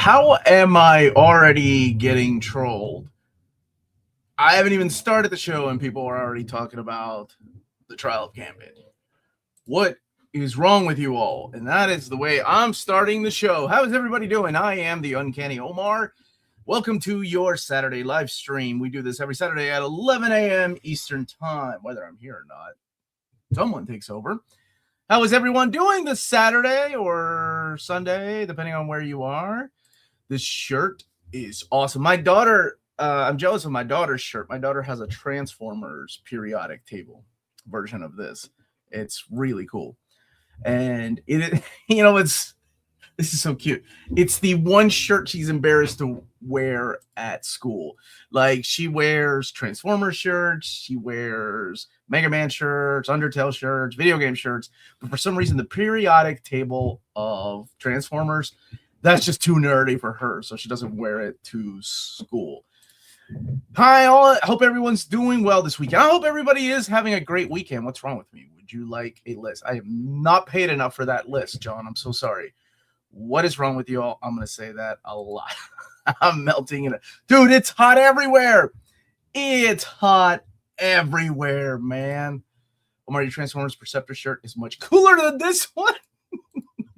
How am I already getting trolled? I haven't even started the show and people are already talking about the trial of Gambit. What is wrong with you all? And that is the way I'm starting the show. How is everybody doing? I am the Uncanny Omar. Welcome to your Saturday live stream. We do this every Saturday at 11 a.m. Eastern Time, whether I'm here or not. Someone takes over. How is everyone doing this Saturday or Sunday, depending on where you are? This shirt is awesome. My daughter, I'm jealous of my daughter's shirt. My daughter has a Transformers periodic table version of this. It's really cool. And this is so cute. It's the one shirt she's embarrassed to wear at school. Like, she wears Transformers shirts, she wears Mega Man shirts, Undertale shirts, video game shirts, but for some reason the periodic table of Transformers, that's just too nerdy for her, so she doesn't wear it to school. Hi all, I hope everyone's doing well this weekend. I hope everybody is having a great weekend. What's wrong with me? Would you like a list? I have not paid enough for that list, John. I'm so sorry. What is wrong with you all? I'm going to say that a lot. I'm melting in it. Dude, it's hot everywhere. It's hot everywhere, man. Omar, your Transformers Perceptor shirt is much cooler than this one.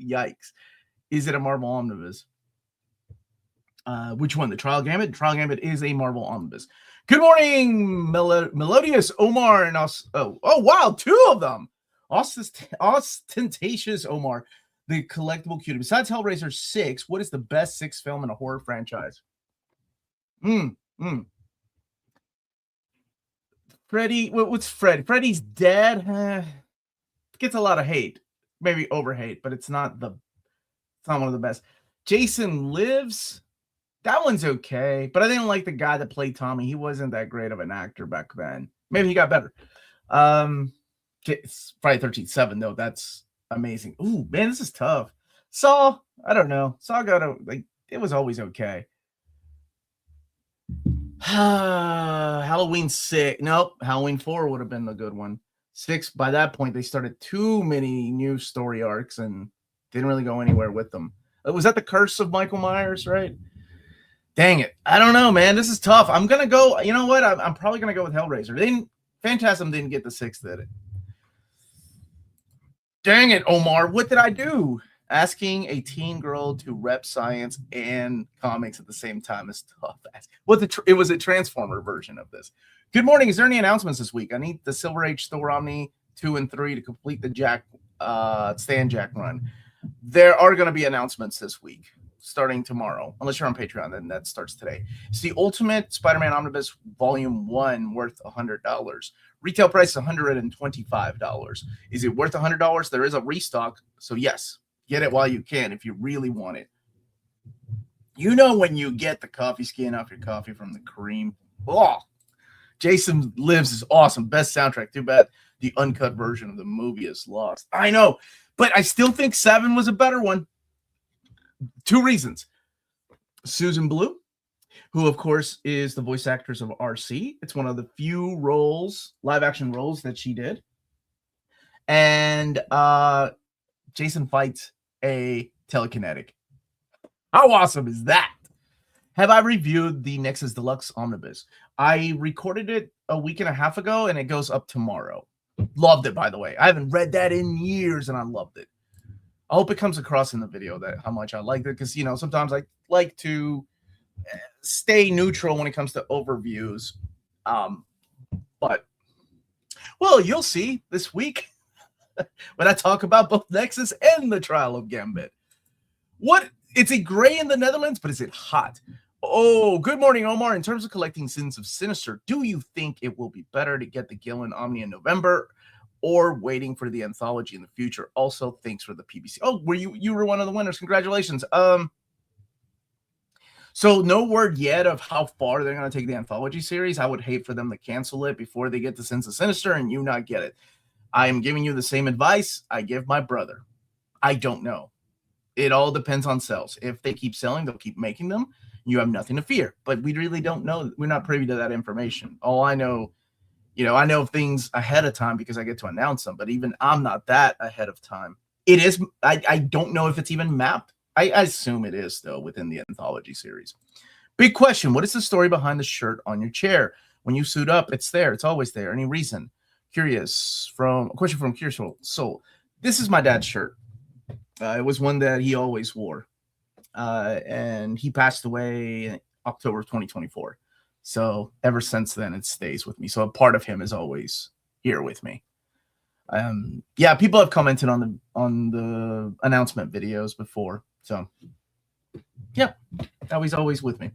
Yikes. Is it a Marvel Omnibus? Which one? The Trial Gambit? Trial Gambit is a Marvel Omnibus. Good morning, Melodious Omar and us. Oh, wow, two of them. Ostentatious Omar. The collectible cutie. Besides Hellraiser 6, what is the best 6 film in a horror franchise? Freddy, what's Freddy? Freddy's Dead gets a lot of hate, maybe over hate, but it's not one of the best. Jason Lives, that one's okay, but I didn't like the guy that played Tommy. He wasn't that great of an actor back then. Maybe he got better. It's Friday 13th 7 though. That's amazing. Ooh, man, this is tough. Saw, I don't know. Saw it was always okay. Halloween 6. Nope. Halloween 4 would have been the good one. 6, by that point, they started too many new story arcs and didn't really go anywhere with them. Was that the Curse of Michael Myers, right? Dang it. I don't know, man. This is tough. I'm going to go, you know what? I'm probably going to go with Hellraiser. Phantasm didn't get the 6th, did it? Dang it, Omar. What did I do? Asking a teen girl to rep science and comics at the same time is tough. It was a Transformer version of this. Good morning. Is there any announcements this week? I need the Silver Age Thor Omni 2 and 3 to complete the Stan Jack run. There are going to be announcements this week, starting tomorrow. Unless you're on Patreon, then that starts today. It's the Ultimate Spider-Man Omnibus Volume 1, worth $100. Retail price is $125. Is it worth $100? There is a restock, so yes, get it while you can if you really want it. You know when you get the coffee skin off your coffee from the cream. Oh, Jason Lives is awesome. Best soundtrack. Too bad the uncut version of the movie is lost. I know, but I still think 7 was a better one. 2 reasons. Susan Blue, who, of course, is the voice actress of RC. It's one of the few live action roles that she did. And Jason fights a telekinetic. How awesome is that? Have I reviewed the Nexus Deluxe Omnibus? I recorded it a week and a half ago, and it goes up tomorrow. Loved it, by the way. I haven't read that in years, and I loved it. I hope it comes across in the video that how much I liked it, because, sometimes I like to stay neutral when it comes to overviews. But, well, you'll see this week when I talk about both Nexus and the Trial of Gambit. It's a gray in the Netherlands, but is it hot? Oh, good morning, Omar. In terms of collecting Sins of Sinister, do you think it will be better to get the Gillen Omni in November or waiting for the anthology in the future? Also, thanks for the PBC. Oh, you were one of the winners. Congratulations. So no word yet of how far they're going to take the anthology series. I would hate for them to cancel it before they get to Sins of Sinister and you not get it. I am giving you the same advice I give my brother. I don't know. It all depends on sales. If they keep selling, they'll keep making them. You have nothing to fear. But we really don't know. We're not privy to that information. All I know, I know things ahead of time because I get to announce them. But even I'm not that ahead of time. It is. I don't know if it's even mapped. I assume it is, though, within the anthology series. Big question. What is the story behind the shirt on your chair? When you suit up, it's there. It's always there. Any reason? Curious. A question from Curious Soul. This is my dad's shirt. It was one that he always wore. And he passed away in October of 2024. So ever since then, it stays with me. So a part of him is always here with me. Yeah, people have commented on the announcement videos before. So yeah, now he's always with me.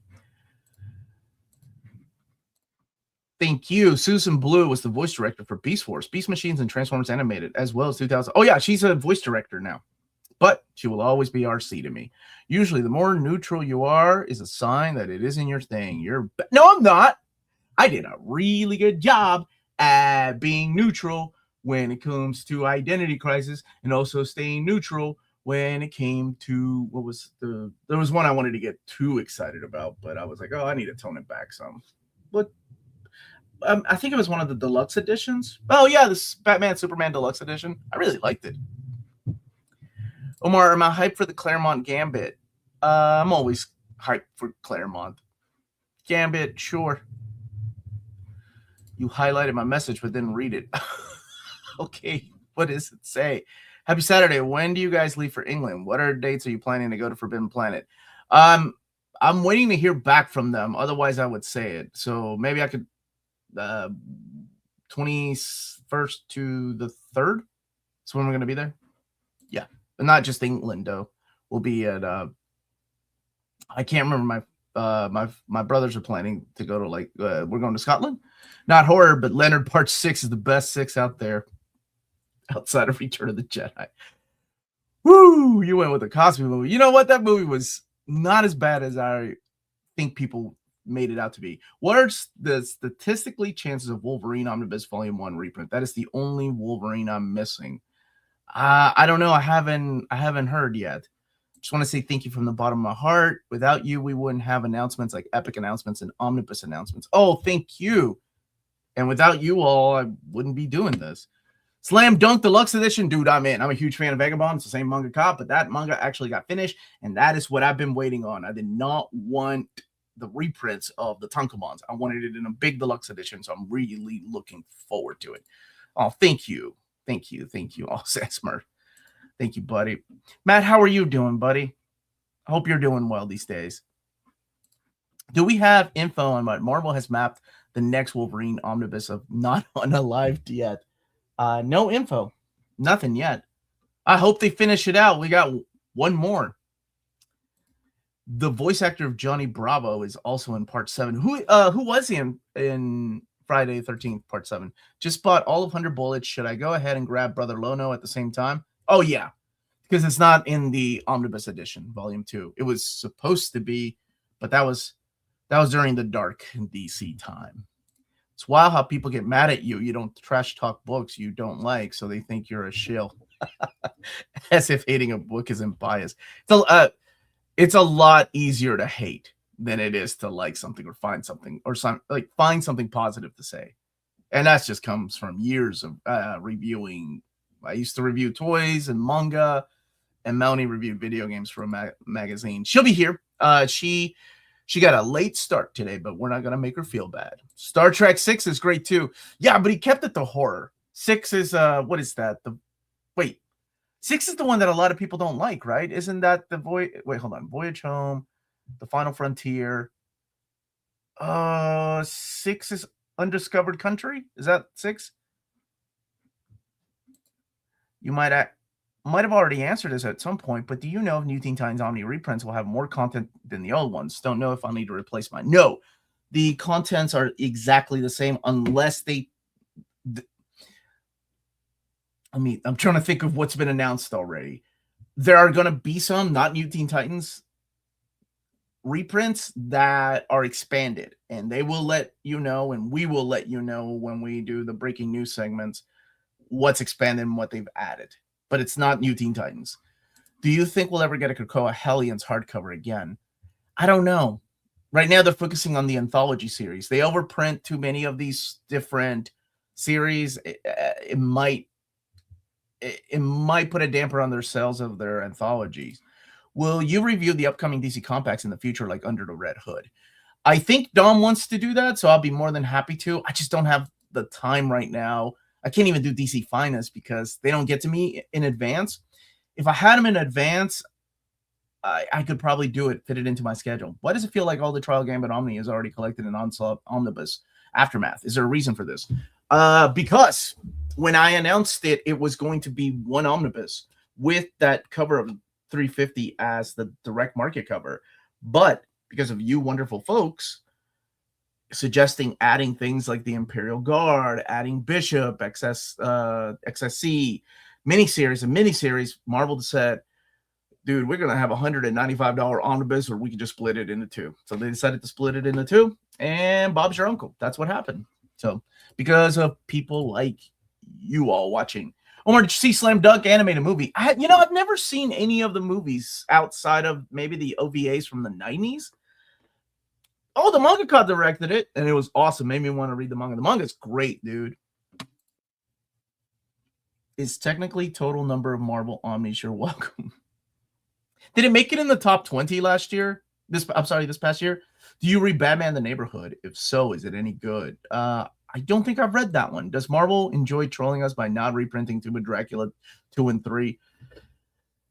Thank you. Susan Blue was the voice director for Beast Wars, Beast Machines, and Transformers Animated, as well as 2000. Oh yeah, she's a voice director now. But she will always be RC to me. Usually, the more neutral you are is a sign that it isn't your thing. No, I'm not. I did a really good job at being neutral when it comes to Identity Crisis, and also staying neutral when it came to there was one I wanted to get too excited about, but I was like, oh, I need to tone it back some. But I think it was one of the deluxe editions. Oh yeah, this Batman Superman Deluxe Edition. I really liked it. Omar, am I hyped for the Claremont Gambit? I'm always hyped for Claremont. Gambit, sure. You highlighted my message but didn't read it. Okay, what does it say? Happy Saturday. When do you guys leave for England? What dates are you planning to go to Forbidden Planet? I'm waiting to hear back from them. Otherwise, I would say it. So maybe I could 21st to the 3rd. So when we're going to be there? Yeah. But not just England, though. We'll be at I can't remember. My brothers are planning to go to we're going to Scotland. Not horror, but Leonard Part 6 is the best 6 out there outside of Return of the Jedi. Woo! You went with the Cosby movie. You know what? That movie was not as bad as I think people made it out to be. What are the statistically chances of Wolverine Omnibus Volume 1 reprint? That is the only Wolverine I'm missing. I don't know. I haven't heard yet. Just want to say thank you from the bottom of my heart. Without you, we wouldn't have announcements like epic announcements and omnibus announcements. Oh, thank you. And without you all, I wouldn't be doing this. Slam Dunk Deluxe Edition. Dude, I'm in. I'm a huge fan of Vagabond. It's the same manga cop, but that manga actually got finished, and that is what I've been waiting on. I did not want the reprints of the Tankobons. I wanted it in a big deluxe edition, so I'm really looking forward to it. Oh, thank you. Thank you. Thank you. Oh, Sasmer. Thank you, buddy. Matt, how are you doing, buddy? I hope you're doing well these days. Do we have info on what Marvel has mapped the next Wolverine omnibus of not unalived yet? No info. Nothing yet. I hope they finish it out. We got one more. The voice actor of Johnny Bravo is also in Part 7. Who was he in Friday the 13th, Part 7? Just bought all of 100 Bullets. Should I go ahead and grab Brother Lono at the same time? Oh, yeah. Because it's not in the Omnibus Edition, Volume 2. It was supposed to be, but that was during the dark DC time. It's wild how people get mad at you. You don't trash talk books you don't like, so they think you're a shill. As if hating a book isn't biased. It's a lot easier to hate than it is to like something or find something find something positive to say. And that just comes from years of reviewing. I used to review toys and manga, and Melanie reviewed video games for a magazine. She'll be here. She got a late start today, but we're not going to make her feel bad. Star Trek 6 is great too. Yeah, but he kept it to horror. 6 is, what is that? 6 is the one that a lot of people don't like, right? Isn't that the wait, hold on. Voyage Home, The Final Frontier. 6 is Undiscovered Country. Is that 6? You might have already answered this at some point, but do you know if New Teen Titans Omni reprints will have more content than the old ones? Don't know if I'll need to replace mine. No, the contents are exactly the same unless I'm trying to think of what's been announced already. There are going to be some, not New Teen Titans reprints that are expanded, and they will let you know, and we will let you know when we do the breaking news segments what's expanded and what they've added. But it's not New Teen Titans. Do you think we'll ever get a Krakoa Hellions hardcover again? I don't know. Right now, they're focusing on the anthology series. They overprint too many of these different series. It might put a damper on their sales of their anthologies. Will you review the upcoming DC compacts in the future, like Under the Red Hood? I think Dom wants to do that, so I'll be more than happy to. I just don't have the time right now. I can't even do DC Finest because they don't get to me in advance. If I had them in advance, I could probably do it, fit it into my schedule. Why does it feel like all the Trial Gambit Omni is already collected in Onslaught Omnibus Aftermath? Is there a reason for this? Because when I announced it, it was going to be one omnibus with that cover of 350 as the direct market cover. But because of you wonderful folks suggesting adding things like the Imperial Guard, adding Bishop, XSC, miniseries, Marvel said, dude, we're going to have a $195 omnibus, or we can just split it into two. So they decided to split it into two, and Bob's your uncle. That's what happened. So because of people like you all watching. Omar, did you see Slam Dunk animated movie? I've never seen any of the movies outside of maybe the OVAs from the 90s. Oh, the mangaka directed it, and it was awesome. Made me want to read the manga. The manga's great, dude. Is technically total number of Marvel Omnis. You're welcome. Did it make it in the top 20 last year? This past year? Do you read Batman the Neighborhood? If so, is it any good? I don't think I've read that one. Does Marvel enjoy trolling us by not reprinting Tomb of Dracula 2 and 3?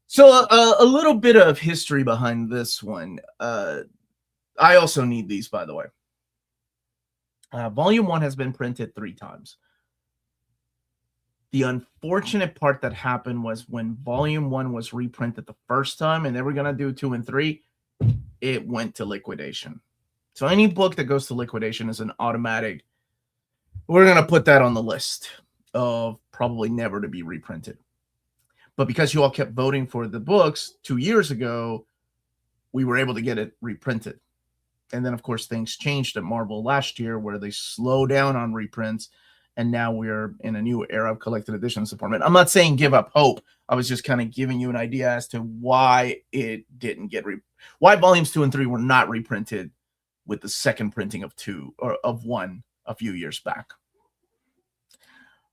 So a little bit of history behind this one. I also need these, by the way. Volume 1 has been printed 3 times. The unfortunate part that happened was when Volume 1 was reprinted the first time and they were going to do 2 and 3, it went to liquidation. So any book that goes to liquidation is an automatic. We're going to put that on the list of probably never to be reprinted. But because you all kept voting for the books 2 years ago, we were able to get it reprinted. And then, of course, things changed at Marvel last year where they slowed down on reprints. And now we're in a new era of collected edition support. I'm not saying give up hope. I was just kind of giving you an idea as to why it didn't get why volumes 2 and 3 were not reprinted with the second printing of 2 or of 1 a few years back.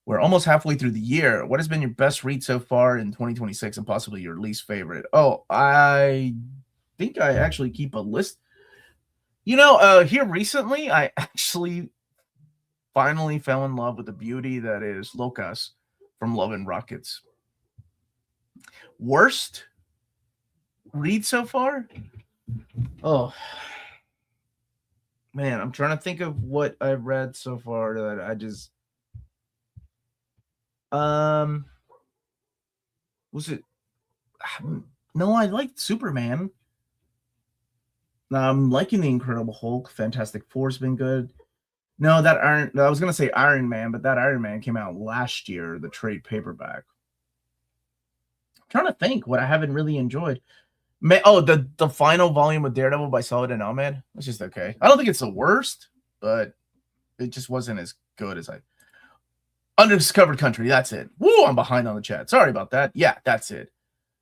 We're almost halfway through the year. What has been your best read so far in 2026 and possibly your least favorite? Oh, I think I actually keep a list. Here recently, I actually finally fell in love with the beauty that is Locas from Love and Rockets. Worst read so far? Oh, man, I'm trying to think of what I've read so far that I just... was it... No, I liked Superman. I'm liking The Incredible Hulk. Fantastic Four's been good. No, I was going to say Iron Man, but that Iron Man came out last year, the trade paperback. I'm trying to think what I haven't really enjoyed. The final volume of Daredevil by Saladin Ahmed. It's just okay. I don't think it's the worst, but it just wasn't as good as Undiscovered Country, that's it. Woo, I'm behind on the chat. Sorry about that. Yeah, that's it.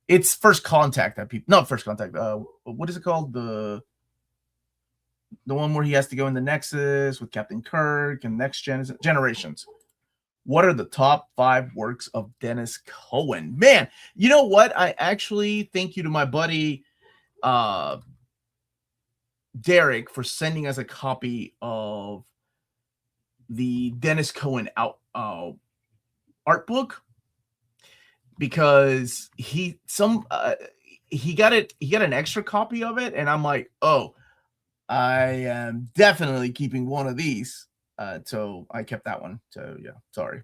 It's First Contact that people... Not First Contact. What is it called? The one where he has to go in the Nexus with Captain Kirk and Next Generations. What are the top 5 works of Dennis Cohen? Man, you know what? I actually thank you to my buddy Derek for sending us a copy of the Dennis Cohen art book, because he got an extra copy of it, and I'm like, oh, I am definitely keeping one of these. So I kept that one. So yeah, sorry.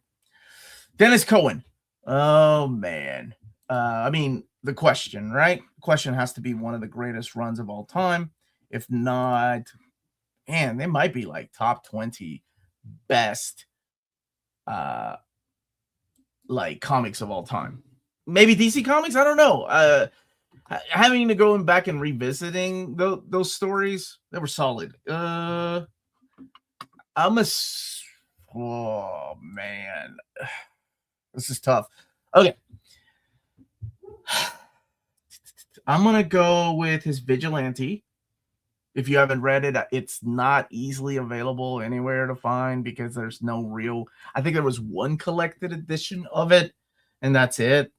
Dennis Cohen. Oh man. I mean, the Question, right? The Question has to be one of the greatest runs of all time. If not, man, they might be like top 20 best like comics of all time. Maybe DC Comics, I don't know. Having to go back and revisiting those stories, they were solid. Oh man, this is tough. Okay, I'm gonna go with his Vigilante. If you haven't read it, it's not easily available anywhere to find because there's no real... I think there was one collected edition of it, and that's it.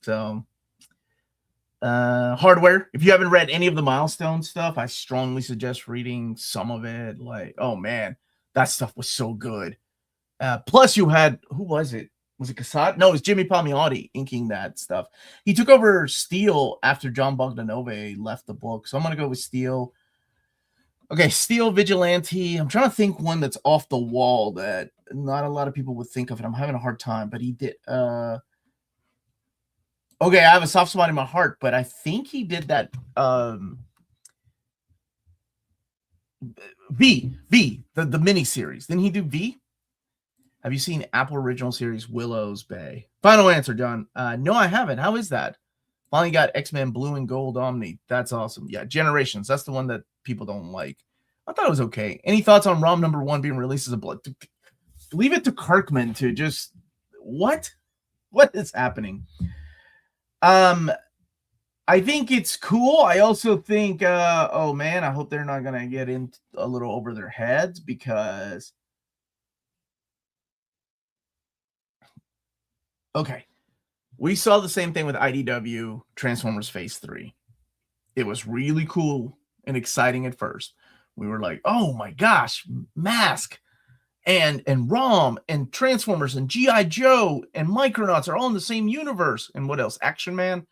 So Hardware. If you haven't read any of the Milestone stuff, I strongly suggest reading some of it. Like, oh man, that stuff was so good. Plus, you had, who was it? Was it Cassatt? No, it was Jimmy Palmiotti inking that stuff. He took over Steel after John Bogdanove left the book. So I'm going to go with Steel. Okay, Steel, Vigilante. I'm trying to think one that's off the wall that not a lot of people would think of it. I'm having a hard time, but he did. Okay, I have a soft spot in my heart, but I think he did that. V, the mini series. Didn't he do V? Have you seen Apple Original Series Willow's Bay? Final answer, John. No, I haven't. How is that? Finally got X-Men Blue and Gold Omni. That's awesome. Yeah, Generations. That's the one that people don't like. I thought it was okay. Any thoughts on ROM number 1 being released as a blood? Leave it to Kirkman to just... What? What is happening? I think it's cool. I also think, oh man, I hope they're not going to get in a little over their heads, because... Okay. We saw the same thing with IDW Transformers Phase 3. It was really cool and exciting at first. We were like, oh my gosh, Mask and ROM and Transformers and G.I. Joe and Micronauts are all in the same universe. And what else? Action Man.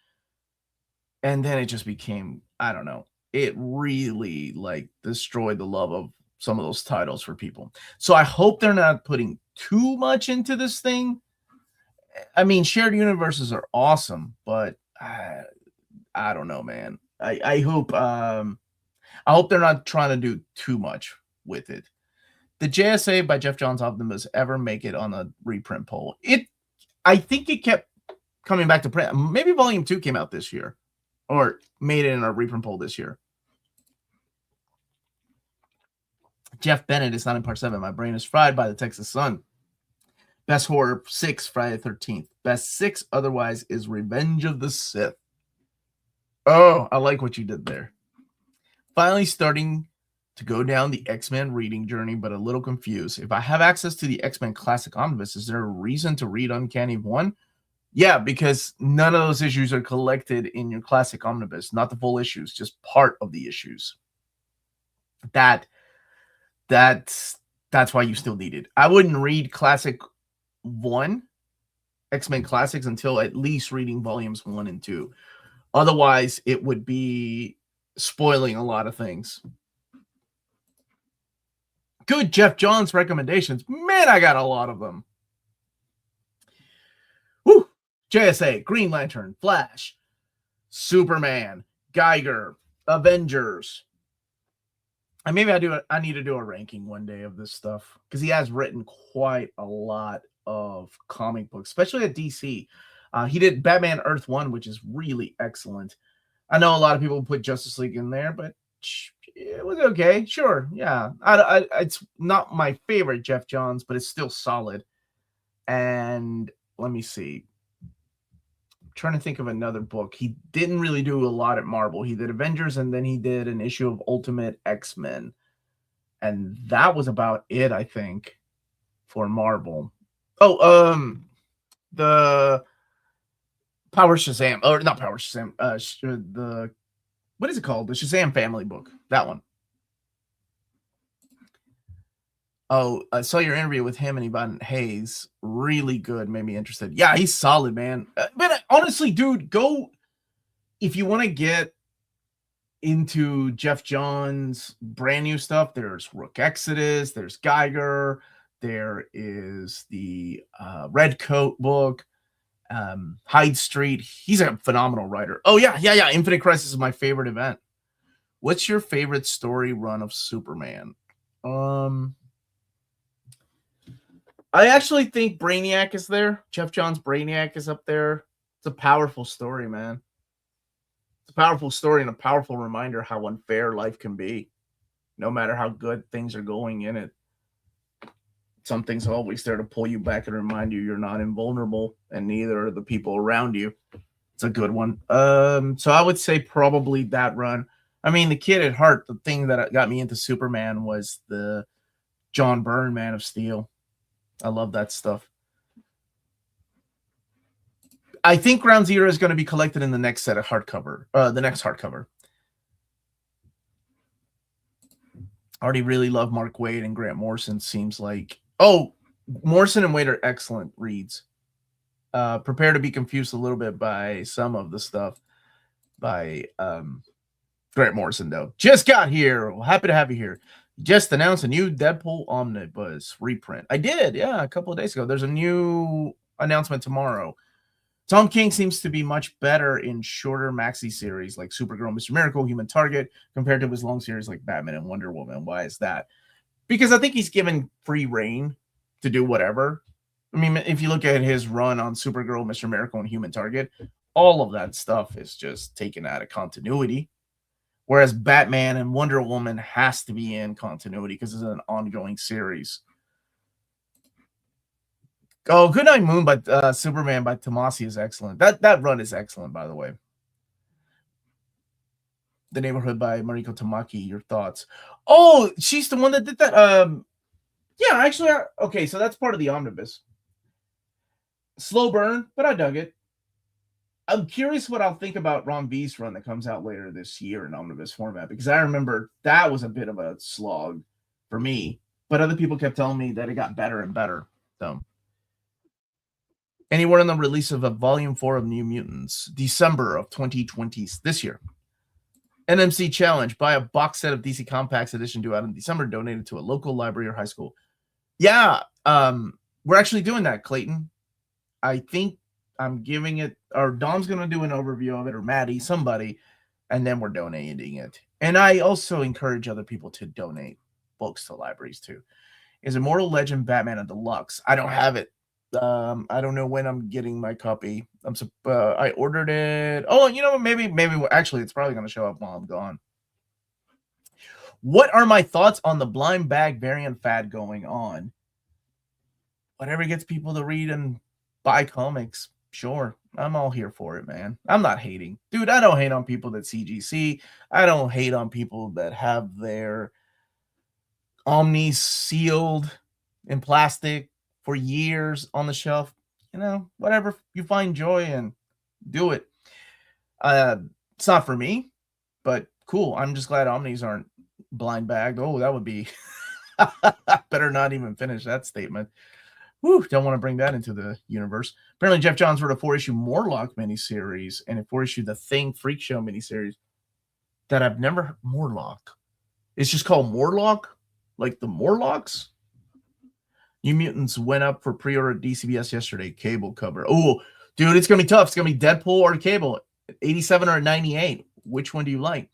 And then it just became, I don't know, it really like destroyed the love of some of those titles for people. So I hope they're not putting too much into this thing. I mean, shared universes are awesome, but I don't know, man. I hope they're not trying to do too much with it. Did JSA by Jeff Johns Omnibus ever make it on a reprint poll? I think it kept coming back to print. Maybe Volume 2 came out this year, or made it in a reprint poll this year. Jeff Bennett is not in part 7. My brain is fried by the Texas sun. Best horror 6, Friday the 13th. Best 6 otherwise is Revenge of the Sith. Oh, I like what you did there. Finally starting to go down the X-Men reading journey, but a little confused. If I have access to the X-Men Classic Omnibus, is there a reason to read Uncanny 1? Yeah, because none of those issues are collected in your Classic Omnibus. Not the full issues, just part of the issues. That's why you still need it. I wouldn't read Classic 1, X-Men Classics, until at least reading volumes 1 and 2. Otherwise, it would be spoiling a lot of things. Good Jeff Johns recommendations. Man, I got a lot of them. Woo! JSA, Green Lantern, Flash, Superman, Geiger, Avengers. And maybe I need to do a ranking one day of this stuff, because he has written quite a lot of comic books, especially at DC. He did Batman Earth 1, which is really excellent. I know a lot of people put Justice League in there, but it was okay. Sure, yeah. It's not my favorite Jeff Johns, but it's still solid. And let me see. I'm trying to think of another book. He didn't really do a lot at Marvel. He did Avengers, and then he did an issue of Ultimate X-Men. And that was about it, I think, for Marvel. Oh, the Power Shazam, or not Power Shazam, what is it called? The Shazam family book. That one. Oh, I saw your interview with him and Ivan Hayes. Really good. Made me interested. Yeah, he's solid, man. But honestly, dude, go if you want to get into Jeff Johns' brand new stuff. There's Rook Exodus. There's Geiger. There is the Red Coat book. Hyde Street. He's a phenomenal writer. Oh, yeah. Infinite Crisis is my favorite event. What's your favorite story run of Superman? I actually think Brainiac is there. Jeff Johns' Brainiac is up there. It's a powerful story, man. It's a powerful story and a powerful reminder how unfair life can be, no matter how good things are going in it. Something's always there to pull you back and remind you you're not invulnerable, and neither are the people around you. It's a good one. So I would say probably that run. I mean, the kid at heart, the thing that got me into Superman was the John Byrne Man of Steel. I love that stuff. I think Ground Zero is going to be collected in the next set of hardcover. The next hardcover. Already really love Mark Waid and Grant Morrison. Seems like Morrison and Waid are excellent reads. Prepare to be confused a little bit by some of the stuff by Grant Morrison, though. Just got here. Well, happy to have you here. Just announced a new Deadpool Omnibus reprint. I did, yeah, a couple of days ago. There's a new announcement tomorrow. Tom King seems to be much better in shorter maxi series like Supergirl, Mr. Miracle, Human Target, compared to his long series like Batman and Wonder Woman. Why is that? Because I think he's given free reign to do whatever. I mean, if you look at his run on Supergirl, Mr. Miracle, and Human Target, all of that stuff is just taken out of continuity. Whereas Batman and Wonder Woman has to be in continuity because it's an ongoing series. Oh, Goodnight Moon by Superman by Tomasi is excellent. That run is excellent, by the way. The Neighborhood by Mariko Tamaki. Your thoughts? Oh, she's the one that did that. Yeah, actually, okay, so that's part of the omnibus. Slow burn, but I dug it. I'm curious what I'll think about Ron V's run that comes out later this year in omnibus format, because I remember that was a bit of a slog for me, but other people kept telling me that it got better and better. So, any word on the release of a volume 4 of New Mutants, December of 2020, this year? NMC Challenge: buy a box set of DC Compacts edition due out in December, donated to a local library or high school. Yeah, we're actually doing that, Clayton. I think I'm giving it, or Dom's going to do an overview of it, or Maddie, somebody, and then we're donating it. And I also encourage other people to donate books to libraries too. Is Immortal Legend Batman and Deluxe? I don't have it. I don't know when I'm getting my copy. I ordered it. Oh, you know, maybe actually it's probably going to show up while I'm gone. What are my thoughts on the blind bag variant fad going on? Whatever gets people to read and buy comics, sure. I'm all here for it, man. I'm not hating. Dude, I don't hate on people that CGC. I don't hate on people that have their Omnis sealed in plastic for years on the shelf. You know, whatever you find joy in, do it. It's not for me, but cool. I'm just glad Omnis aren't blind bagged. Oh, that would be better not even finish that statement. Whew, don't want to bring that into the universe. Apparently, Jeff Johns wrote a 4-issue Morlock miniseries and a 4-issue The Thing Freak Show miniseries that I've never heard. Morlock. It's just called Morlock? Like the Morlocks? New Mutants went up for pre-order at DCBS yesterday. Cable cover. Oh, dude, it's going to be tough. It's going to be Deadpool or Cable. 87 or 98. Which one do you like?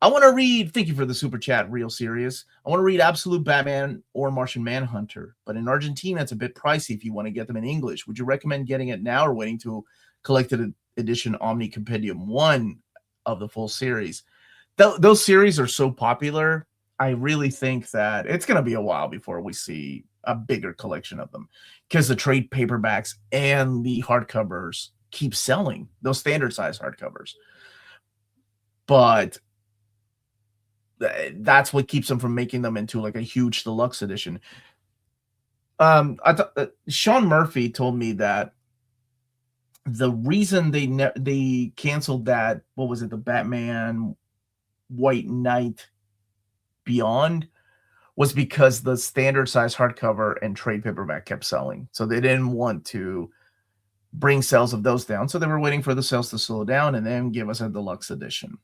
I want to read, thank you for the super chat, real serious. I want to read Absolute Batman or Martian Manhunter, but in Argentina, it's a bit pricey if you want to get them in English. Would you recommend getting it now or waiting to collected edition Omni Compendium 1 of the full series? Those series are so popular. I really think that it's going to be a while before we see a bigger collection of them because the trade paperbacks and the hardcovers keep selling, those standard size hardcovers. But that's what keeps them from making them into like a huge deluxe edition. Sean Murphy told me that the reason they canceled that, what was it, the Batman White Knight Beyond, was because the standard size hardcover and trade paperback kept selling. So they didn't want to bring sales of those down. So they were waiting for the sales to slow down and then give us a deluxe edition.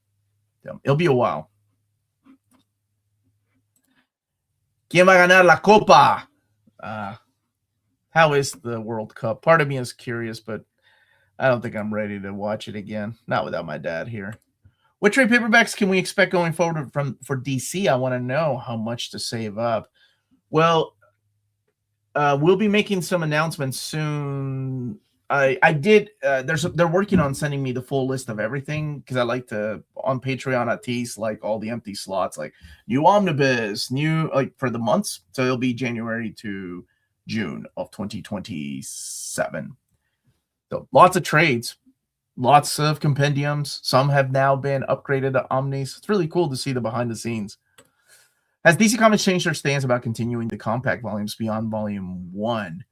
It'll be a while. ¿Quién va a ganar la Copa? How is the World Cup? Part of me is curious, but I don't think I'm ready to watch it again. Not without my dad here. What trade paperbacks can we expect going forward for DC? I want to know how much to save up. Well, we'll be making some announcements soon. They're working on sending me the full list of everything because I like to, on Patreon, I tease like all the empty slots, like new omnibus, new, like for the months. So it'll be January to June of 2027. So lots of trades, lots of compendiums. Some have now been upgraded to Omnis. It's really cool to see the behind the scenes. Has DC Comics changed their stance about continuing the compact volumes beyond volume 1?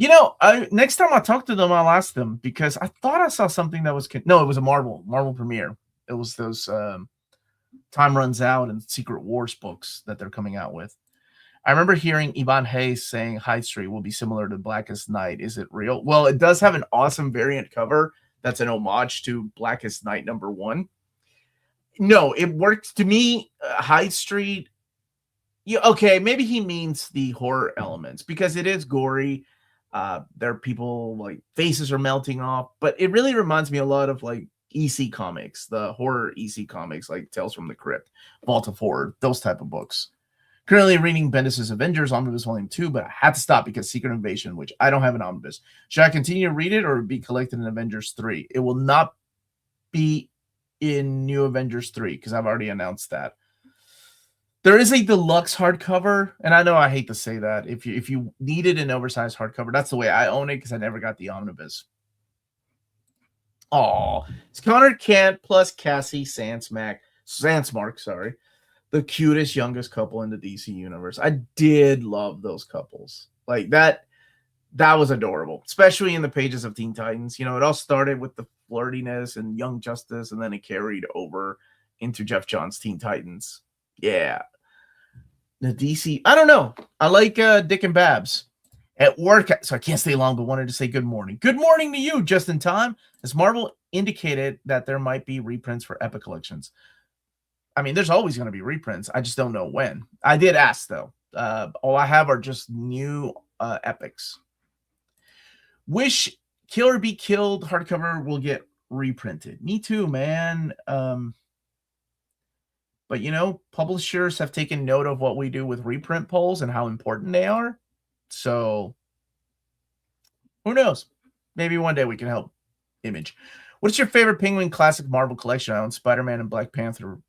Next time I talk to them, I'll ask them because I thought I saw something that was no, it was a Marvel premiere. It was those Time Runs Out and Secret Wars books that they're coming out with. I remember hearing Ivan Hayes saying High Street will be similar to Blackest Night. Is it real? Well, it does have an awesome variant cover that's an homage to Blackest Night #1. No, it works to me. High Street. Yeah, okay, maybe he means the horror elements because it is gory. There are people like faces are melting off, but it really reminds me a lot of like EC comics, the horror EC comics like Tales from the Crypt, Vault of Horror, those type of books. Currently reading Bendis' Avengers Omnibus Volume 2, but I had to stop because Secret Invasion, which I don't have an Omnibus. Should I continue to read it or be collected in Avengers 3? It will not be in New Avengers 3 because I've already announced that. There is a deluxe hardcover, and I know I hate to say that. If you needed an oversized hardcover, that's the way I own it because I never got the Omnibus. Oh, it's Connor Kent plus Cassie Sandsmark, sorry. The cutest youngest couple in the DC universe. I did love those couples. Like that was adorable, especially in the pages of Teen Titans. It all started with the flirtiness and Young Justice, and then it carried over into Jeff Johns' Teen Titans. Yeah. The DC, I don't know. I like Dick and Babs at work, so I can't stay long, but wanted to say good morning. Good morning to you, just in time, as Marvel indicated that there might be reprints for Epic Collections. I mean, there's always going to be reprints. I just don't know when. I did ask, though. All I have are just new epics. Wish Kill or Be Killed hardcover will get reprinted. Me too, man. But, publishers have taken note of what we do with reprint polls and how important they are. So, who knows? Maybe one day we can help Image. What's your favorite Penguin Classic Marvel collection? I own Spider-Man and Black Panther.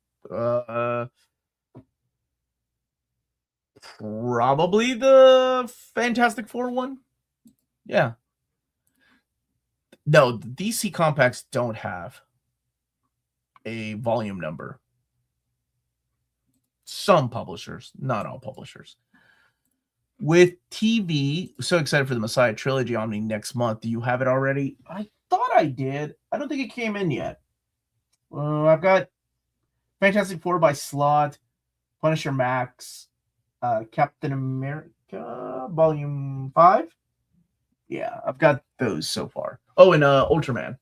Probably the Fantastic Four one. Yeah. No, the DC compacts don't have a volume number. Some publishers, not all publishers. With TV, so excited for the Messiah Trilogy Omni next month. Do you have it already? I thought I did. I don't think it came in yet. I've got Fantastic Four by Slott, Punisher Max, Captain America Volume 5. Yeah, I've got those so far. Oh, and Ultraman.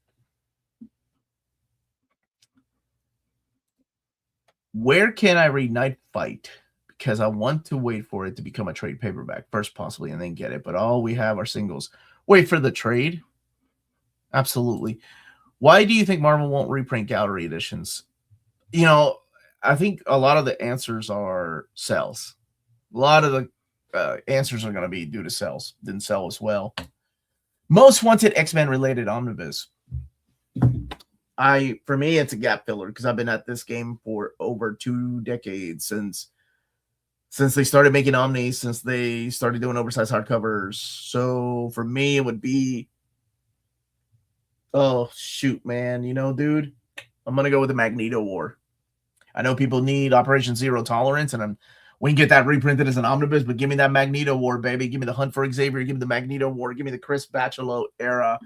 Where can I read Night Fight? Because I want to wait for it to become a trade paperback first, possibly, and then get it. But all we have are singles. Wait for the trade? Absolutely. Why do you think Marvel won't reprint gallery editions? I think a lot of the answers are sales. A lot of the answers are going to be due to sales. Didn't sell as well. Most wanted X-Men related omnibus. For me, it's a gap filler because I've been at this game for over 2 decades since they started making Omni, since they started doing oversized hardcovers. So for me, it would be, oh shoot, man, dude, I'm gonna go with the Magneto War. I know people need Operation Zero Tolerance, and we can get that reprinted as an omnibus, but give me that Magneto War, baby. Give me the Hunt for Xavier. Give me the Magneto War. Give me the Chris Bachalo era.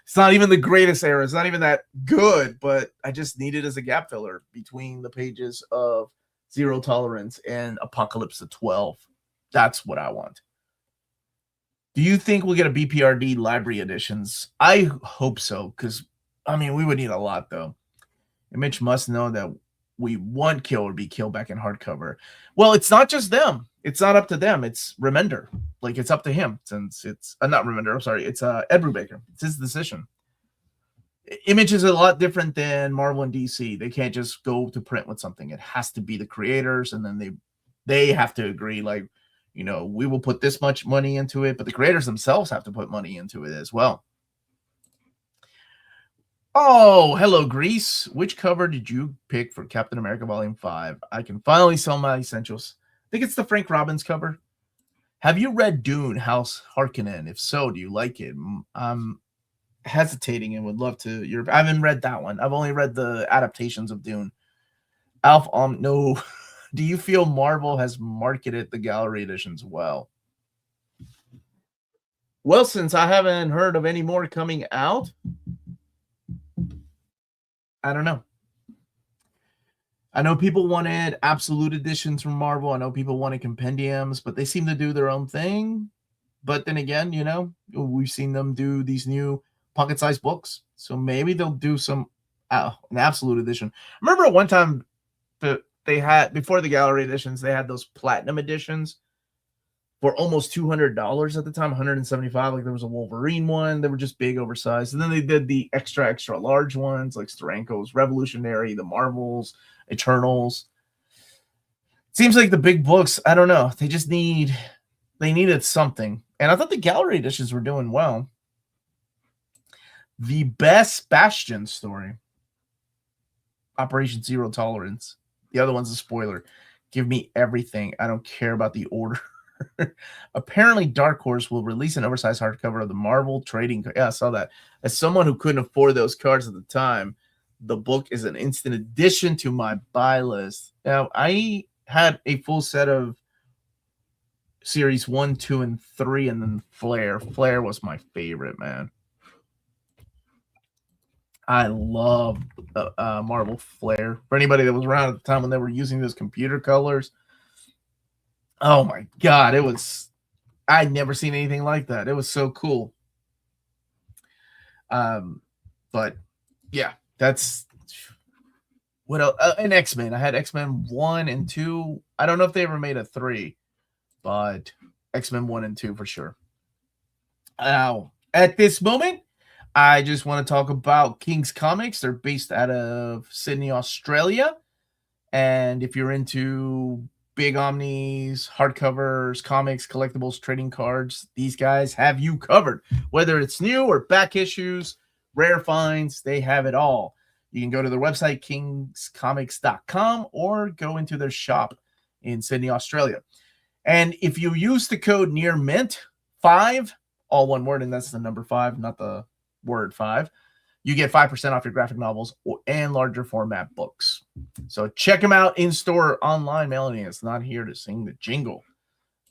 It's not even the greatest era. It's not even that good, but I just need it as a gap filler between the pages of Zero Tolerance and Apocalypse of 12. That's what I want. Do you think we'll get a BPRD library editions? I hope so, because, we would need a lot, though. And Mitch must know that we want Kill or Be Killed back in hardcover. Well, it's not just them. It's not up to them. It's Remender. Like, it's up to him, since it's not Remender. I'm sorry. It's Ed Brubaker. It's his decision. Image is a lot different than Marvel and DC. They can't just go to print with something. It has to be the creators, and then they have to agree, like, we will put this much money into it, but the creators themselves have to put money into it as well. Oh, hello, Grease. Which cover did you pick for Captain America Volume 5? I can finally sell my essentials. I think it's the Frank Robbins cover. Have you read Dune, House Harkonnen? If so, do you like it? I'm hesitating and would love to. I haven't read that one. I've only read the adaptations of Dune. Alf, no. Do you feel Marvel has marketed the gallery editions well? Well, since I haven't heard of any more coming out, I don't know. I know people wanted absolute editions from Marvel. I know people wanted compendiums, but they seem to do their own thing. But then again, we've seen them do these new pocket-sized books, so maybe they'll do some an absolute edition. Remember at one time that they had, before the gallery editions, they had those platinum editions for almost $200 at the time, 175. Like there was a Wolverine one, they were just big, oversized, and then they did the extra large ones like Steranko's Revolutionary, the Marvels, Eternals. Seems like the big books, I don't know, they needed something. And I thought the gallery editions were doing well. The best Bastion story, Operation Zero Tolerance. The other one's a spoiler. Give me everything. I don't care about the order. Apparently, Dark Horse will release an oversized hardcover of the Marvel trading. Yeah, I saw that. As someone who couldn't afford those cards at the time, the book is an instant addition to my buy list. Now, I had a full set of series 1, 2, and 3, and then Flare. Flare was my favorite, man. I love Marvel Flare. For anybody that was around at the time when they were using those computer colors, oh my God, I'd never seen anything like that. It was so cool. But yeah, that's what else? And X-Men. I had X-Men 1 and 2. I don't know if they ever made a 3, but X-Men 1 and 2 for sure. Now, at this moment, I just want to talk about King's Comics. They're based out of Sydney, Australia. And if you're into big omnis, hardcovers, comics, collectibles, trading cards, these guys have you covered. Whether it's new or back issues, rare finds, they have it all. You can go to their website, kingscomics.com, or go into their shop in Sydney, Australia. And if you use the code nearmint5, all one word, and that's the number 5, not the word 5, you get 5% off your graphic novels and larger format books. So check them out in store or online. Melanie is not here to sing the jingle,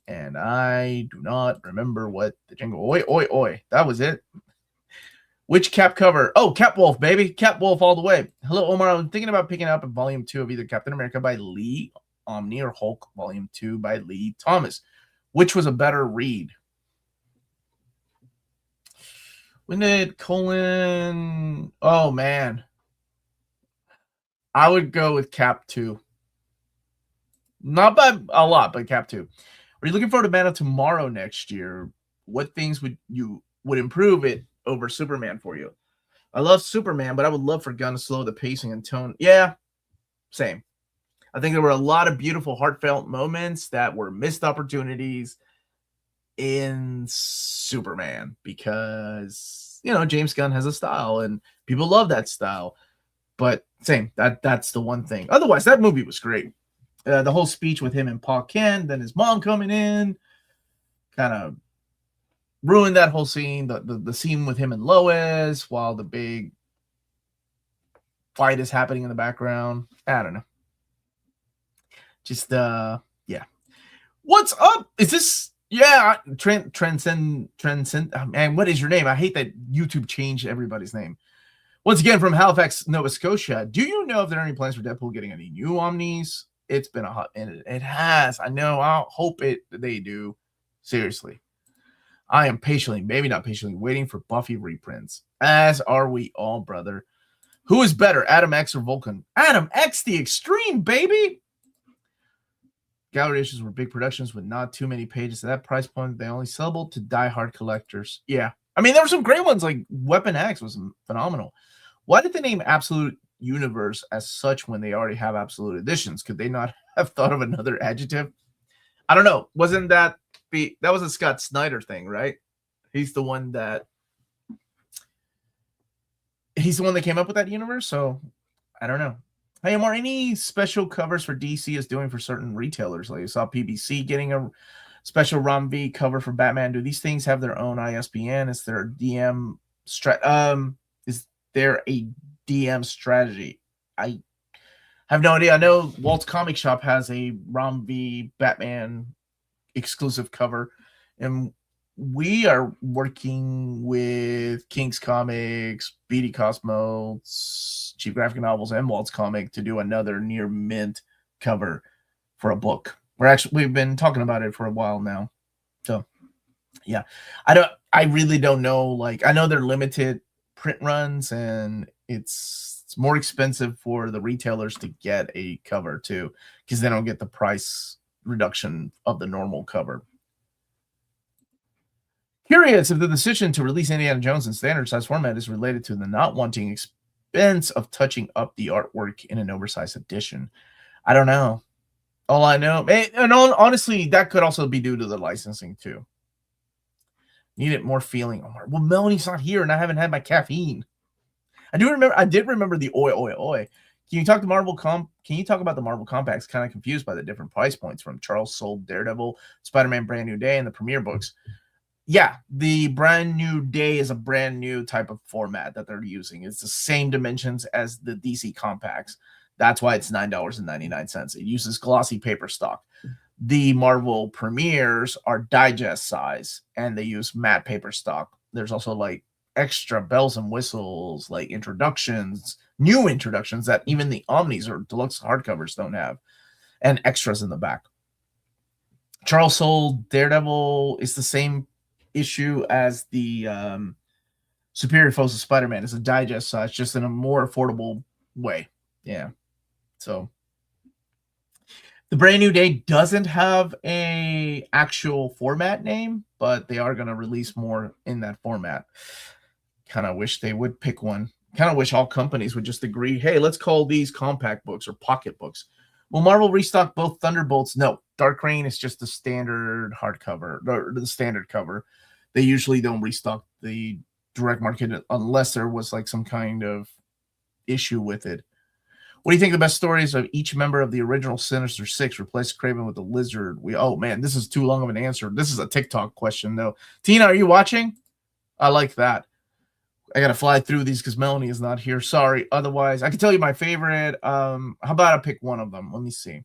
and I do not remember what the jingle. Oi, oi, oi. That was it. Which Cap cover? Oh, Cap Wolf, baby. Cap Wolf all the way. Hello, Omar. I'm thinking about picking up a volume 2 of either Captain America by Lee Omni or Hulk volume 2 by Lee Thomas. Which was a better read? When did Colin? Oh, man. I would go with Cap 2. Not by a lot, but Cap 2. Are you looking forward to Man of Tomorrow next year? What things would improve it over Superman for you? I love Superman, but I would love for Gunn to slow the pacing and tone. Yeah, same. I think there were a lot of beautiful, heartfelt moments that were missed opportunities in Superman because, James Gunn has a style and people love that style. But same, that's the one thing. Otherwise, that movie was great. The whole speech with him and Pa Kent, then his mom coming in, kind of ruined that whole scene. The scene with him and Lois while the big fight is happening in the background. I don't know. Just yeah. What's up? Is this Transcend? Man, what is your name? I hate that YouTube changed everybody's name. Once again, from Halifax, Nova Scotia. Do you know if there are any plans for Deadpool getting any new omnis? It's been a hot minute. It has. I know. I hope they do. Seriously. I am patiently, maybe not patiently, waiting for Buffy reprints. As are we all, brother. Who is better, Adam X or Vulcan? Adam X, the extreme, baby! Gallery issues were big productions with not too many pages. At that price point, they only sellable to diehard collectors. Yeah. I mean, there were some great ones, like Weapon X was phenomenal. Why did they name Absolute Universe as such when they already have Absolute Editions? Could they not have thought of another adjective? I don't know. Wasn't that that was a Scott Snyder thing, right? He's the one that came up with that universe. So I don't know. Hey, Omar, any special covers for DC is doing for certain retailers? Like you saw PBC getting a special Rom V cover for Batman. Do these things have their own ISBN? Is there a DM is there a DM strategy? I have no idea. I know Walt's Comic Shop has a Rom V Batman exclusive cover, and we are working with King's Comics, BD Cosmos, Cheap Graphic Novels, and Walt's Comic to do another near mint cover for a book. We've been talking about it for a while now. So yeah, I really don't know. Like, I know they're limited print runs, and it's more expensive for the retailers to get a cover too, because they don't get the price reduction of the normal cover. Curious if the decision to release Indiana Jones in standard size format is related to the not wanting expense of touching up the artwork in an oversized edition. I don't know. All I know, and honestly, that could also be due to the licensing too. Need it more feeling, Omar. Well, Melanie's not here, and I haven't had my caffeine. I did remember the oi oi oi. Can you talk to Can you talk about the Marvel Compacts? Kind of confused by the different price points from Charles Soule Daredevil, Spider-Man Brand New Day, and the Premiere books. Yeah, the Brand New Day is a brand new type of format that they're using. It's the same dimensions as the DC Compacts. That's why it's $9.99. It uses glossy paper stock. The Marvel Premieres are digest size, and they use matte paper stock. There's also like extra bells and whistles, like new introductions that even the Omnis or deluxe hardcovers don't have, and extras in the back. Charles Soule Daredevil is the same issue as the Superior Foes of Spider-Man. It's a digest size, just in a more affordable way. Yeah. So the Brand New Day doesn't have a actual format name, but they are going to release more in that format. Kind of wish they would pick one. Kind of wish all companies would just agree, hey, let's call these compact books or pocket books. Will Marvel restock both Thunderbolts? No. Dark Reign is just the standard hardcover, or the standard cover. They usually don't restock the direct market unless there was like some kind of issue with it. What do you think the best stories of each member of the original Sinister Six? Replace Kraven with the Lizard. Oh man, this is too long of an answer. This is a TikTok question though. Tina, are you watching? I like that. I gotta fly through these because Melanie is not here. Sorry. Otherwise, I can tell you my favorite. How about I pick one of them? Let me see.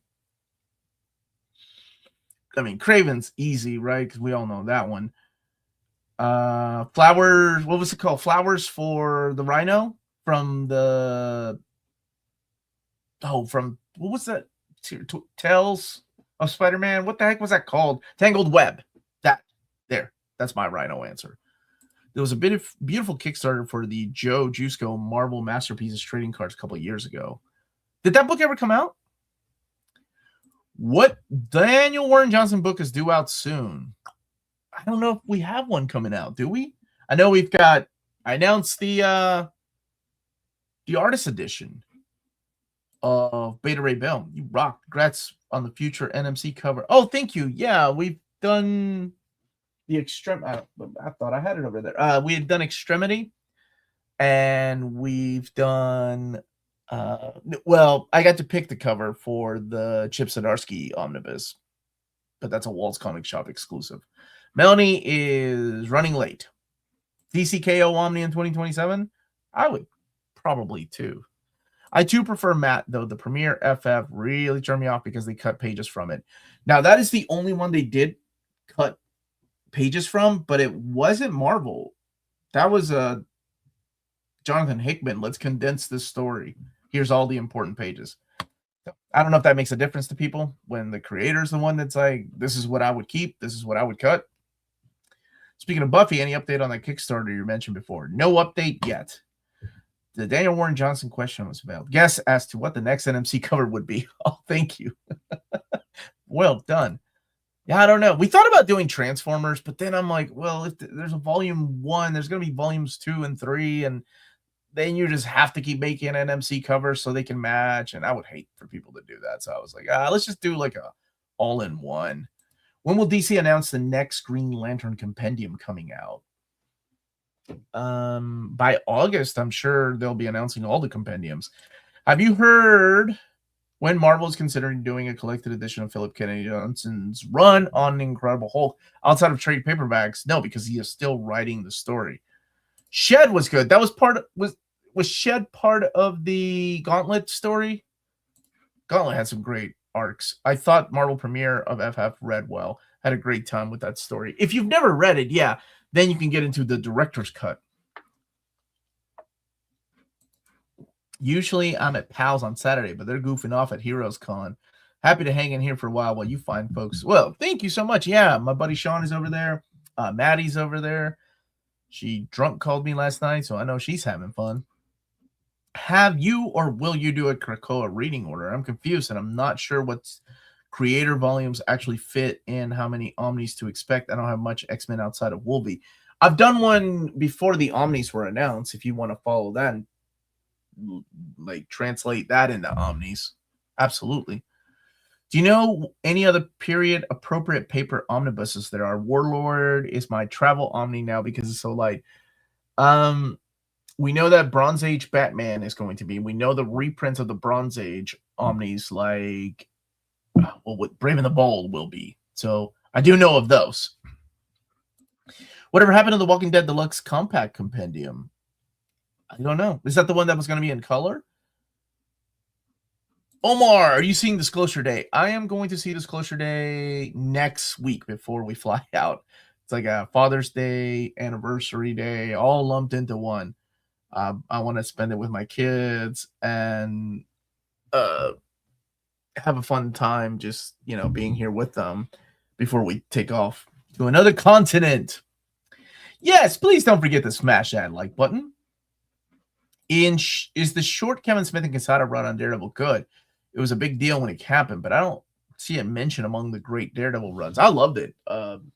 I mean, Kraven's easy, right? Because we all know that one. Flowers. What was it called? Flowers for the Rhino from the. From what was that? Tales of Spider-Man. What the heck was that called? Tangled Web. That's my Rhino answer. There was a beautiful Kickstarter for the Joe Jusko Marvel Masterpieces trading cards a couple of years ago. Did that book ever come out? What Daniel Warren Johnson book is due out soon? I don't know if we have one coming out. Do we? I know I announced the artist edition of Beta Ray Bill. You rock. Congrats on the future NMC cover. Oh, thank you. Yeah, we've done the I thought I had it over there. We had done Extremity, and we've done I got to pick the cover for the Chip Zdarsky Omnibus, but that's a Walt's Comic Shop exclusive. Melanie is running late. DCKO Omni in 2027? I would probably too. I too prefer matte, though. The Premiere FF really turned me off because they cut pages from it. Now, that is the only one they did cut pages from, but it wasn't Marvel. That was Jonathan Hickman. Let's condense this story. Here's all the important pages. I don't know if that makes a difference to people when the creator's the one that's like, this is what I would keep, this is what I would cut. Speaking of Buffy, any update on that Kickstarter you mentioned before? No update yet. The Daniel Warren Johnson question was about guess as to what the next NMC cover would be. Oh, thank you. Well done. Yeah, I don't know. We thought about doing Transformers, but then I'm like, well, if there's a volume 1, there's going to be volumes 2 and 3, and then you just have to keep making NMC covers so they can match. And I would hate for people to do that. So I was like, let's just do like a all-in-one. When will DC announce the next Green Lantern compendium coming out? By August, I'm sure they'll be announcing all the compendiums. Have you heard when Marvel is considering doing a collected edition of Philip Kennedy Johnson's run on Incredible Hulk outside of trade paperbacks? No, because he is still writing the story. Shed was good. That was was Shed part of the Gauntlet story? Gauntlet had some great arcs. I thought Marvel Premiere of FF read well. Had a great time with that story. If you've never read it, yeah, then you can get into the director's cut. Usually I'm at Pals on Saturday, but they're goofing off at Heroes Con. Happy to hang in here for a while you find folks. Well, thank you so much. Yeah, my buddy Sean is over there. Maddie's over there. She drunk called me last night, so I know she's having fun. Have you or will you do a Krakoa reading order? I'm confused, and I'm not sure what's creator volumes actually fit and how many Omnis to expect. I don't have much X-Men outside of Wolvie. I've done one before the Omnis were announced. If you want to follow that and like translate that into Omnis, absolutely. Do you know any other period appropriate paper omnibuses there are? Warlord is my travel Omni now because it's so light. We know that Bronze Age Batman is going to be. We know the reprints of the Bronze Age Omnis, like what Brave and the Bold will be. So I do know of those. Whatever happened to the Walking Dead Deluxe Compact Compendium? I don't know. Is that the one that was going to be in color? Omar, are you seeing Disclosure Day? I am going to see Disclosure Day next week before we fly out. It's like a Father's Day, Anniversary Day, all lumped into one. I want to spend it with my kids and have a fun time just, being here with them before we take off to another continent. Yes, please don't forget to smash that like button. Is the short Kevin Smith and Quesada run on Daredevil good? It was a big deal when it happened, but I don't see it mentioned among the great Daredevil runs. I loved it. I'm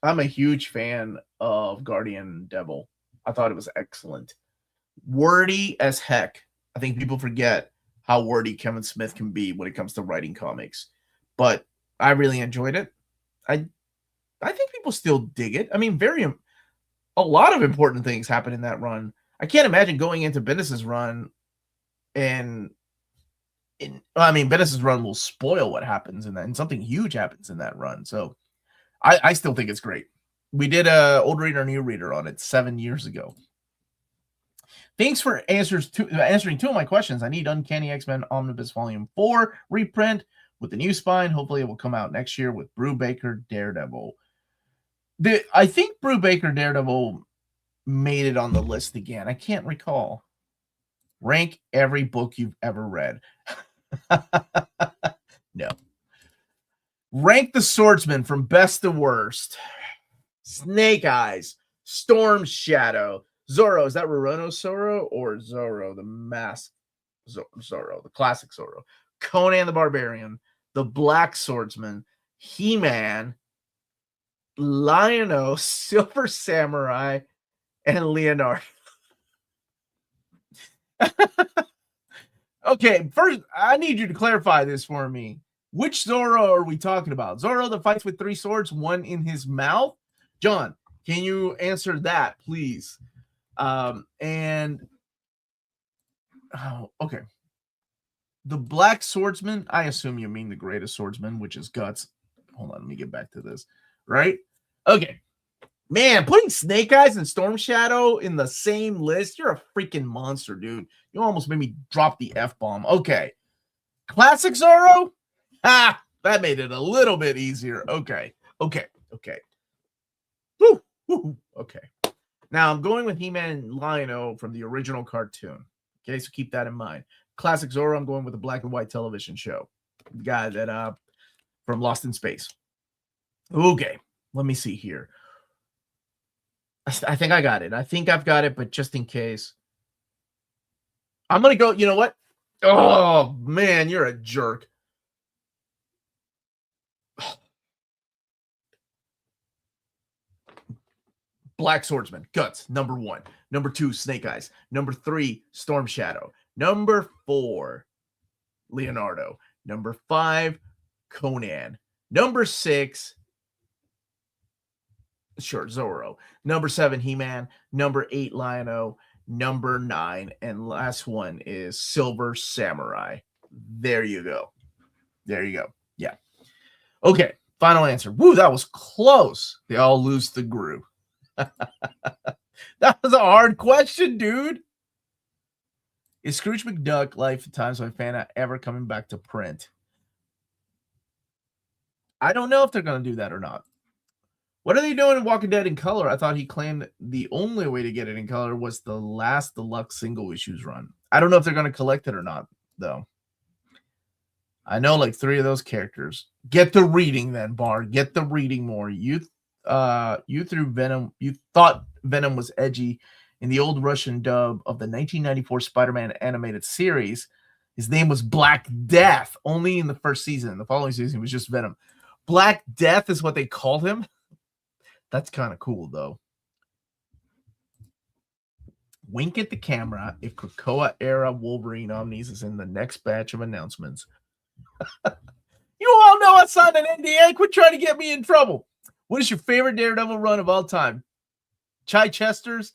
a huge fan of Guardian Devil. I thought it was excellent. Wordy as heck. I think people forget how wordy Kevin Smith can be when it comes to writing comics. But I really enjoyed it. I think people still dig it. I mean, a lot of important things happen in that run. I can't imagine going into Bendis' run Bendis' run will spoil what happens in that, and something huge happens in that run. So I still think it's great. We did a old reader, new reader on it 7 years ago. Thanks for answering two of my questions. I need Uncanny X-Men Omnibus Volume 4 reprint with the new spine. Hopefully it will come out next year with Brubaker Daredevil. I think Brubaker Daredevil made it on the list again. I can't recall. Rank every book you've ever read. No. Rank the Swordsman from best to worst. Snake Eyes, Storm Shadow, Zorro. Is that Rurouni Zorro or Zorro, the mask? Zorro, the classic Zorro. Conan the Barbarian, the Black Swordsman, He-Man, Lion-O, Silver Samurai, and Leonardo. Okay, first, I need you to clarify this for me. Which Zorro are we talking about? Zorro that fights with 3 swords, one in his mouth? John, can you answer that, please? Okay. The Black Swordsman, I assume you mean the greatest swordsman, which is Guts. Hold on, let me get back to this. Right? Okay. Man, putting Snake Eyes and Storm Shadow in the same list, you're a freaking monster, dude. You almost made me drop the F-bomb. Okay. Classic Zorro? Ha! That made it a little bit easier. Okay. Woo. Okay. Now, I'm going with He-Man and Lion-O from the original cartoon. Okay, so keep that in mind. Classic Zorro, I'm going with the black and white television show. The guy that, from Lost in Space. Okay, let me see here. I think I got it. I think I've got it, but just in case. I'm going to go, you know what? Oh, man, you're a jerk. Black Swordsman, Guts, number 1. Number 2, Snake Eyes. Number 3, Storm Shadow. Number 4, Leonardo. Number 5, Conan. Number 6, Zorro. Number 7, He-Man. Number 8, Lion-O. Number 9, and last one is Silver Samurai. There you go. Yeah. Okay, final answer. Woo, that was close. They all lose the Gru. That was a hard question, dude. Is Scrooge McDuck Life at Times My Fan ever coming back to print? I don't know if they're going to do that or not. What are they doing in Walking Dead in color? I thought he claimed the only way to get it in color was the last deluxe single issues run. I don't know if they're going to collect it or not, though. I know like 3 of those characters. Get the reading then, Bar. Get the reading more. You threw Venom. You thought Venom was edgy in the old Russian dub of the 1994 Spider-Man animated series. His name was Black Death, only in the first season. The following season was just Venom. Black Death is what they called him. That's kind of cool, though. Wink at the camera if Krakoa-era Wolverine Omnis is in the next batch of announcements. You all know I signed an NDA. Quit trying to get me in trouble. What is your favorite Daredevil run of all time? Chai Chester's.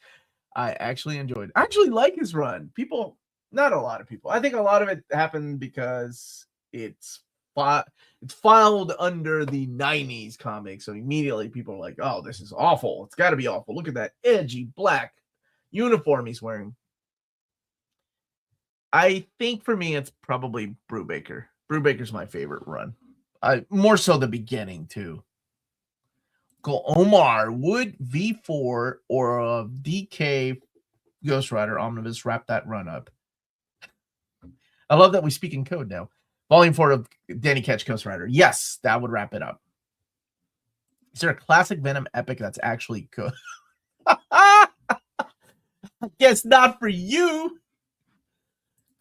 I actually enjoyed. I actually like his run. People, not a lot of people. I think a lot of it happened because it's filed under the 90s comic. So immediately people are like, oh, this is awful. It's got to be awful. Look at that edgy black uniform he's wearing. I think for me, it's probably Brubaker. Brubaker's my favorite run. More so the beginning, too. Go Omar. Would V4 or a DK Ghost Rider Omnibus wrap that run up? I love that we speak in code now. Volume 4 of Danny Ketch Ghost Rider. Yes, that would wrap it up. Is there a classic Venom epic that's actually good? I guess not for you.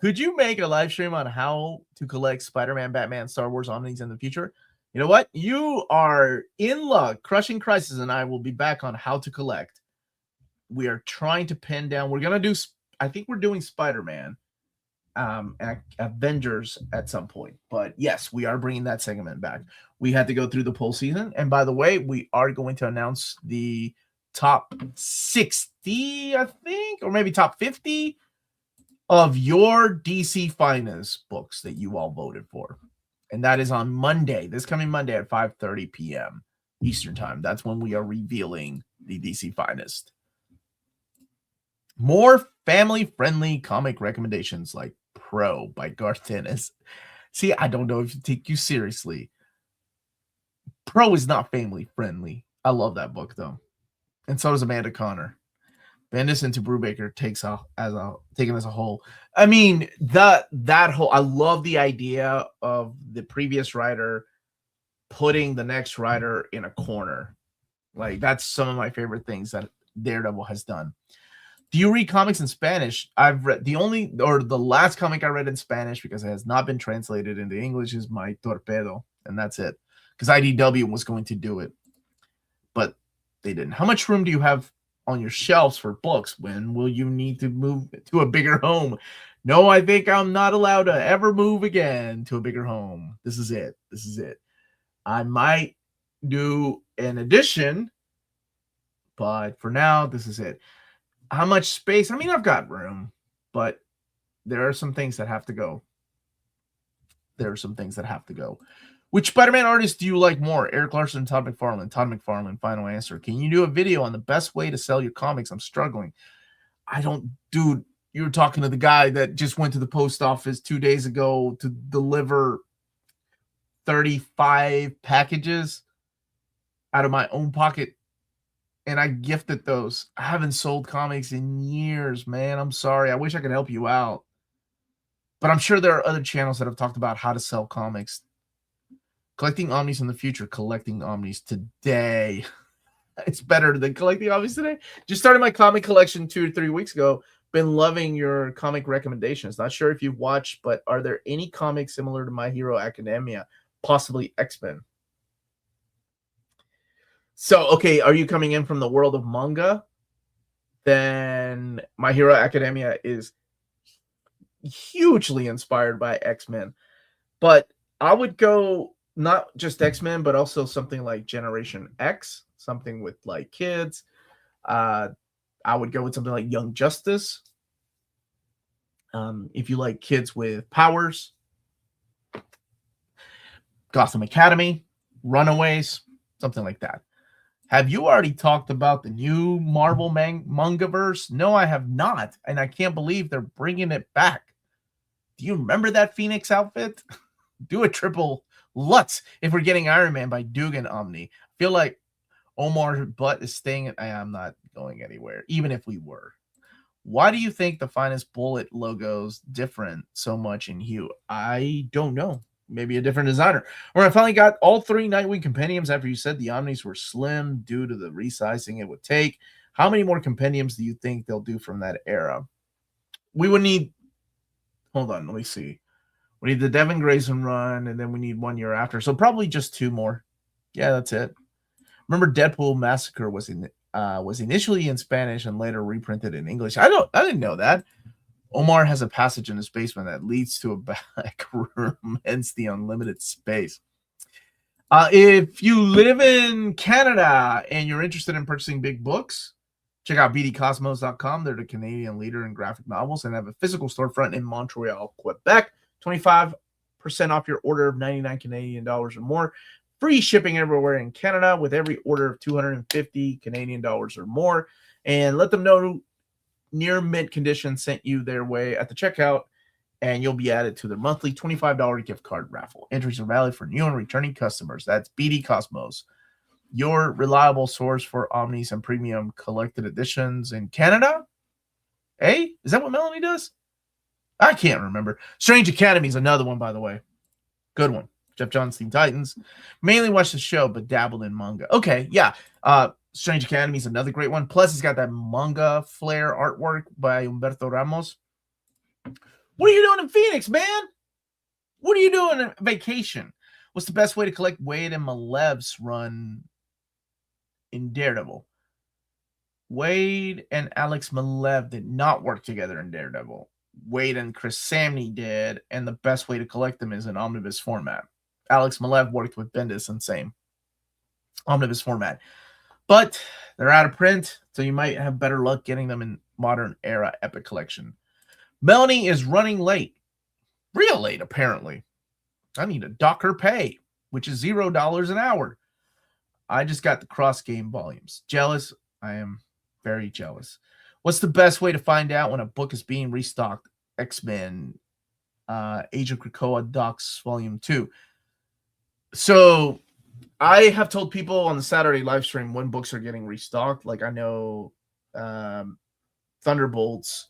Could you make a live stream on how to collect Spider-Man, Batman, Star Wars Omnis in the future? You know what? You are in luck. Crushing Crisis and I will be back on how to collect. We are trying to pin down. We're going to do, I think we're doing Spider-Man, Avengers at some point. But yes, we are bringing that segment back. We had to go through the poll season. And by the way, we are going to announce the top 60, I think, or maybe top 50 of your DC Finest books that you all voted for. And that is on Monday, this coming Monday at 5:30 p.m. Eastern Time. That's when we are revealing the DC Finest. More family-friendly comic recommendations like Pro by Garth Ennis. See, I don't know if you take you seriously. Pro is not family-friendly. I love that book, though. And so does Amanda Connor. Bendis into Brubaker taken as a whole. I mean, that whole, I love the idea of the previous writer putting the next writer in a corner. Like, that's some of my favorite things that Daredevil has done. Do you read comics in Spanish? I've read the last comic I read in Spanish because it has not been translated into English is my Torpedo, and that's it. Because IDW was going to do it, but they didn't. How much room do you have on your shelves for books? When will you need to move to a bigger home? No, I think I'm not allowed to ever move again to a bigger home. This is it. This is it. I might do an edition, but for now, this is it. How much space? I mean, I've got room, but there are some things that have to go. Which Spider-Man artist do you like more? Eric Larson, Todd McFarlane. Todd McFarlane, final answer. Can you do a video on the best way to sell your comics? I'm struggling. Dude, you were talking to the guy that just went to the post office 2 days ago to deliver 35 packages out of my own pocket. And I gifted those. I haven't sold comics in years, man. I'm sorry. I wish I could help you out. But I'm sure there are other channels that have talked about how to sell comics. Collecting Omnis in the future, collecting Omnis today. It's better than collecting Omnis today. Just started my comic collection 2 or 3 weeks ago. Been loving your comic recommendations. Not sure if you've watched, but are there any comics similar to My Hero Academia? Possibly X-Men. So, okay, are you coming in from the world of manga? Then My Hero Academia is hugely inspired by X-Men. But I would go not just X-Men, but also something like Generation X, something with like kids. I would go with something like Young Justice. If you like kids with powers, Gotham Academy, Runaways, something like that. Have you already talked about the new Marvel Mangaverse? No, I have not, and I can't believe they're bringing it back. Do you remember that Phoenix outfit? Do a triple Lutz, if we're getting Iron Man by Dugan Omni. I feel like Omar's butt is staying. I'm not going anywhere, even if we were. Why do you think the Finest Bullet logo's different so much in hue? I don't know. Maybe a different designer. Or I finally got all 3 Nightwing compendiums after you said the Omnis were slim due to the resizing it would take. How many more compendiums do you think they'll do from that era? We would need, hold on, let me see. We need the Devin Grayson run, and then we need 1 year after. So probably just 2 more. Yeah, that's it. Remember, Deadpool Massacre was initially in Spanish and later reprinted in English. I didn't know that. Omar has a passage in his basement that leads to a back room, hence the unlimited space. If you live in Canada and you're interested in purchasing big books, check out bdcosmos.com. They're the Canadian leader in graphic novels and have a physical storefront in Montreal, Quebec. 25% off your order of 99 Canadian dollars or more. Free shipping everywhere in Canada with every order of 250 Canadian dollars or more. And let them know Near Mint Condition sent you their way at the checkout, and you'll be added to their monthly $25 gift card raffle. Entries are valid for new and returning customers. That's BD Cosmos, your reliable source for Omnis and premium collected editions in Canada. Hey, is that what Melanie does? I can't remember. Strange Academy is another one, by the way. Good one. Jeff Johns' Teen Titans. Mainly watched the show, but dabbled in manga. Okay, yeah. Strange Academy is another great one. Plus, it's got that manga flair artwork by Humberto Ramos. What are you doing in Phoenix, man? What are you doing on vacation? What's the best way to collect Wade and Malev's run in Daredevil? Wade and Alex Malev did not work together in Daredevil. Wade and Chris Samney did, and the best way to collect them is in omnibus format. Alex Malev worked with Bendis and same omnibus format. But they're out of print, so you might have better luck getting them in modern era Epic Collection. Melanie is running late. Real late, apparently. I need to dock her pay, which is $0 an hour. I just got the cross game volumes. Jealous? I am very jealous. What's the best way to find out when a book is being restocked? X-Men, Age of Krakoa Docs Volume 2. So I have told people on the Saturday live stream when books are getting restocked. Like I know Thunderbolts,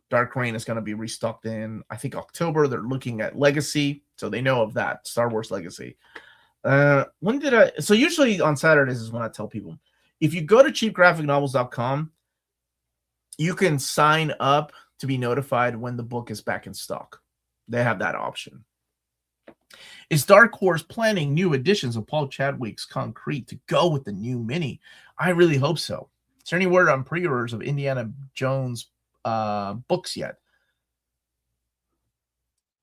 Dark Reign is going to be restocked in, I think, October. They're looking at Legacy, so they know of that, Star Wars Legacy. So usually on Saturdays is when I tell people. If you go to cheapgraphicnovels.com, you can sign up to be notified when the book is back in stock. They have that option. Is Dark Horse planning new editions of Paul Chadwick's Concrete to go with the new mini? I really hope so. Is there any word on pre-orders of Indiana Jones books yet?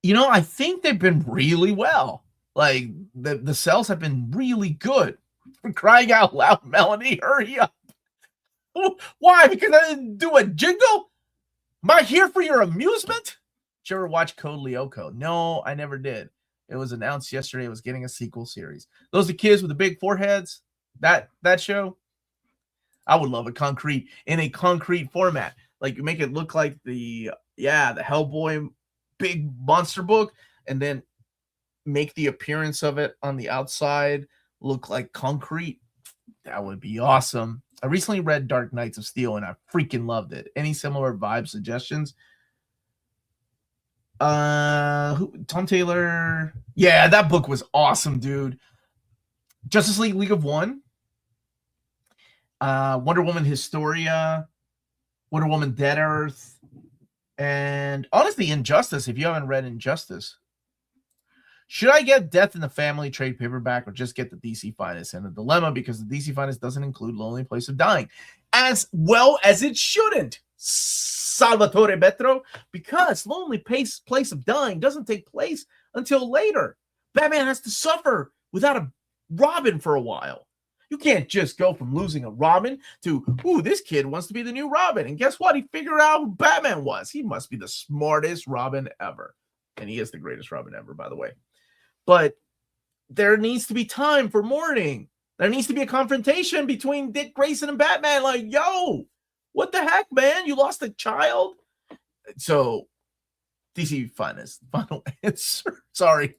You know, I think they've been really well. Like, the sales have been really good. For crying out loud, Melanie, hurry up. Why? Because I didn't do a jingle? Am I here for your amusement? Did you ever watch Code Lyoko? No, I never did. It was announced yesterday it was getting a sequel series. Those are the kids with the big foreheads. That show? I would love a concrete in a concrete format. Like you make it look like the Hellboy big monster book, and then make the appearance of it on the outside look like concrete. That would be awesome. I recently read Dark Knights of Steel and I freaking loved it. Any similar vibe suggestions? Tom Taylor. Yeah, that book was awesome, dude. Justice League of One. Wonder Woman Historia. Wonder Woman Dead Earth. And honestly, Injustice, if you haven't read Injustice. Should I get Death in the Family trade paperback or just get the DC Finest? And a dilemma because the DC Finest doesn't include Lonely Place of Dying, as well as it shouldn't. Salvatore Betro, because Lonely Place of Dying doesn't take place until later. Batman has to suffer without a Robin for a while. You can't just go from losing a Robin to, ooh, this kid wants to be the new Robin. And guess what? He figured out who Batman was. He must be the smartest Robin ever. And he is the greatest Robin ever, by the way. But there needs to be time for mourning. There needs to be a confrontation between Dick Grayson and Batman. Like, yo, what the heck, man? You lost a child? So, DC Finest. Final answer. Sorry.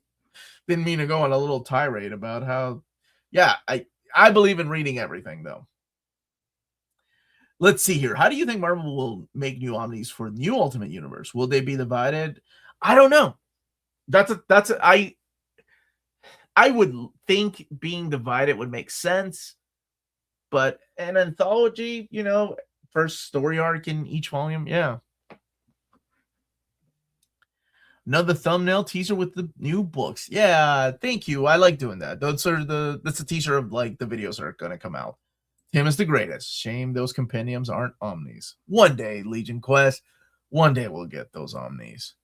Didn't mean to go on a little tirade about how, yeah, I believe in reading everything, though. Let's see here. How do you think Marvel will make new Omnis for new Ultimate Universe? Will they be divided? I don't know. I would think being divided would make sense, but an anthology, first story arc in each volume, yeah. Another thumbnail teaser with the new books. Yeah, thank you. I like doing that. That's a teaser of like the videos that are gonna come out. Tim is the greatest. Shame those compendiums aren't Omnis. One day, Legion Quest. One day we'll get those Omnis.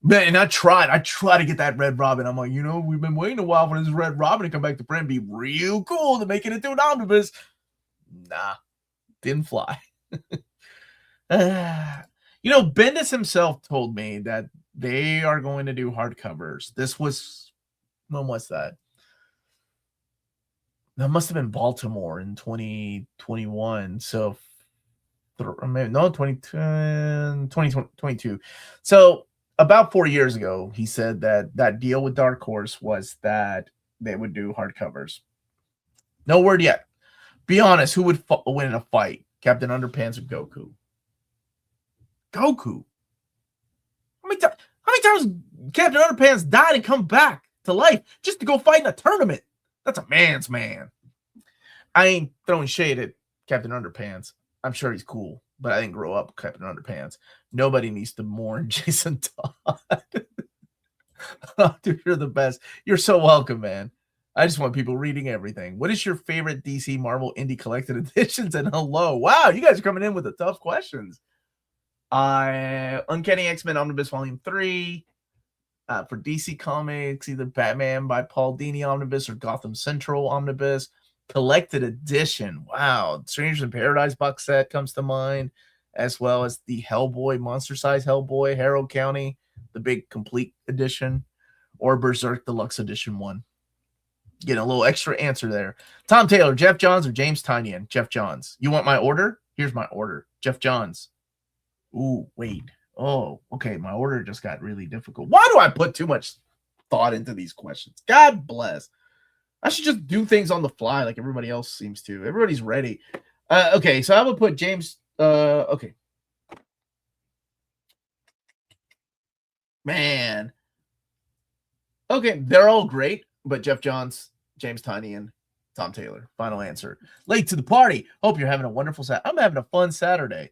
Man, and I tried to get that Red Robin. I'm like, we've been waiting a while for this Red Robin to come back to print. Be real cool to make it into an omnibus. Nah, didn't fly. Bendis himself told me that they are going to do hardcovers. When was that? That must have been Baltimore in 2021. So, no, 2022. So, about 4 years ago, he said that deal with Dark Horse was that they would do hardcovers. No word yet. Be honest, who would win in a fight? Captain Underpants or Goku? Goku? How many times Captain Underpants died and come back to life just to go fight in a tournament? That's a man's man. I ain't throwing shade at Captain Underpants. I'm sure he's cool, but I didn't grow up with Captain Underpants. Nobody needs to mourn Jason Todd. Dude, you're the best. You're so welcome, man. I just want people reading everything. What is your favorite DC Marvel Indie Collected Editions? And hello. Wow, you guys are coming in with the tough questions. Uncanny X-Men Omnibus Volume 3. For DC Comics, either Batman by Paul Dini Omnibus or Gotham Central Omnibus. Collected Edition. Wow. Strangers in Paradise box set comes to mind, as well as the Hellboy, Monster Size Hellboy, Harrow County, the big complete edition, or Berserk Deluxe Edition 1. Getting a little extra answer there. Tom Taylor, Jeff Johns, or James Tynion? Jeff Johns. You want my order? Here's my order. Jeff Johns. Ooh, wait. Oh, okay. My order just got really difficult. Why do I put too much thought into these questions? God bless. I should just do things on the fly like everybody else seems to. Everybody's ready. Okay, so I would put James. Okay. Man. Okay, they're all great, but Jeff Johns, James Tynion, Tom Taylor. Final answer. Late to the party. Hope you're having a wonderful Saturday. I'm having a fun Saturday.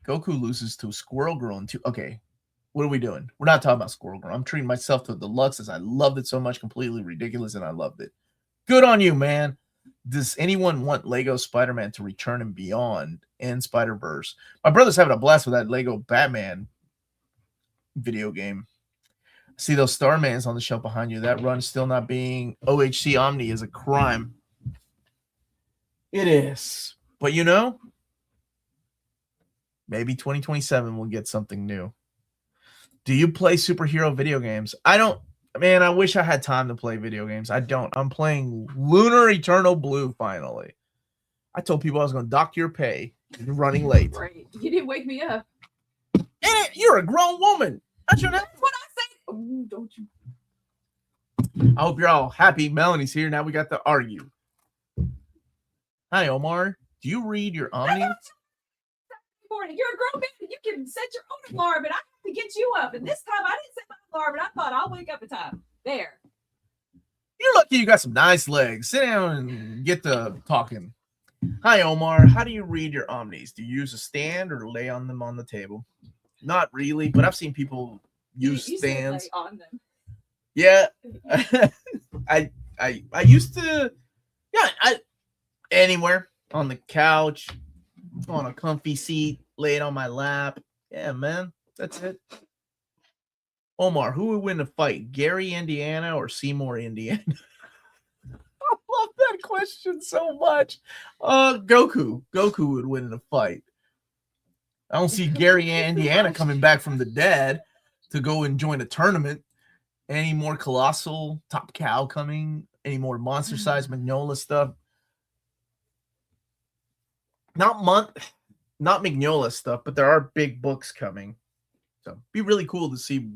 Goku loses to Squirrel Girl in 2. Okay, what are we doing? We're not talking about Squirrel Girl. I'm treating myself to the deluxe as I loved it so much, completely ridiculous, and I loved it. Good on you, man. Does anyone want Lego Spider-Man to return and beyond in Spider-Verse? My brother's having a blast with that Lego Batman video game. See those Starmans on the shelf behind you. That run still not being OHC Omni is a crime. It is. But maybe 2027 we'll get something new. Do you play superhero video games? I don't. Man, I wish I had time to play video games. I don't. I'm playing Lunar Eternal Blue finally. I told people I was going to dock your pay. You're running late. Right. You didn't wake me up. You're a grown woman. That's what I say. Oh, don't you? I hope you're all happy. Melanie's here. Now we got to argue. Hi, Omar. Do you read your Omni? Morning. You're a grown man. You can set your own alarm, and I have to get you up. And this time I didn't set my alarm, and I thought I'll wake up in time. There. You're lucky you got some nice legs. Sit down and get to talking. Hi, Omar. How do you read your Omnis? Do you use a stand or lay on them on the table? Not really, but I've seen people use stands. Lay on them. Yeah. I used to, anywhere on the couch, on a comfy seat, lay it on my lap. Yeah, man, that's it. Omar, who would win a fight, Gary, Indiana, or Seymour, Indiana? I love that question so much. Goku would win in a fight. I don't see Gary, Indiana coming back from the dead to go and join a tournament. Any more Colossal Top Cow coming? Any more Monster Size Magnolia stuff? Not Magnolia stuff, but there are big books coming. So it'd be really cool to see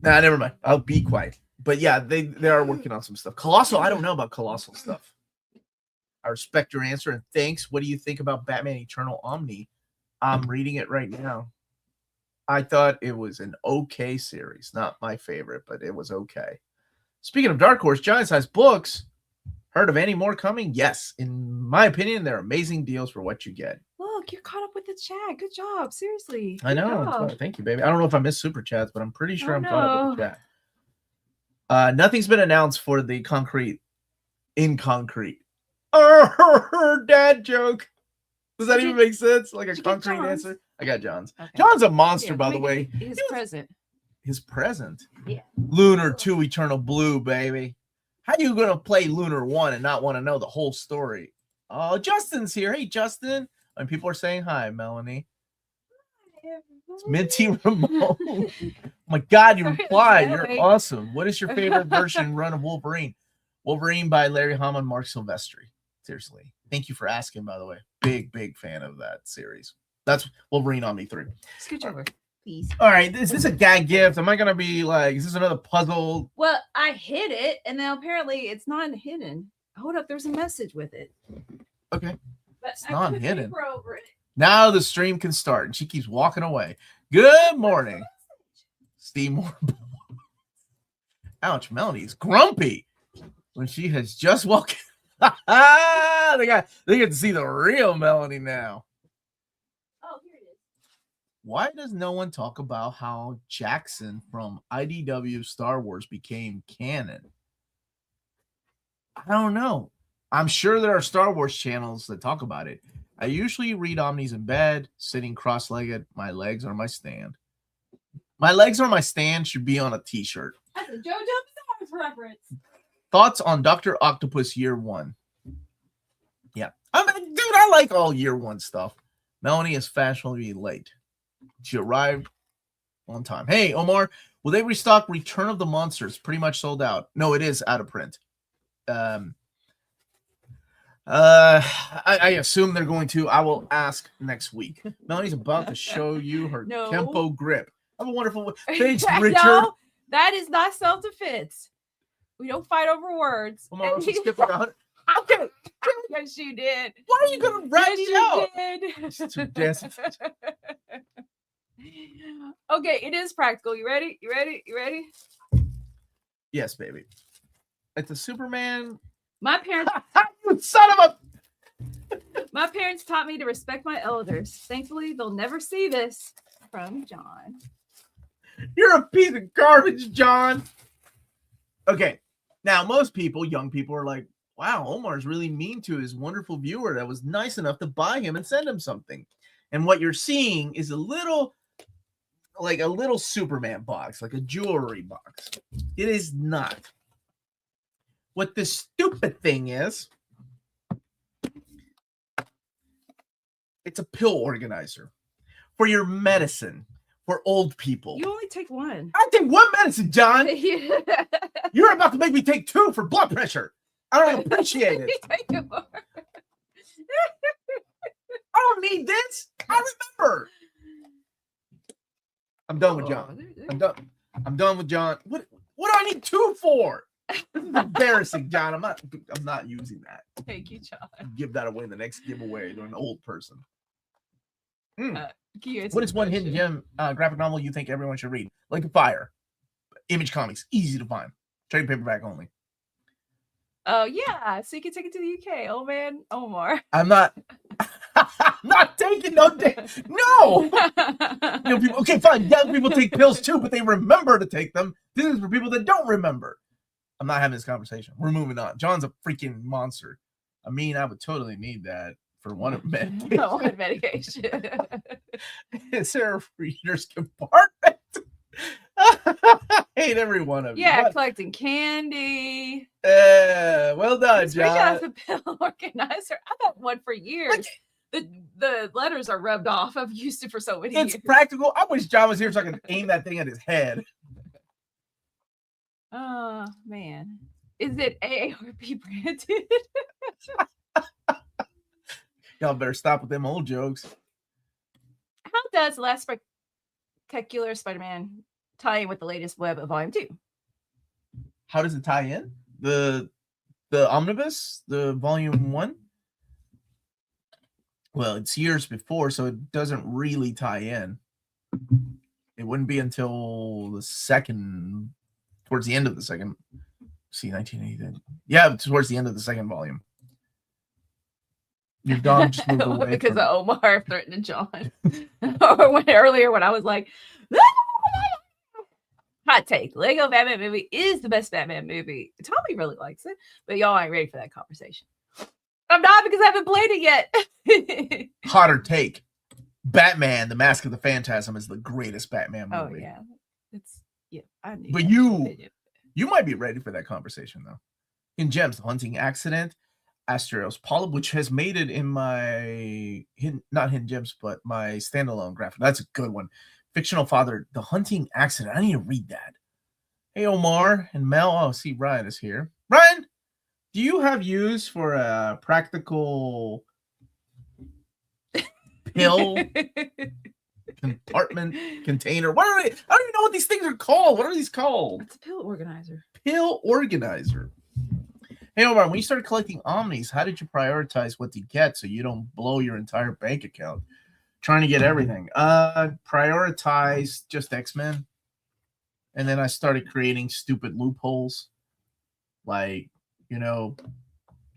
Nah, never mind. I'll be quiet. But yeah, they are working on some stuff. Colossal, I don't know about Colossal stuff. I respect your answer and thanks. What do you think about Batman Eternal Omni? I'm reading it right now. I thought it was an okay series. Not my favorite, but it was okay. Speaking of Dark Horse, Giant Size Books. Heard of any more coming? Yes. In my opinion, they're amazing deals for what you get. Look, you're caught up with the chat. Good job. Seriously. I know. Job. Thank you, baby. I don't know if I missed super chats, but I'm pretty sure I'm caught up with the no. chat. Nothing's been announced for the concrete. Dad joke. Does that even make sense? Like a concrete answer? I got John's. Okay. John's a monster, by the way. His present. His present? Yeah. Lunar 2 Eternal Blue, baby. How you going to play Lunar 1 and not want to know the whole story? Oh, Justin's here. Hey, Justin. And people are saying hi, Melanie. It's Minty Ramon. Oh my God, you replied. You're awesome. What is your favorite version run of Wolverine? Wolverine by Larry Hama and Mark Silvestri. Seriously. Thank you for asking, by the way. Big fan of that series. That's Wolverine Omni 3. Scooch over, please. All right. Is this a gag gift? Am I going to be like, is this another puzzle? Well, I hid it, and then apparently it's not hidden. Hold up. There's a message with it. Okay. But it's not hidden. Over it. Now the stream can start. And she keeps walking away. Good morning. Steve Moore. Ouch, Melanie's grumpy when she has just walked. They get to see the real Melanie now. Oh, here it is. Why does no one talk about how Jackson from IDW Star Wars became canon? I don't know. I'm sure there are Star Wars channels that talk about it. I usually read Omnis in bed, sitting cross-legged. My legs are my stand. My legs are my stand should be on a t-shirt. That's a JoJo Bizarre reference. Thoughts on Dr. Octopus Year 1? Yeah. I mean, dude, I like all Year 1 stuff. Melanie is fashionably late. She arrived on time. Hey, Omar, will they restock Return of the Monsters? Pretty much sold out. No, it is out of print. I assume they're going to. I will ask next week. Melanie's about to show you her Kempo grip. Have a wonderful thanks, Richard. No, that is not self-defense. We don't fight over words. Come on, skip around. Okay. Yes, you did. Why are you gonna rat out? Yes, It's too desperate. Okay, it is practical. You ready? You ready? Yes, baby. It's a Superman. My parents. You son of a. My parents taught me to respect my elders. Thankfully, they'll never see this. From John. You're a piece of garbage, John. Okay. Now, most people, young people, are like, wow, Omar's really mean to his wonderful viewer that was nice enough to buy him and send him something. And what you're seeing is a little Superman box, like a jewelry box. It is not. What this stupid thing is, it's a pill organizer for your medicine for old people. You only take one. I take one medicine, John. You're about to make me take 2 for blood pressure. I don't appreciate it. I don't need this. I remember. I'm done with John. I'm done with John. What do I need 2 for? This is embarrassing, John. I'm not using that. Thank you, John. Give that away in the next giveaway to an old person. What is one hidden gem graphic novel you think everyone should read? Like Fire. Image Comics. Easy to find. Trade paperback only. Oh, yeah. So you can take it to the UK. Oh, man. Omar. I'm not taking no day. No. People, okay, fine. Young people take pills too, but they remember to take them. This is for people that don't remember. I'm not having this conversation. We're moving on. John's a freaking monster. I mean, I would totally need that for one of medication. One medication. Is there a reader's compartment? I hate every one of you. Yeah, collecting candy. Well done, John. The pill organizer. I've had one for years. The letters are rubbed off. I've used it for so many years. It's practical. I wish John was here so I could aim that thing at his head. Oh, man. Is it AARP branded? Y'all better stop with them old jokes. How does Last Spectacular Spider-Man tie in with the latest web of Volume 2. How does it tie in? The Omnibus, the Volume 1? Well, it's years before, so it doesn't really tie in. It wouldn't be until the second, towards the end of the second. See, 1980. Yeah, towards the end of the second volume. Your dog just moved away because of Omar threatening John. Or earlier when I was like, hot take, Lego Batman movie is the best Batman movie. Tommy really likes it, but y'all ain't ready for that conversation. I'm not, because I haven't played it yet. Hotter take. Batman, The Mask of the Phantasm is the greatest Batman movie. Oh yeah. I knew. But you might be ready for that conversation though. In Gems, The Hunting Accident, Asterios Polyp, which has made it in my not Hidden Gems, but my standalone graphic. That's a good one. Fictional Father, The Hunting Accident. I need to read that. Hey, Omar and Mel. Oh, see, Ryan is here. Ryan, do you have use for a practical pill compartment container? What are they? I don't even know what these things are called. What are these called? It's a pill organizer. Pill organizer. Hey, Omar, when you started collecting Omnis, how did you prioritize what to get so you don't blow your entire bank account trying to get everything? Prioritize just X-Men. And then I started creating stupid loopholes. Like,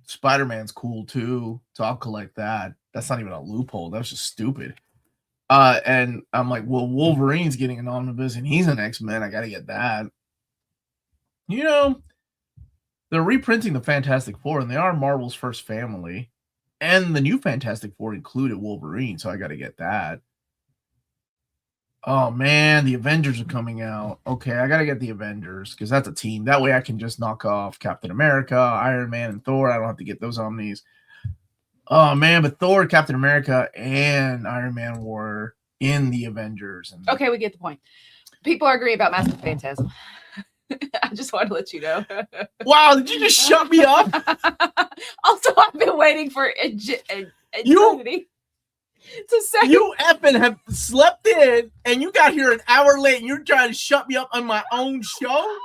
Spider-Man's cool too, so I'll collect that. That's not even a loophole. That was just stupid. And I'm like, well, Wolverine's getting an omnibus and he's an X-Men. I got to get that. They're reprinting the Fantastic Four, and they are Marvel's first family. And the new Fantastic Four included Wolverine, so I got to get that. Oh, man, the Avengers are coming out. Okay, I got to get the Avengers, because that's a team. That way I can just knock off Captain America, Iron Man, and Thor. I don't have to get those Omnis. Oh, man, but Thor, Captain America, and Iron Man were in the Avengers. Okay, we get the point. People are agreeing about Mask of the Phantasm. I just wanted to let you know. Wow, did you just shut me up? Also, I've been waiting for eternity to say. You effing have slept in, and you got here an hour late, and you're trying to shut me up on my own show?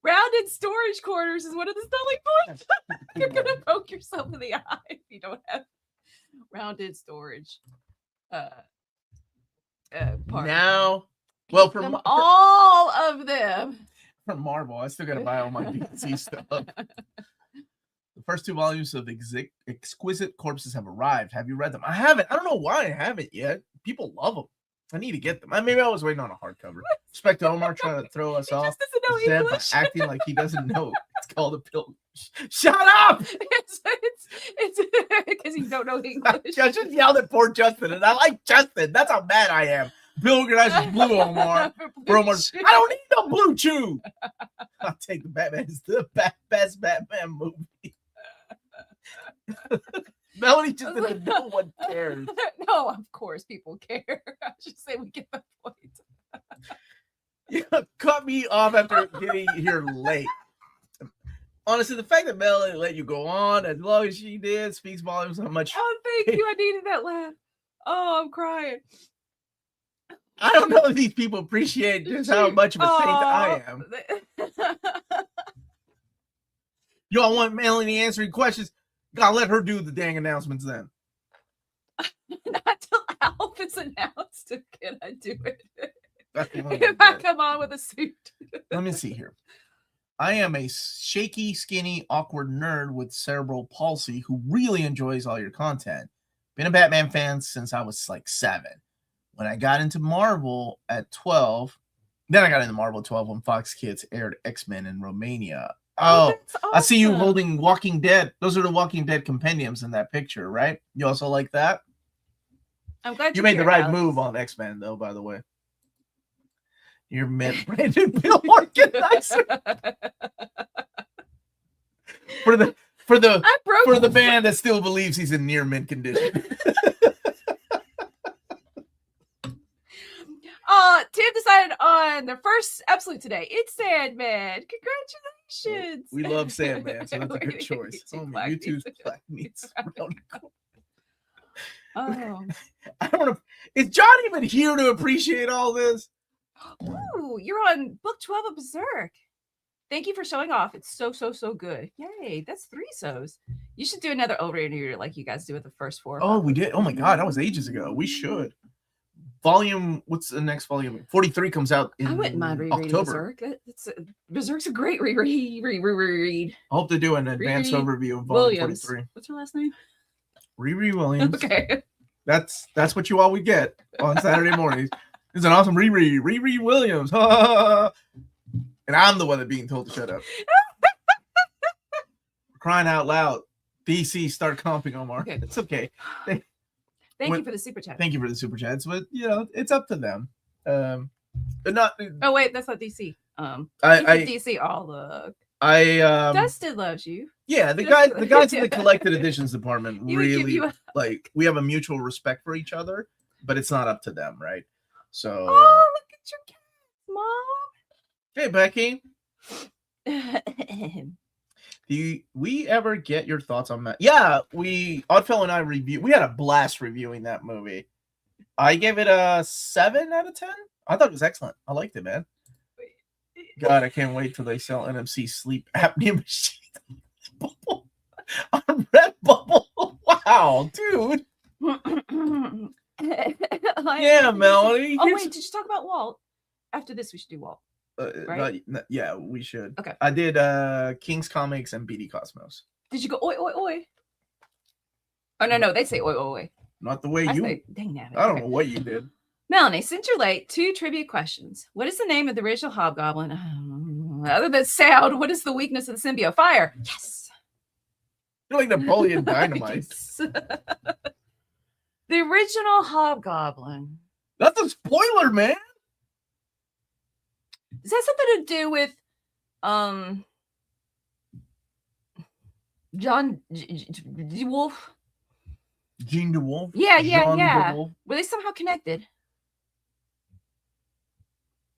Rounded storage quarters is one of the selling points. You're going to poke yourself in the eye if you don't have rounded storage part. Now... Well, all of them. From Marvel, I still got to buy all my DC stuff. The first 2 volumes of Exquisite Corpses have arrived. Have you read them? I haven't. I don't know why I haven't yet. People love them. I need to get them. Maybe I was waiting on a hardcover. Respect to Omar trying to throw us off. Just doesn't know English. By acting like he doesn't know. It's called a pill. Shut up! It's because you don't know English. I just yelled at poor Justin, and I like Justin. That's how mad I am. Bill organizes blue, Omar. I don't need no blue chew. I'll take the Batman. It's the best Batman movie. Melanie just said no one cares. No, of course people care. I should say we get the point. You cut me off after getting here late. Honestly, the fact that Melanie let you go on as long as she did speaks volumes how much. Oh, thank you. I needed that laugh. Oh, I'm crying. I don't know if these people appreciate just how much of a saint I am. Y'all want Melanie answering questions? Gotta let her do the dang announcements then. Not till Alf is announced. Can I do it? If I come on with a suit. Let me see here. I am a shaky, skinny, awkward nerd with cerebral palsy who really enjoys all your content. Been a Batman fan since I was like 7. When I got into Marvel at 12, then I got into Marvel at 12 when Fox Kids aired X-Men in Romania. Oh, awesome. I see you holding Walking Dead. Those are the Walking Dead compendiums in that picture, right? You also like that? I'm glad you made the right move on X-Men, though, by the way. You're Brandon Bill Organizer. for the band that still believes he's in near mint condition. Tim decided on the first absolute today. It's Sandman. Congratulations. We love Sandman, so that's a good choice. YouTube's black meats. Oh. I don't know. Is John even here to appreciate all this? Ooh, you're on book 12 of Berserk. Thank you for showing off. It's so good. Yay, that's 3 so's. You should do another over-reader like you guys do with the first 4. Oh, we did. Oh my god, that was ages ago. We should. Volume, what's the next volume? 43 comes out in I wouldn't mind rereading October. Berserk. Berserk's a great reread. I hope to do an advanced overview of volume Williams. 43. What's her last name? Riri Williams. Okay. That's what you all would get on Saturday mornings. It's an awesome Riri Williams. And I'm the one that being told to shut up. Crying out loud. DC, start comping, Omar. Okay. It's okay. Thank you for the super chat. Thank you for the super chats, but it's up to them. But not. Oh wait, that's not DC. DC. Oh look. Dustin loves you. Yeah, the guys in the collected editions department really like we have a mutual respect for each other, but it's not up to them, right? So. Oh, look at your cat, Mom. Hey, Becky. Do we ever get your thoughts on that? Yeah, Oddfellow and I we had a blast reviewing that movie. I gave it a 7 out of 10. I thought it was excellent. I liked it, man. God, I can't wait till they sell NMC sleep apnea machine on Redbubble. Wow, dude. Yeah, Melanie. Oh wait, did you talk about Walt? After this, we should do Walt. Right? Yeah, we should. Okay. I did King's Comics and BD Cosmos. Did you go oi oi oi? Oh no, they say oi oi oi. Not the way you. Dang it. I don't know what you did. Melanie, since you're late, 2 trivia questions. What is the name of the original Hobgoblin? Other than sound, what is the weakness of the symbiote? Fire. Yes. You're like Napoleon Dynamite. The original Hobgoblin. That's a spoiler, man. Does that have something to do with John DeWolf? Jean DeWolf? Yeah. DeWolf? Were they somehow connected?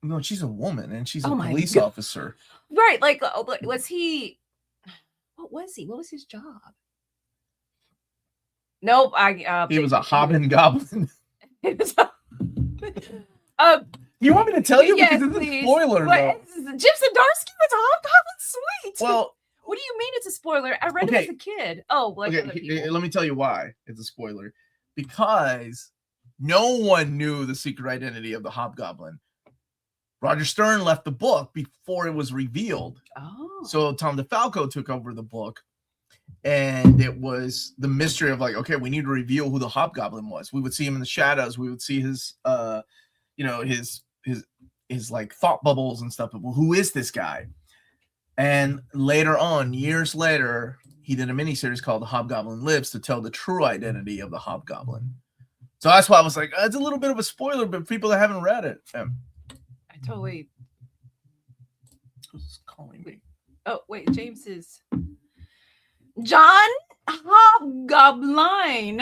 No, she's a woman and she's a police officer. Right. Like, was he? What was he? What was his job? Nope. He was a hobgoblin. You want me to tell you? Yes, because it's a spoiler. Jim Zdarsky was a hobgoblin? Sweet. Well, what do you mean it's a spoiler? I read it as a kid. Oh, like okay. Let me tell you why it's a spoiler. Because no one knew the secret identity of the Hobgoblin. Roger Stern left the book before it was revealed. Oh. So Tom DeFalco took over the book. And it was the mystery of like, okay, we need to reveal who the Hobgoblin was. We would see him in the shadows. We would see his, his like thought bubbles and stuff. But who is this guy? And later on, years later, he did a miniseries called The Hobgoblin Lives to tell the true identity of the Hobgoblin. So that's why I was like, it's a little bit of a spoiler, but people that haven't read it. I totally. Who's calling me? Oh, wait, James is. John Hobgoblin.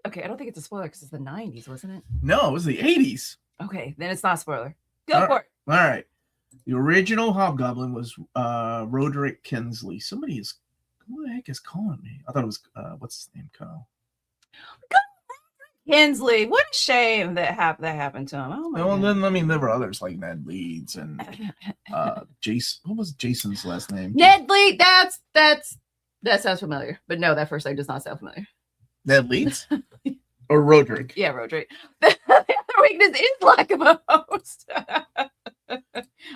Okay, I don't think it's a spoiler because it's the 90s, wasn't it? No, it was the 80s. Okay, then it's not a spoiler. Go for it. All right. The original Hobgoblin was Roderick Kinsley. Who the heck is calling me? I thought it was, what's his name, Kyle? Kinsley. What a shame that happened to him. Oh my God. Then, I mean, there were others like Ned Leeds and Jason. What was Jason's last name? Ned Leeds. That sounds familiar. But no, that first name does not sound familiar. Ned Leeds? Or Roderick? Yeah, Roderick. The other weakness is lack of a host.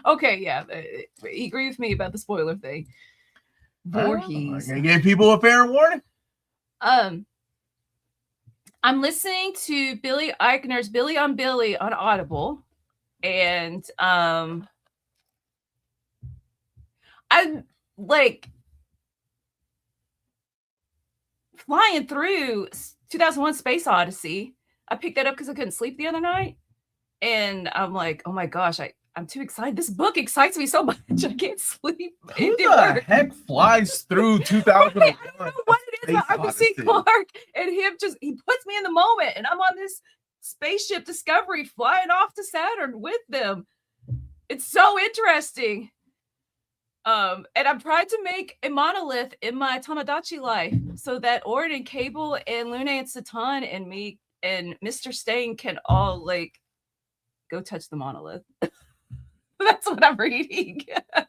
Okay, yeah. He agreed with me about the spoiler thing. Voorhees. I gave people a fair warning. I'm listening to Billy Eichner's Billy on Billy on Audible. And I'm like flying through 2001 Space Odyssey. I picked that up because I couldn't sleep the other night. And I'm like, oh my gosh, I'm too excited. This book excites me so much. I can't sleep. Who the heck flies through 2001? I don't know what it is about Arthur C. Clarke and him. He puts me in the moment, and I'm on this spaceship Discovery flying off to Saturn with them. It's so interesting. And I'm trying to make a monolith in my Tamagotchi life so that Ord and Cable and Luna and Satan and me and Mr. Stain can all like go touch the monolith. That's what I'm reading.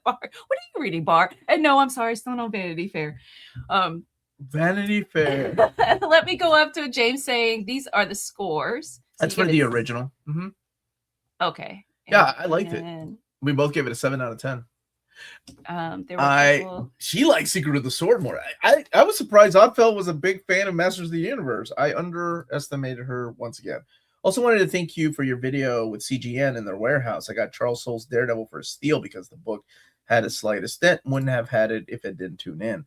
What are you reading, Bar? And no, I'm sorry, still on Vanity Fair. Vanity Fair. Let me go up to James saying these are the scores. So that's for the original. Mm-hmm. Okay. Yeah, I liked it. We both gave it a 7 out of 10. She likes Secret of the Sword more. I was surprised Oddfell was a big fan of Masters of the Universe. I underestimated her once again. Also wanted to thank you for your video with CGN in their warehouse. I got Charles Soule's Daredevil for a steal because the book had a slightest dent. Wouldn't have had it if it didn't tune in.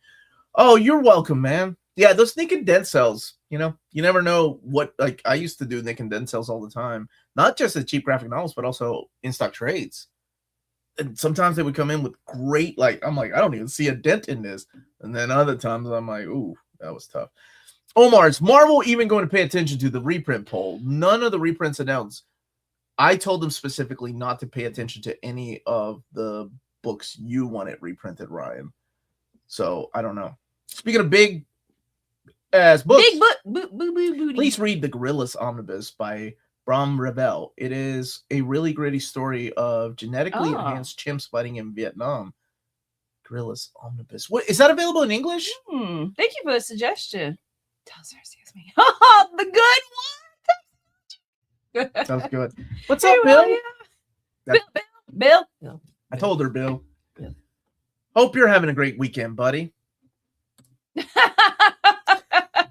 Oh, you're welcome, man. Yeah, those Nick and Dent sales, you know, you never know what, like I used to do Nick and Dent sales all the time. Not just at cheap graphic novels, but also in-stock trades. And sometimes they would come in with great, like, I'm like, I don't even see a dent in this. And then other times I'm like, ooh, that was tough. Omar, is Marvel even going to pay attention to the reprint poll? None of the reprints announced. I told them specifically not to pay attention to any of the books you wanted reprinted, Ryan. So I don't know. Speaking of big ass books, big book, please read The Gorillas Omnibus by Bram Revel. It is a really gritty story of genetically enhanced chimps fighting in Vietnam. Gorillas Omnibus. What is that available in English? Thank you for the suggestion. Excuse me. The good one. Sounds good. What's up, Bill? Bill. I told her, Bill. Hope you're having a great weekend, buddy.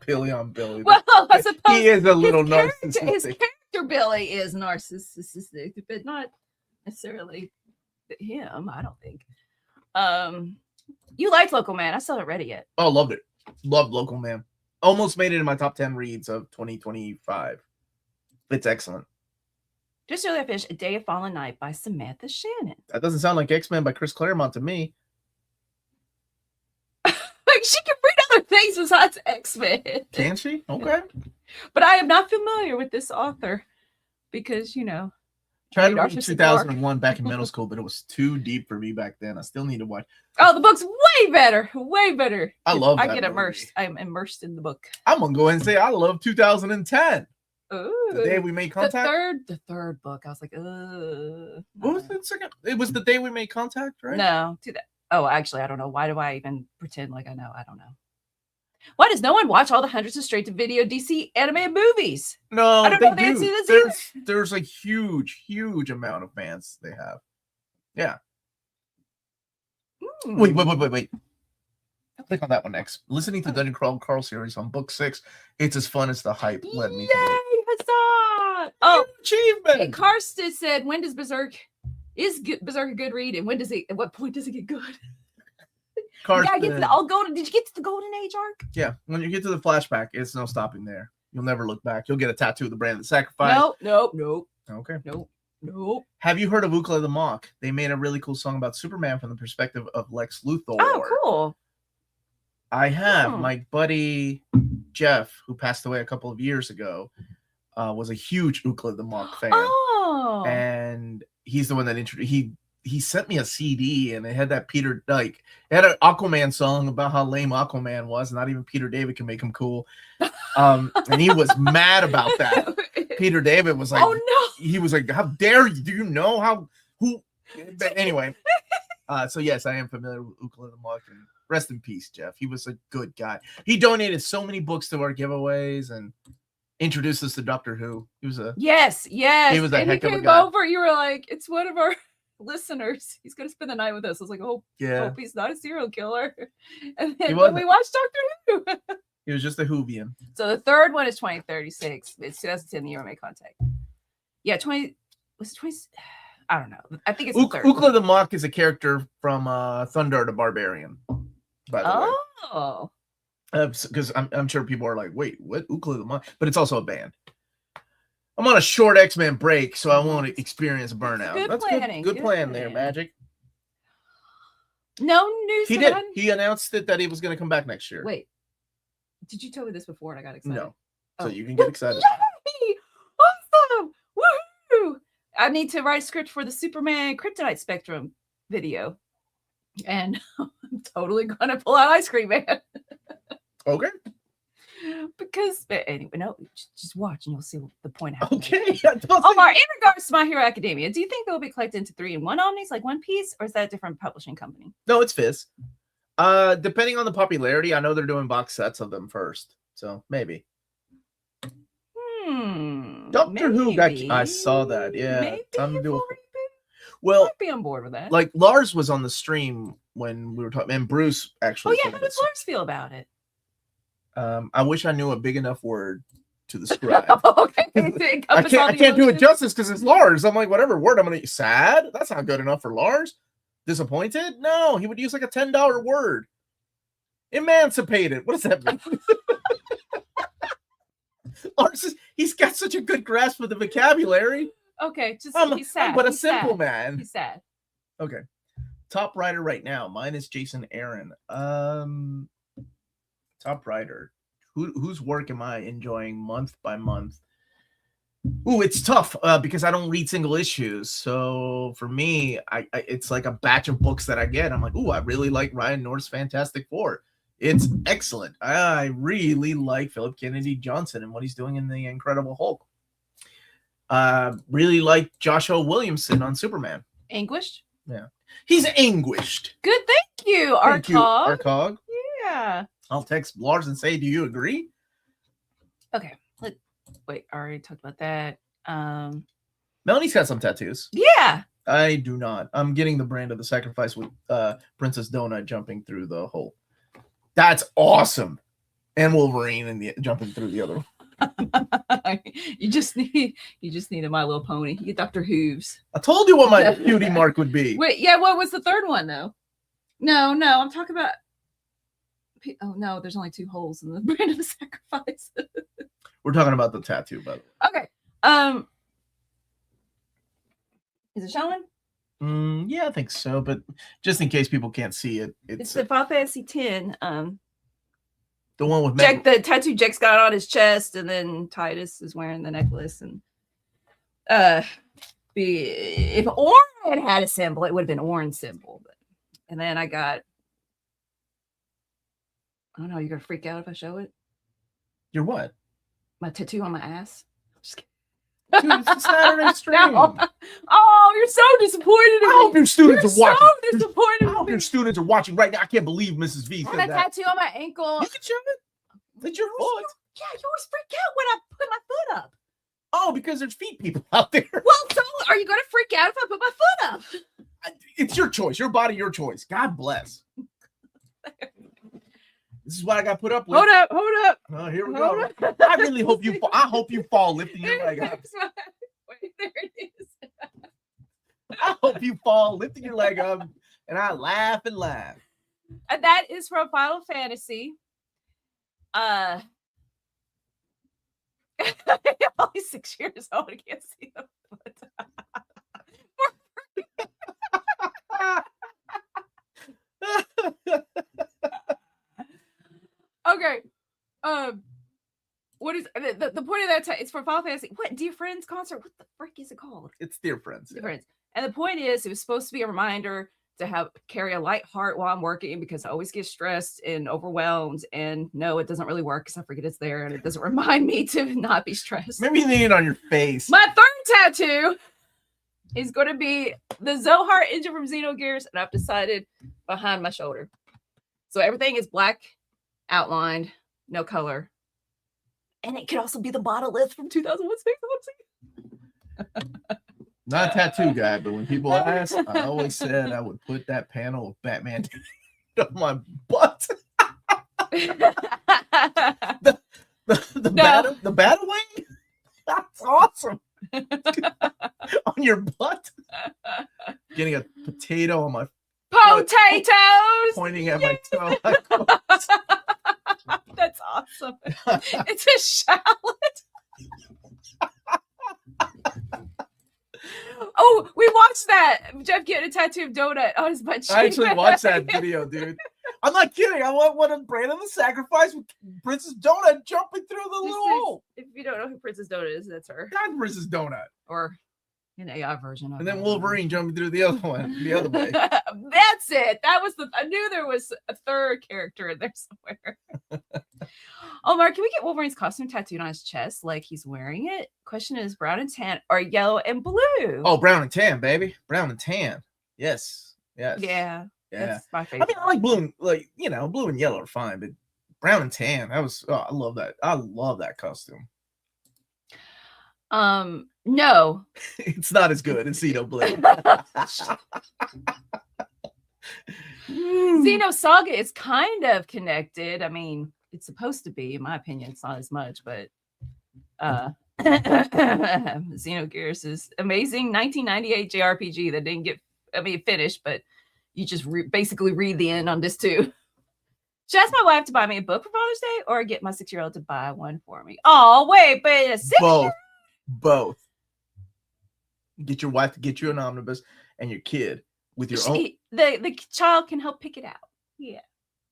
Billy on Billy. Well, I suppose he is a little narcissistic. His character Billy is narcissistic, but not necessarily him, I don't think. You liked Local Man. I still haven't read it yet. Oh, loved it. Loved Local Man. Almost made it in my top 10 reads of 2025. It's excellent. Just earlier I finished A Day of Fallen Night by Samantha Shannon. That doesn't sound like X-Men by Chris Claremont to me. Like she can read other things besides X-Men. Can she? Okay. But I am not familiar with this author because, you know. Tried to read 2001 back in middle school, but it was too deep for me back then. I still need to watch. Oh, the book's way better. Way better. I love that. I get immersed. I am immersed in the book. I'm going to go ahead and say I love 2010. Ooh. The Day We Made Contact. The third book. I was like, what was the second? It was The Day We Made Contact, right? No. Oh, actually, I don't know. Why do I even pretend like I know? I don't know. Why does no one watch all the hundreds of straight-to-video DC animated movies? No, I don't know if they see this either. There's a huge amount of fans they have. Yeah. Wait. Click on that one next. Listening to Dungeon Crawl Carl series on book 6. It's as fun as the hype led me to Yay, huzzah! Oh, achievement! Hey, Karsten said, when does Berserk a good read, and at what point does it get good? Karsten, did you get to the Golden Age arc? Yeah, when you get to the flashback, it's no stopping there. You'll never look back. You'll get a tattoo of the brand of sacrifice. Nope. Okay. Nope. Have you heard of Ukla the Mock? They made a really cool song about Superman from the perspective of Lex Luthor. Oh, cool. I have. My buddy Jeff, who passed away a couple of years ago, was a huge Ukla the Mock fan. Oh. And he's the one that introduced. He sent me a CD, and it had that it had an Aquaman song about how lame Aquaman was. Not even Peter David can make him cool. And he was mad about that. Peter David was like, oh no. He was like, how dare you? Do you know but anyway. So yes, I am familiar with Ukla the Mock, and rest in peace, Jeff. He was a good guy. He donated so many books to our giveaways and introduced us to Doctor Who. He was yes. He was a heck of a guy. He came over. You were like, it's one of our listeners. He's gonna spend the night with us. I was like, hope he's not a serial killer. And then we watched Doctor Who. He was just a Whovian. So the third one is 2036. It's 2010. The year I made contact. Yeah, 20. Was it 20? I don't know. I think it's the third. Ukla the Mock is a character from Thunder the Barbarian. By the way. Oh. Because I'm sure people are like, wait, what? Ukla the Mock? But it's also a band. I'm on a short X-Men break, so I won't experience burnout. That's planning. Good plan there, Magic. No news. He did. He announced that he was going to come back next year. Wait. Did you tell me this before and I got excited? No. So you can get excited. Yay! Awesome! Woohoo! I need to write a script for the Superman Kryptonite Spectrum video. And I'm totally going to pull out Ice Cream Man. Okay. Because anyway, no, just watch and you'll see the point. Okay. Omar, in regards to My Hero Academia, do you think they'll be collected into 3-in-1 omnis, like One Piece, or is that a different publishing company? No, it's Fizz. Depending on the popularity, I know they're doing box sets of them first, so maybe. Doctor Who I saw that. Yeah, maybe time to do Well, I'd be on board with that. Like Lars was on the stream when we were talking, and Bruce actually. Oh yeah, how does Lars feel about it? I wish I knew a big enough word to describe. Okay, I can't do it justice because it's Lars. I'm like, whatever word I'm gonna sad. That's not good enough for Lars. Disappointed? No, he would use like a $10 word. Emancipated. What does that mean? Lars he's got such a good grasp of the vocabulary. Okay, he's sad. But a simple man. He's sad. Okay. Top writer right now. Mine is Jason Aaron. Top writer. Whose work am I enjoying month by month? Ooh, it's tough because I don't read single issues. So for me, I it's like a batch of books that I get. I'm like, ooh, I really like Ryan North's Fantastic Four. It's excellent. I really like Philip Kennedy Johnson and what he's doing in The Incredible Hulk. Really like Joshua Williamson on Superman. Anguished? Yeah. He's anguished. Good, thank you, Arcog. Yeah. I'll text Lars and say, do you agree? Okay. Wait, I already talked about that. Melanie's got some tattoos. Yeah. I do not. I'm getting the Brand of the Sacrifice with Princess Donut jumping through the hole. That's awesome. And Wolverine and jumping through the other one. you just need a My Little Pony. You get Dr. Hooves. I told you what my cutie mark would be. Wait, yeah, what was the third one though? No, I'm talking about. Oh no, there's only 2 holes in the Brand of the Sacrifice. We're talking about the tattoo, by the way. Okay. Is it showing? Yeah, I think so. But just in case people can't see it, it's the Final Fantasy X. The one with Jack, the tattoo Jack's got on his chest, and then Titus is wearing the necklace. And if Orin had a symbol, it would have been Orin's symbol. And then I got. I don't know. You're gonna freak out if I show it. You're what? My tattoo on my ass. Just kidding. Dude, it's a Saturday stream. No. Oh, you're so disappointed in me. I hope your students are watching. So disappointed. I hope your students are watching right now. I can't believe Mrs. V said that. Tattoo on my ankle. You can show it. It's your foot. Yeah, you always freak out when I put my foot up. Oh, because there's feet people out there. Well, so are you going to freak out if I put my foot up? It's your choice. Your body, your choice. God bless. This is what I got put up with. Hold up. Oh, here we go. I really hope you fall. I hope you fall lifting your leg up. Wait, there it is. I hope you fall lifting your leg up, and I laugh and laugh. And that is from Final Fantasy. Only 6 years old. I can't see the foot. Okay. What is the point of that? It's for Final Fantasy. What, Dear Friends concert? What the frick is it called? It's Dear Friends. Dear Friends. And the point is, it was supposed to be a reminder to carry a light heart while I'm working, because I always get stressed and overwhelmed. And no, it doesn't really work because I forget it's there, and it doesn't remind me to not be stressed. Maybe you need it on your face. My third tattoo is going to be the Zohar engine from Xenogears, and I've decided behind my shoulder. So everything is black, outlined, no color. And it could also be the monolith from 2001 Space Odyssey. Not a tattoo guy, but when people ask, I always said I would put that panel of Batman on my butt. the battle wing? That's awesome. On your butt? Getting a potato on my potatoes pointing at my toe. That's awesome. It's a shallot. Oh, we watched that. Jeff getting a tattoo of donut on his butt cheek. I actually watched that video, dude. I'm not kidding. I want one of Brand of the Sacrifice with Princess Donut jumping through the little hole. If you don't know who Princess Donut is, that's her. Not Princess Donut. Or an AI version of it. And then Wolverine jumping through the other one, the other way. That's it. That was I knew there was a third character in there somewhere. Omar, can we get Wolverine's costume tattooed on his chest like he's wearing it? Question is brown and tan or yellow and blue? Oh, brown and tan, baby. Brown and tan. Yes. Yeah. Yeah. That's my favorite. I mean, I like blue and blue and yellow are fine, but brown and tan. I love that. I love that costume. No. It's not as good as Xenoblade. Xenosaga is kind of connected. I mean, it's supposed to be, in my opinion. It's not as much, but Xenogears is amazing 1998 JRPG that didn't get finished, but you just basically read the end on this too. Should I ask my wife to buy me a book for Father's Day or get my 6-year-old to buy one for me? Oh, wait, but a 6-year-old? Both. Get your wife to get you an omnibus and your kid with your own. The child can help pick it out. Yeah.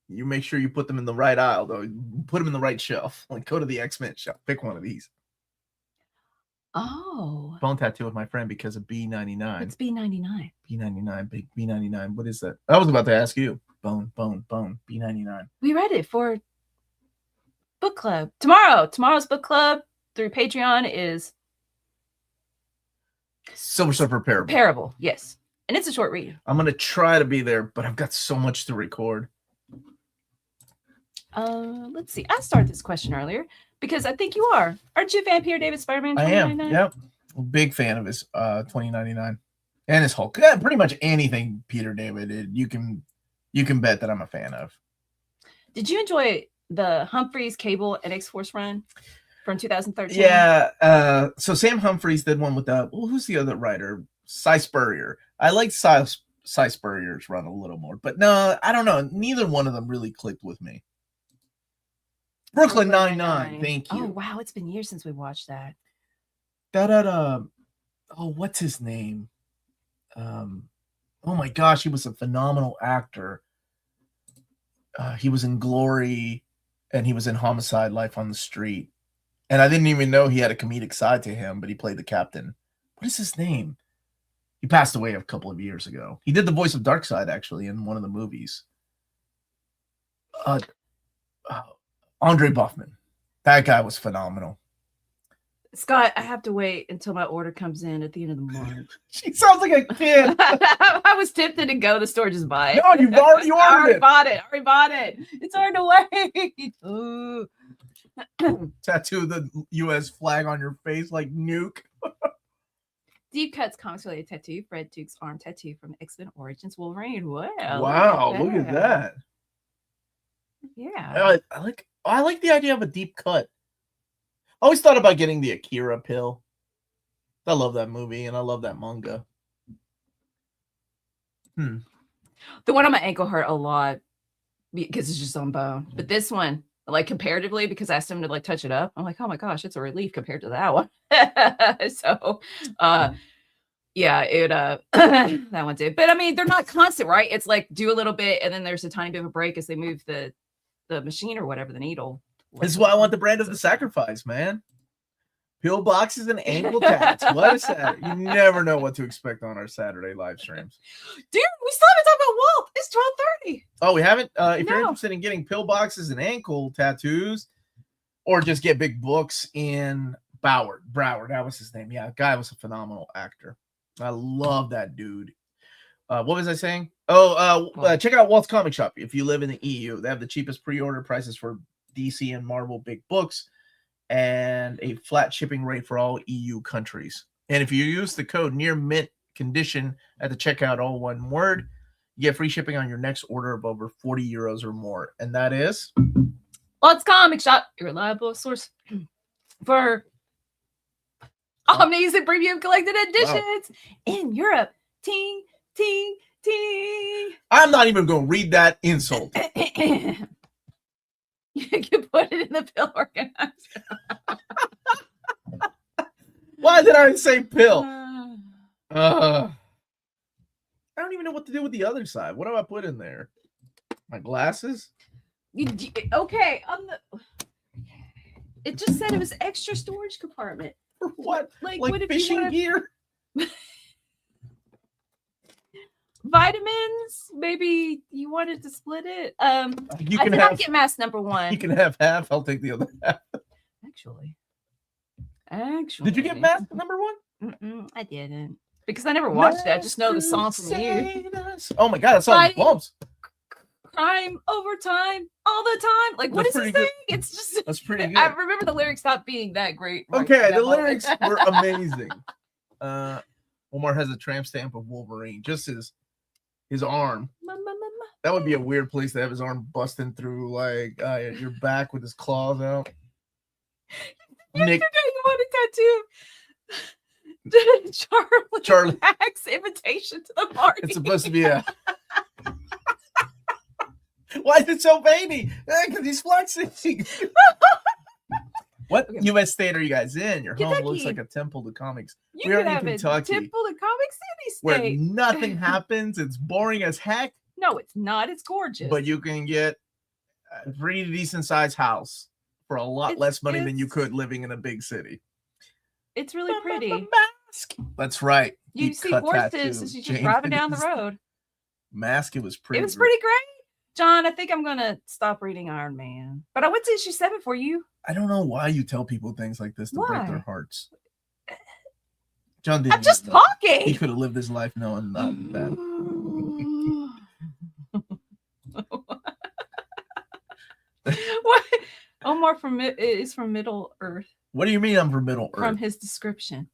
You make sure you put them in the right aisle, though. Put them in the right shelf. Like, go to the X-Men shelf. Pick one of these. Oh. Bone tattoo with my friend because of B99. It's B99. B99, big B99. What is that? I was about to ask you. Bone, B99. We read it for book club. Tomorrow's book club through Patreon is Silver Surfer Parable. Parable, yes. And it's a short read. I'm going to try to be there, but I've got so much to record. Let's see. I started this question earlier because I think you are. Aren't you a fan of Peter David Spider-Man? I am. Yep. Big fan of his 2099 and his Hulk. Yeah, pretty much anything Peter David did. You can bet that I'm a fan of. Did you enjoy the Humphreys, Cable, and X-Force run from 2013? Yeah. So Sam Humphreys did one with who's the other writer? Cy Spurrier. I like Cy Spurrier's run a little more, but no, I don't know. Neither one of them really clicked with me. Brooklyn Nine-Nine. Thank you. Oh wow, it's been years since we watched that. What's his name? Oh my gosh, he was a phenomenal actor. He was in Glory, and he was in Homicide: Life on the Street. And I didn't even know he had a comedic side to him, but he played the captain. What is his name? He passed away a couple of years ago. He did the voice of Darkseid, actually, in one of the movies. Andre Buffman. That guy was phenomenal. Scott, I have to wait until my order comes in at the end of the month. She sounds like a kid. I was tempted to go to the store just buy it. No, you already ordered it. I already bought it. It's on the way. Tattoo the U.S. flag on your face like Nuke. Deep Cuts comics related tattoo. Fred Duke's arm tattoo from X-Men Origins Wolverine. Wow, look at that. Yeah. I like the idea of a deep cut. I always thought about getting the Akira pill. I love that movie and I love that manga. The one on my ankle hurt a lot because it's just on bone. But this one, like comparatively, because I asked him to like touch it up, I'm like, oh my gosh, it's a relief compared to that one. So yeah, it that one did. But I mean, they're not constant, right? It's like do a little bit and then there's a tiny bit of a break as they move the machine or whatever, the needle. This is why I want the brand of the sacrifice, man. Pillboxes and ankle tats. What is that? You never know what to expect on our Saturday live streams. Dude, we still haven't talked about Walt. It's 12:30. Oh, we haven't? If you're interested in getting pillboxes and ankle tattoos, or just get big books in Broward, that was his name. Yeah, guy was a phenomenal actor. I love that dude. What was I saying? Check out Walt's Comic Shop if you live in the EU. They have the cheapest pre-order prices for DC and Marvel big books and a flat shipping rate for all EU countries. And if you use the code nearmintcon at the checkout, all one word, you get free shipping on your next order of over 40 euros or more. And that is Walt's Comic Shop, your reliable source for Omnibus Premium Collected Editions in Europe. Ting, ting, ting. I'm not even going to read that insult. You can put it in the pill organizer. Why did I say pill? I don't even know what to do with the other side. What do I put in there? My glasses? Okay. It just said it was extra storage compartment. For what? Like what if fishing gear? vitamins. Maybe you wanted to split it. You I can did have not get mask number 1. You can have half. I'll take the other half. Actually, did you get mask number 1? I didn't because I never watched it. I just know the song from you. Oh my god, that song bumps. Crime over time, all the time. Like, what is he saying? It's just that's pretty good. I remember the lyrics not being that great. Okay, the lyrics were amazing. Omar has a tramp stamp of Wolverine, just his arm. That would be a weird place to have his arm busting through like your back with his claws out. Nick, you want a tattoo? Charlie Max invitation to the party. It's supposed to be a. Why is it so veiny? Because he's flexing. What U.S. state are you guys in? Your Kentucky. home looks like a temple to comics. We are in Kentucky. Temple to Comic City where nothing happens. It's boring as heck. No, it's not. It's gorgeous. But you can get a pretty decent sized house for a lot less money than you could living in a big city. It's really pretty. Mask. That's right. You see horses as you're just driving down the road. Mask. It was pretty. It was pretty great. John, I think I'm gonna stop reading Iron Man. But I went to issue 7 for you. I don't know why you tell people things like this to break their hearts. John didn't. I'm just talking. He could have lived his life knowing that. What? Omar is from Middle Earth. What do you mean I'm from Middle Earth? From his description.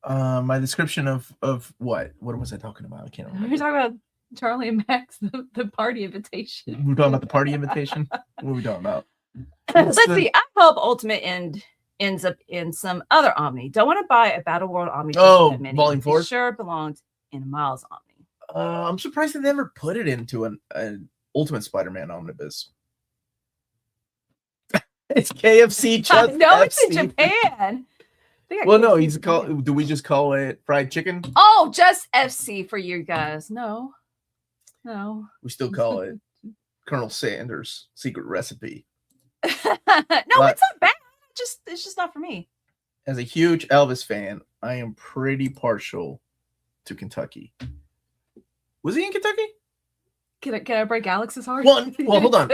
My description of what? What was I talking about? I can't remember. We're talking about Charlie and Max, the party invitation. We're talking about the party invitation? What are we talking about? Let's see. I hope Ultimate ends up in some other Omni. Don't want to buy a Battle World Omni. Volume 4? Sure belonged in a Miles Omni. I'm surprised they never put it into an Ultimate Spider-Man Omnibus. It's KFC. No, it's in Japan. Well, no, he's called. Do we just call it fried chicken? Oh, just FC for you guys. No. We still call it Colonel Sanders' secret recipe. No, it's not bad. It's just not for me. As a huge Elvis fan, I am pretty partial to Kentucky. Was he in Kentucky? Can I break Alex's heart? Well, hold on.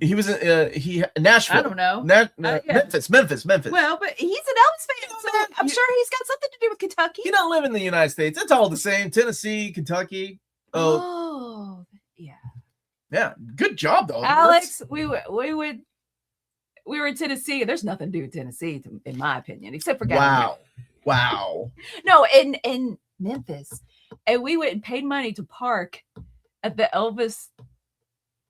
He was in Nashville. I don't know. Memphis. Well, but he's an Elvis fan, so I'm sure he's got something to do with Kentucky. He don't live in the United States. It's all the same. Tennessee, Kentucky. Oh, yeah. Yeah, good job though, Alex. We were in Tennessee. There's nothing to do with Tennessee, in my opinion, except for Wow. No, in Memphis, and we went and paid money to park at the Elvis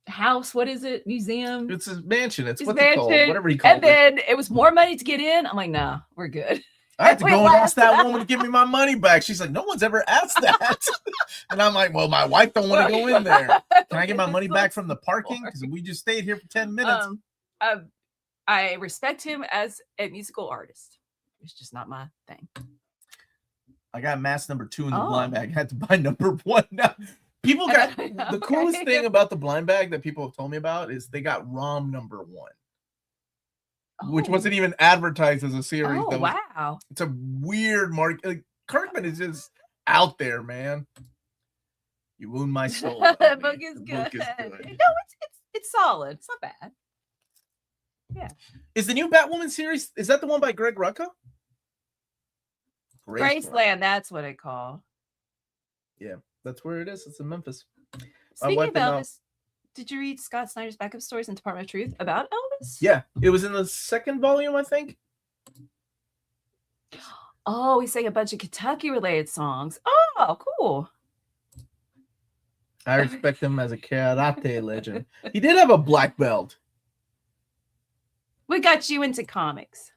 house. What is it? Museum? It's his mansion. It's what they call it. Whatever he called it. And then it was more money to get in. I'm like, nah, we're good. I had to go and ask that woman to give me my money back. She's like, no one's ever asked that. And I'm like, well, my wife don't want to go in there. Can I get my money back from the parking? Because we just stayed here for 10 minutes. I respect him as a musical artist. It's just not my thing. I got mask number 2 in the blind bag. I had to buy number 1 now. People got the coolest thing about the blind bag that people have told me about is they got ROM number 1. Which wasn't even advertised as a series. Oh, wow. It's a weird mark. Like, Kirkman is just out there, man. You wound my soul. The book is good. No, it's solid. It's not bad. Yeah. Is the new Batwoman series, is that the one by Greg Rucka? Graceland, that's what it called. Yeah, that's where it is. It's in Memphis. Speaking of Elvis, did you read Scott Snyder's backup stories in Department of Truth about Elvis? Yeah, it was in the 2nd volume, I think. Oh, he sang a bunch of Kentucky-related songs. Oh, cool. I respect him as a karate legend. He did have a black belt. What got you into comics?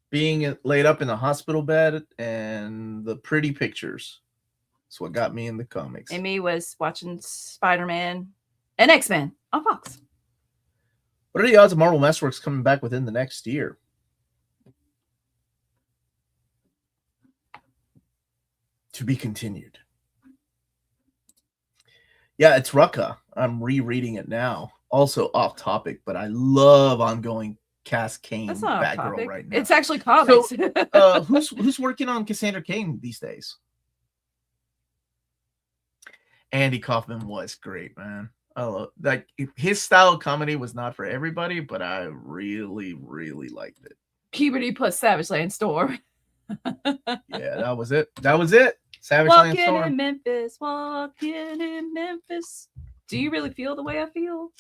Being laid up in the hospital bed and the pretty pictures. That's what got me in the comics. And me was watching Spider-Man and X-Men on Fox. What are the odds of Marvel Masterworks coming back within the next year? To be continued. Yeah, it's Rucka. I'm rereading it now. Also off topic, but I love ongoing Cass Kane Batgirl right now. It's actually comics. So, who's working on Cassandra Cain these days? Andy Kaufman was great, man. I love like his style of comedy was not for everybody, but I really, really liked it. Puberty plus Savage Land Storm. Yeah, that was it. That was it. Savage Walking Land Storm. in Memphis, walking in Memphis. Do you really feel the way I feel?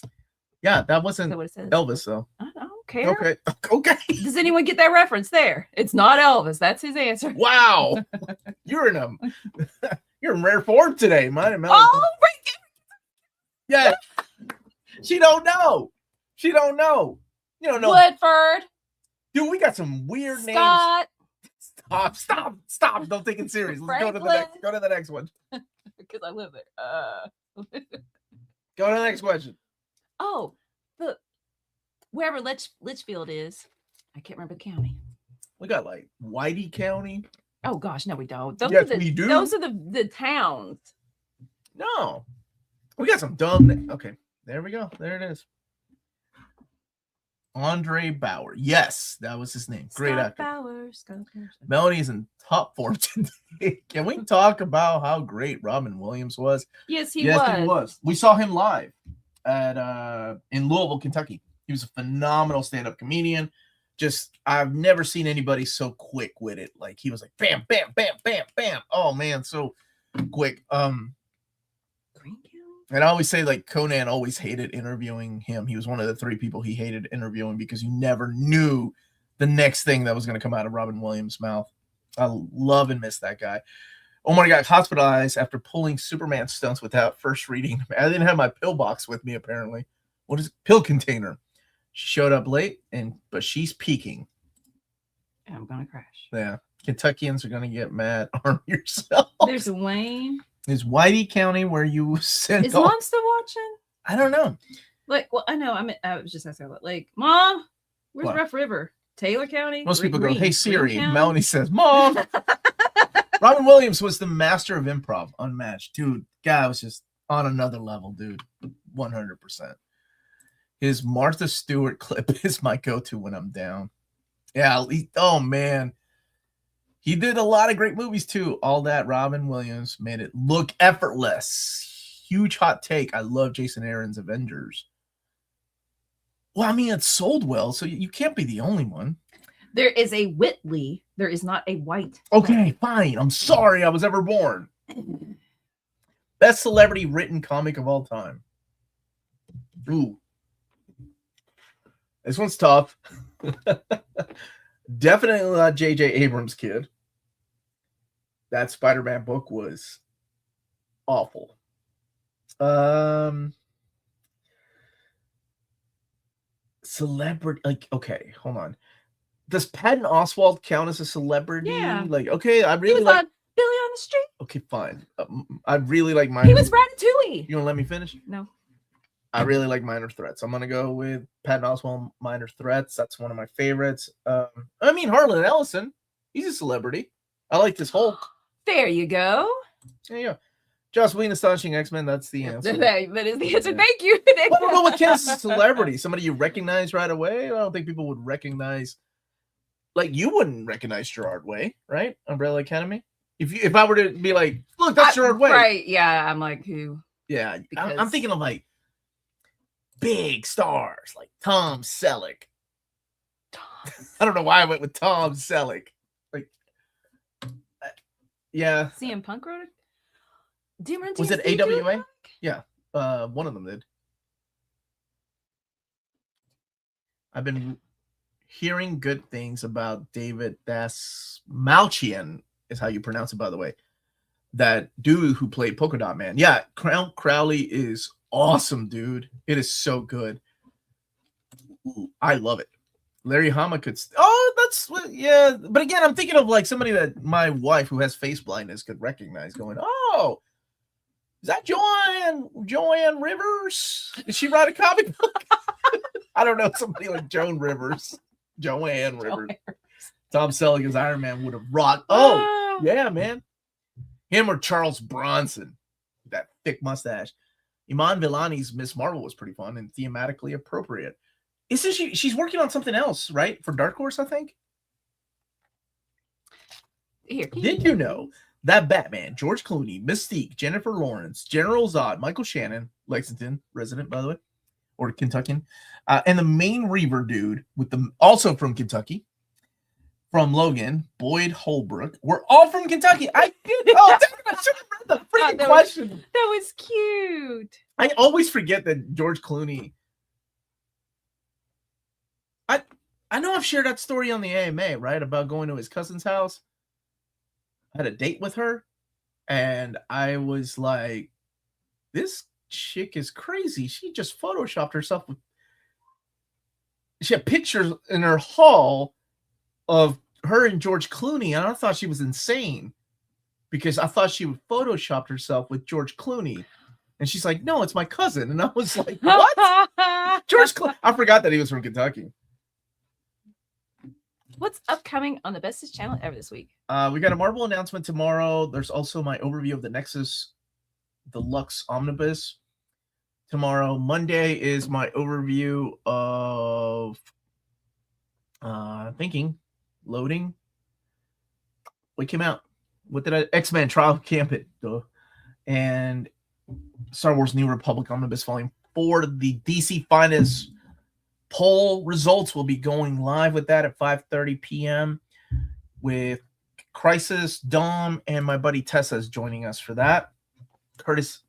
Yeah, that wasn't Is that what it says? Elvis, though. I don't care. Okay. Okay. Does anyone get that reference there? It's not Elvis. That's his answer. Wow. You're in rare form today, man. Oh, yeah. She don't know. She don't know. You don't know. Woodford. Dude, we got some weird Scott. names. Stop. Don't take it serious. Let's go to the next one. Because I live there. Go to the next question. Oh, wherever Litchfield is. I can't remember the county. We got like Whitey County. Oh gosh, no, we don't. Yes, we do. Those are the towns. No. We got some dumb. Okay, there we go. There it is. Andre Bauer. Yes, that was his name. Great actor. Scott Bauer. Melanie is in top form today. Can we talk about how great Robin Williams was? Yes, he was. We saw him live at in Louisville, Kentucky. He was a phenomenal stand-up comedian. Just I've never seen anybody so quick with it. Like he was like bam, bam, bam, bam, bam. Oh man, so quick. And I always say like Conan always hated interviewing him. He was one of the 3 people he hated interviewing because you never knew the next thing that was going to come out of Robin Williams' mouth. I love and miss that guy. Omar got hospitalized after pulling Superman stunts without first reading. I didn't have my pill box with me, apparently. What is it? Pill container? She showed up late, but she's peaking. I'm going to crash. Yeah. Kentuckians are going to get mad. Arm yourself. There's Wayne. Is Whitey County where you sent Is Mom still watching? I don't know. Like, well, I know. I was just asking about, like, Mom, where's What? Rough River? Taylor County? Most people go, hey, Siri. County? Melanie says, Mom. Robin Williams was the master of improv, unmatched. Dude, guy was just on another level, dude. 100%. His Martha Stewart clip is my go-to when I'm down. Yeah, oh, man. He did a lot of great movies, too. All that Robin Williams made it look effortless. Huge hot take. I love Jason Aaron's Avengers. Well, I mean, it sold well, so you can't be the only one. There is a Whitley. There is not a White. Okay, fine. I'm sorry I was ever born. Best celebrity written comic of all time. Ooh. This one's tough. Definitely not J.J. Abrams' kid. That Spider-Man book was awful. Celebrity, like, okay, hold on. Does Patton Oswalt count as a celebrity? Yeah. Like, okay, I He really was like. on Billy on the Street. Okay, fine. I really like Minor. He was Ratatouille. You want to let me finish? No. I really like Minor Threats. I'm gonna go with Patton Oswalt, Minor Threats. That's one of my favorites. I mean, Harlan Ellison. He's a celebrity. I like this Hulk. There you go. There you go. Joss Whedon, Astonishing X-Men. That's the answer. That is the answer. Yeah. Thank you. I don't know what counts as a celebrity. Somebody you recognize right away. I don't think people would recognize. Like you wouldn't recognize Gerard Way, right? Umbrella Academy. If I were to be like, look, that's Gerard Way. Right? Yeah. I'm like, who? Yeah, I'm thinking of like big stars like Tom Selleck. I don't know why I went with Tom Selleck. Like, yeah. CM Punk wrote it. Was it AWA? Yeah, one of them did. I've been hearing good things about David Dasmalchian, is how you pronounce it, by the way. That dude who played Polka Dot Man. Yeah, Crowley is awesome, dude. It is so good. Ooh, I love it. Larry Hama could. Yeah. But again, I'm thinking of like somebody that my wife, who has face blindness, could recognize. Going, oh, is that Joanne Rivers? Did she write a comic book? I don't know. Somebody like Joan Rivers, Joanne Rivers. Tom Selleck as Iron Man would have rocked. Oh, yeah, man. Him or Charles Bronson, that thick mustache. Iman Vellani's Miss Marvel was pretty fun and thematically appropriate. Isn't she? She's working on something else, right? For Dark Horse, I think. Here, did you know That Batman, George Clooney, Mystique, Jennifer Lawrence, General Zod, Michael Shannon, Lexington resident, by the way, or Kentuckian, and the main Reaver dude with the also from Kentucky, from Logan, Boyd Holbrook. We're all from Kentucky. I should have read the freaking question. That was cute. I always forget that George Clooney. I know I've shared that story on the AMA, right? About going to his cousin's house. I had a date with her, and I was like, this chick is crazy. She just photoshopped herself. She had pictures in her hall of her and George Clooney, and I thought she was insane because I thought she would photoshopped herself with George Clooney. And she's like, no, it's my cousin. And I was like, what? George Clooney. I forgot that he was from Kentucky. What's upcoming on the bestest channel ever this week? We got a Marvel announcement tomorrow. There's also my overview of the Nexus Deluxe Omnibus tomorrow. Monday is my overview of Loading. What came out? What did I? X-Men Trial of Gambit. And Star Wars New Republic Omnibus Volume 4. The DC Finest poll results will be going live with that at 5:30 p.m. with Crisis, Dom, and my buddy Tessa is joining us for that. Curtis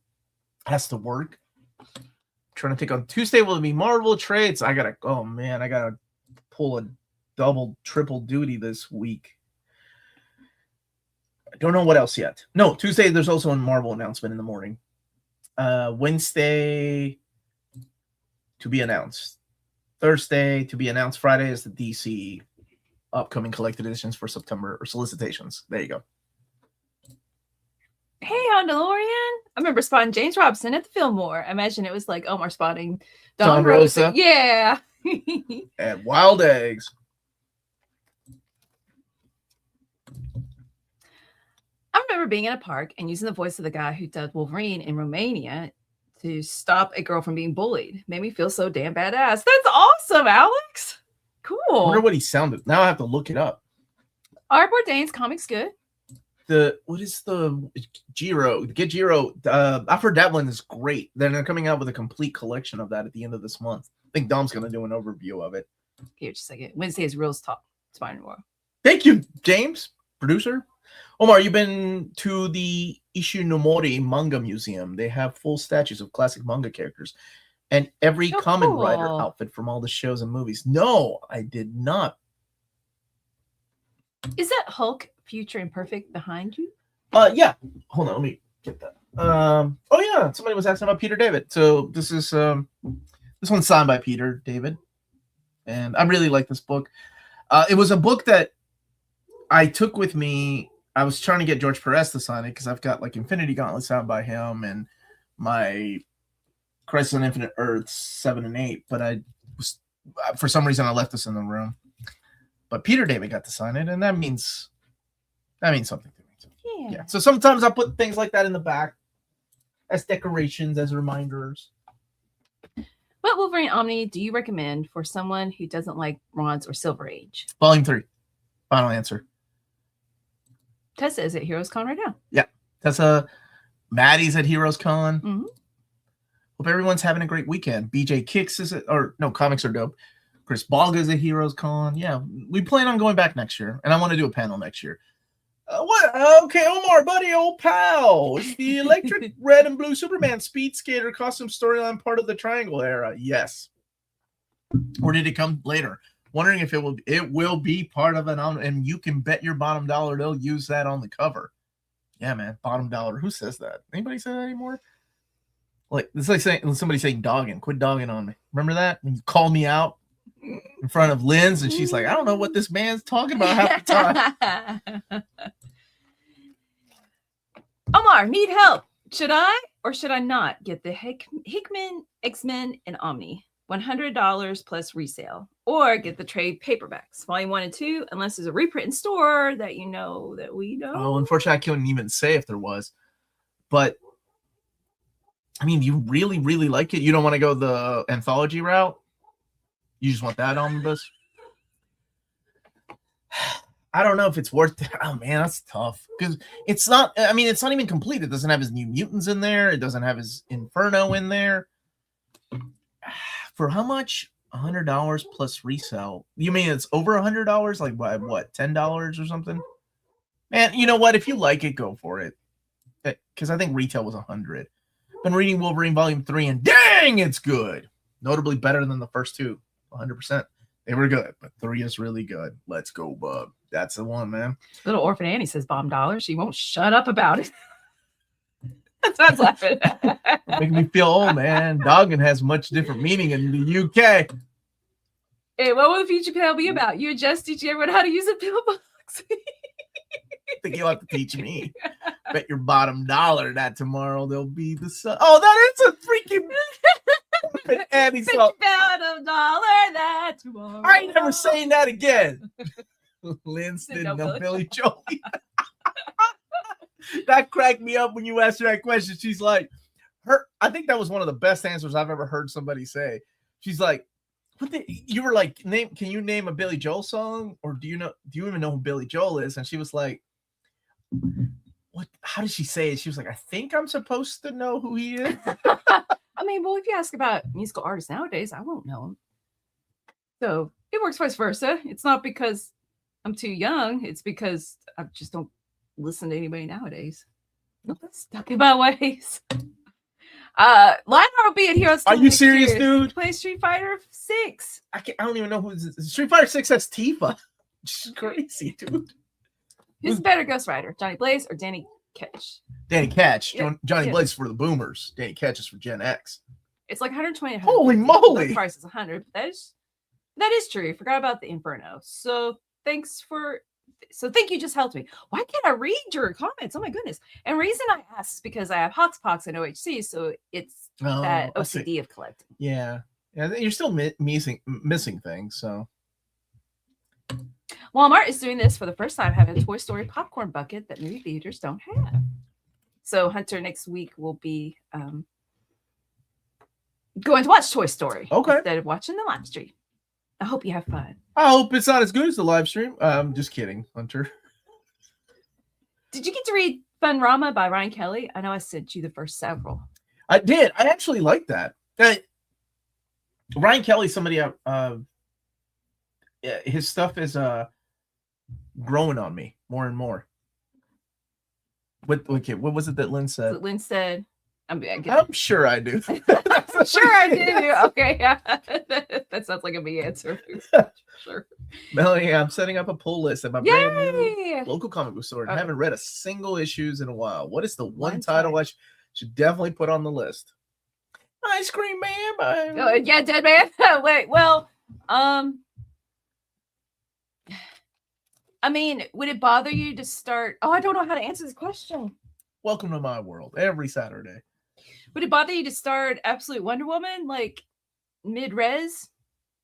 has to work. Trying to take on Tuesday will be Marvel trades. I gotta pull a double, triple duty this week. I don't know what else yet. No, Tuesday there's also a Marvel announcement in the morning. Wednesday to be announced. Thursday to be announced. Friday is the DC upcoming collected editions for September, or solicitations. There you go. Hey, on DeLorean. I remember spotting James Robinson at the Fillmore. I imagine it was like Omar spotting Don Rosa. Yeah. And Wild Eggs. I remember being in a park and using the voice of the guy who dubbed Wolverine in Romania to stop a girl from being bullied. Made me feel so damn badass. That's awesome, Alex. Cool. I wonder what he sounded. Now I have to look it up. Art Bourdain's comics good. What is the Giro? Get Giro. I've heard that one is great. Then they're coming out with a complete collection of that at the end of this month. I think Dom's going to do an overview of it. Here, just a second. Wednesday is Real Talk. Spider-Man. Thank you, James, producer. Omar, you've been to the Ishinomori Manga Museum. They have full statues of classic manga characters and every Kamen Rider outfit from all the shows and movies. No, I did not. Is that Hulk Future Imperfect behind you? Yeah. Hold on, let me get that. Oh yeah, somebody was asking about Peter David. So this is this one's signed by Peter David, and I really like this book. It was a book that I took with me. I was trying to get George Perez to sign it because I've got like Infinity Gauntlet signed by him and my Crisis on Infinite Earths 7 and 8, but I was for some reason I left this in the room. But Peter David got to sign it, and that means something to me. Yeah. So sometimes I put things like that in the back as decorations, as reminders. What Wolverine Omni do you recommend for someone who doesn't like Bronze or Silver Age? Volume 3. Final answer. Tessa is at Heroes Con right now. Yeah. Tessa, Maddie's at Heroes Con. Mm-hmm. Hope everyone's having a great weekend. BJ Kicks is at, or no, Comics Are Dope. Chris Balga's at Heroes Con. Yeah, we plan on going back next year, and I want to do a panel next year. What? Okay, Omar, buddy, old pal. Is the electric red and blue Superman speed skater costume storyline part of the Triangle era? Yes. Or did it come later? Wondering if it will be part of an, and you can bet your bottom dollar they'll use that on the cover. Yeah, man, bottom dollar. Who says that? Anybody say that anymore? Like it's like saying somebody saying dogging. Quit dogging on me. Remember that when you called me out in front of Lynn's, and she's like, I don't know what this man's talking about half the time. Omar, need help. Should I or should I not get the Hickman X-Men and Omni? $100 plus resale, or get the trade paperbacks, volume 1 and 2, unless there's a reprint in store that you know that we know. Oh, unfortunately, I couldn't even say if there was. But I mean, you really, really like it. You don't want to go the anthology route. You just want that omnibus. I don't know if it's worth it. Oh man, that's tough because it's not. I mean, it's not even complete. It doesn't have his New Mutants in there. It doesn't have his Inferno in there. For how much? $100 plus resell. You mean it's over $100? Like by what? $10 or something? Man, you know what? If you like it, go for it. Because I think retail was $100. Been reading Wolverine Volume 3, and dang, it's good. Notably better than the first two. 100%. They were good, but 3 is really good. Let's go, bub. That's the one, man. Little Orphan Annie says bomb dollars. She won't shut up about it. That's what I was laughing at. Making me feel old, man. Dogging has much different meaning in the UK. Hey, what will the future panel be about? You and Jess teaching everyone how to use a pillbox. I think you'll have to teach me. Bet your bottom dollar that tomorrow there'll be the sun. Oh, that is a freaking Annie song. Bottom dollar that tomorrow. I ain't never saying that again. Lynn's didn't know Billy Joel. That cracked me up when you asked her that question. She's like, I think that was one of the best answers I've ever heard somebody say. She's like, you were like, can you name a Billy Joel song? Or do you even know who Billy Joel is? And she was like, what? How did she say it? She was like, I think I'm supposed to know who he is. I mean, well, if you ask about musical artists nowadays, I won't know him. So it works vice versa. It's not because I'm too young. It's because I just don't listen to anybody nowadays. I'm stuck in my ways. Lionheart will be in here. Are you serious, dude? Play Street Fighter 6. I don't even know who is Street Fighter 6 has Tifa. Just crazy, dude. Who's better Ghost Rider, Johnny Blaze or Danny Ketch? Danny Ketch. Yeah. Johnny Blaze for the boomers. Danny Ketch is for Gen X. It's like 120. Holy moly! The price is 100. But that is true. I forgot about the Inferno. So thank you, just helped me. Why can't I read your comments? Oh my goodness. And reason I ask is because I have Hoxpox and OHC, so it's that OCD of collecting. Yeah. You're still missing things, so. Walmart is doing this for the first time, having a Toy Story popcorn bucket that movie theaters don't have. So Hunter next week will be going to watch Toy Story instead of watching the live stream. I hope you have fun. I hope it's not as good as the live stream. Just kidding, Hunter. Did you get to read Funrama by Ryan Kelly? I know I sent you the first several. I did. I actually like that. Ryan Kelly, somebody his stuff is growing on me more and more. What was it that Lynn said? Lynn said, I'm sure I do. Sure I do. Okay, yeah. That sounds like a me answer. Sure. Melanie, I'm setting up a pull list at my brand new local comic book store. I haven't read a single issues in a while. What is the one title I should definitely put on the list? Ice Cream Man. Yeah, Dead Man. Wait, well, I mean, would it bother you to start? Oh, I don't know how to answer this question. Welcome to my world. Every Saturday. Would it bother you to start Absolute Wonder Woman like mid-res?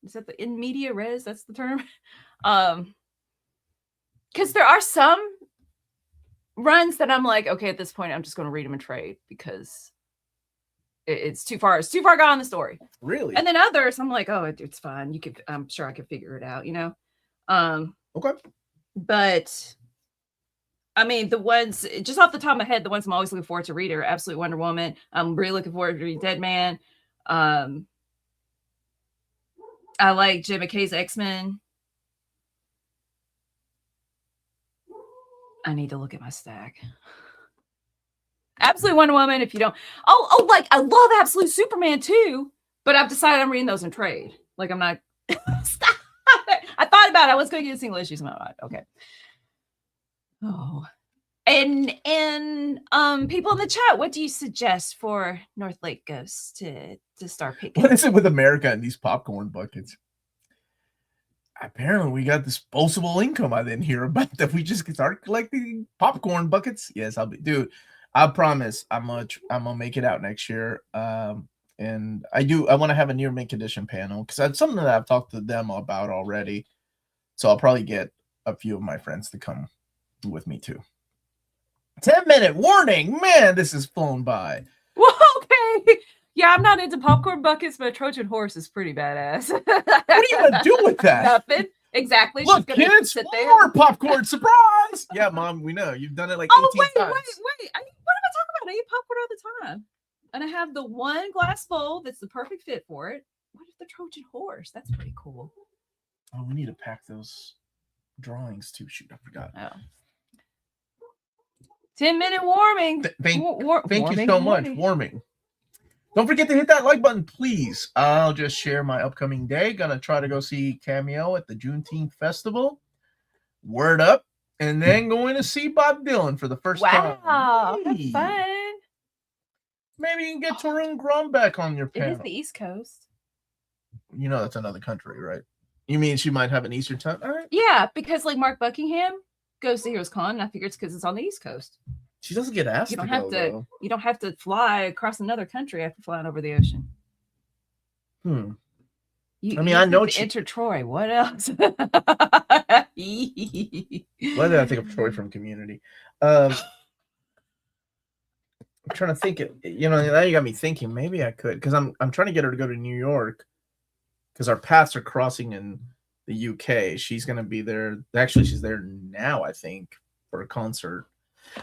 Is that the in media res? That's the term. Because there are some runs that I'm like, okay, at this point, I'm just going to read them in trade because it's too far. It's too far gone in the story. Really? And then others, I'm like, oh, it's fine. I'm sure I could figure it out. Okay. But I mean, the ones just off the top of my head, the ones I'm always looking forward to read are Absolute Wonder Woman. I'm really looking forward to read Dead Man. I like Jim McKay's X-Men. I need to look at my stack. Absolute Wonder Woman, if you don't. Like I love Absolute Superman too, but I've decided I'm reading those in trade. Like I'm not. Stop it. I thought about it. I was going to get single issues. Okay. Oh, and people in the chat, what do you suggest for North Lake Ghosts to start picking? What is it with America and these popcorn buckets? Apparently, we got disposable income. I didn't hear about that. We just start collecting popcorn buckets. Yes, I promise. I'm gonna make it out next year. And I want to have a near mint edition panel because that's something that I've talked to them about already. So I'll probably get a few of my friends to come with me too. 10-minute warning, man. This has flown by. Well, okay. Yeah, I'm not into popcorn buckets, but a Trojan horse is pretty badass. What are you gonna do with that? Nothing. Exactly. Look, she's gonna kids, sit there. more popcorn surprise. Yeah, Mom, we know you've done it like 18 wait. times. What am I talking about? I eat popcorn all the time, and I have the one glass bowl that's the perfect fit for it. What if the Trojan horse? That's pretty cool. Oh, we need to pack those drawings too. Shoot, I forgot. Oh. 10-minute warming. Thank you so much. Warming. Don't forget to hit that like button, please. I'll just share my upcoming day. Gonna try to go see Cameo at the Juneteenth Festival. Word up. And then going to see Bob Dylan for the first time. Wow, that's fun. Maybe you can get Tarun Grumbeck on your panel. It is the East Coast. You know that's another country, right? You mean she might have an Eastern time? All right. Yeah, because like Mark Buckingham goes to Heroes Con, and I figure it's because it's on the East Coast. She doesn't get asked. You don't have to fly across another country after flying over the ocean. I know enter Troy. What else? Why did I think of Troy from Community? I'm trying to think it. Now you got me thinking. Maybe I could, because I'm trying to get her to go to New York, because our paths are crossing in the UK. She's gonna be there. Actually, she's there now, I think, for a concert.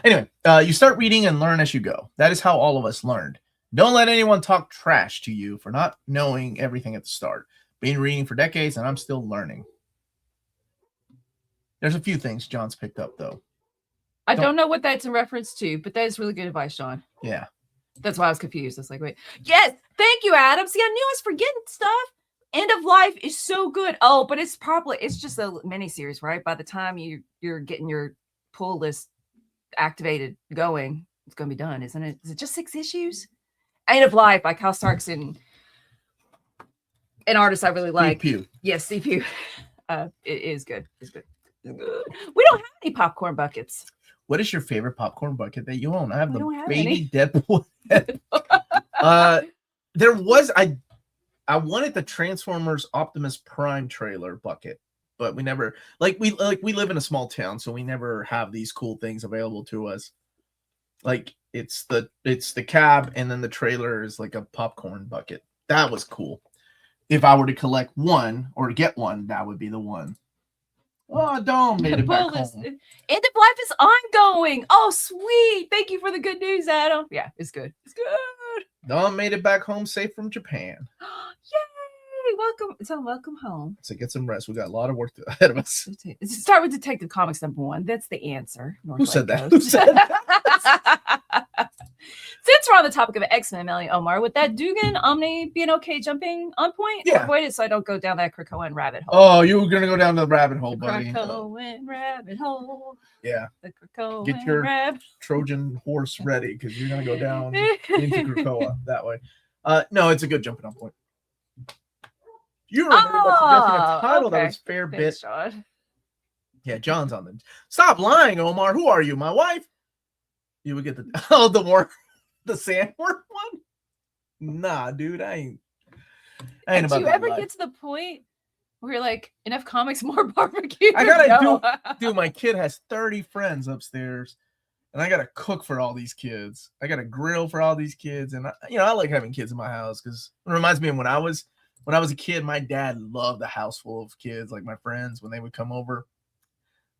Anyway, you start reading and learn as you go. That is how all of us learned. Don't let anyone talk trash to you for not knowing everything at the start. Been reading for decades, and I'm still learning. There's a few things John's picked up, though. I don't know what that's in reference to, but that is really good advice, John. Yeah. That's why I was confused. I was like, wait. Yes, thank you, Adam. See, I knew I was forgetting stuff. End of Life is so good. Oh, but it's just a mini-series, right? By the time you're getting your pull list activated going, it's going to be done, isn't it? Is it just 6 issues? End of Life by Kyle Starks and an artist I really like. Steve Pugh. Yes, Steve Pugh. It is good. It's good. We don't have any popcorn buckets. What is your favorite popcorn bucket that you own? I have the baby any. Deadpool. There was I wanted the Transformers Optimus Prime trailer bucket, but we never we live in a small town, so we never have these cool things available to us. Like it's the cab, and then the trailer is like a popcorn bucket. That was cool. If I were to collect one or get one, that would be the one. Oh, Dom made it back home. End of Life is ongoing. Oh, sweet. Thank you for the good news, Adam. Yeah, it's good. It's good. Dom made it back home safe from Japan. Yay. Welcome. So welcome home. So get some rest. We got a lot of work ahead of us. Start with Detective Comics #1. That's the answer. Who said that? Who said that? Since we're on the topic of X-Men, Melanie, Omar, would that Dugan Omni being okay jumping on point? Yeah. Avoid it so I don't go down that Krakoan rabbit hole. Oh, you were going to go down the rabbit hole, buddy. Krakoan rabbit hole. Yeah. The Krakoan Get your rabbit. Trojan horse ready, because you're going to go down into Krakoa that way. No, it's a good jumping on point. You remember suggesting a title that was fair bit. John. Yeah, John's on the. Stop lying, Omar. Who are you, my wife? You would get the the sandworm one. Nah, dude, I ain't about that. Do you ever get to the point where you're like, enough comics, more barbecue? I gotta dude. My kid has 30 friends upstairs, and I gotta cook for all these kids. I gotta grill for all these kids, and I like having kids in my house because it reminds me of when I was a kid. My dad loved the house full of kids, like my friends when they would come over.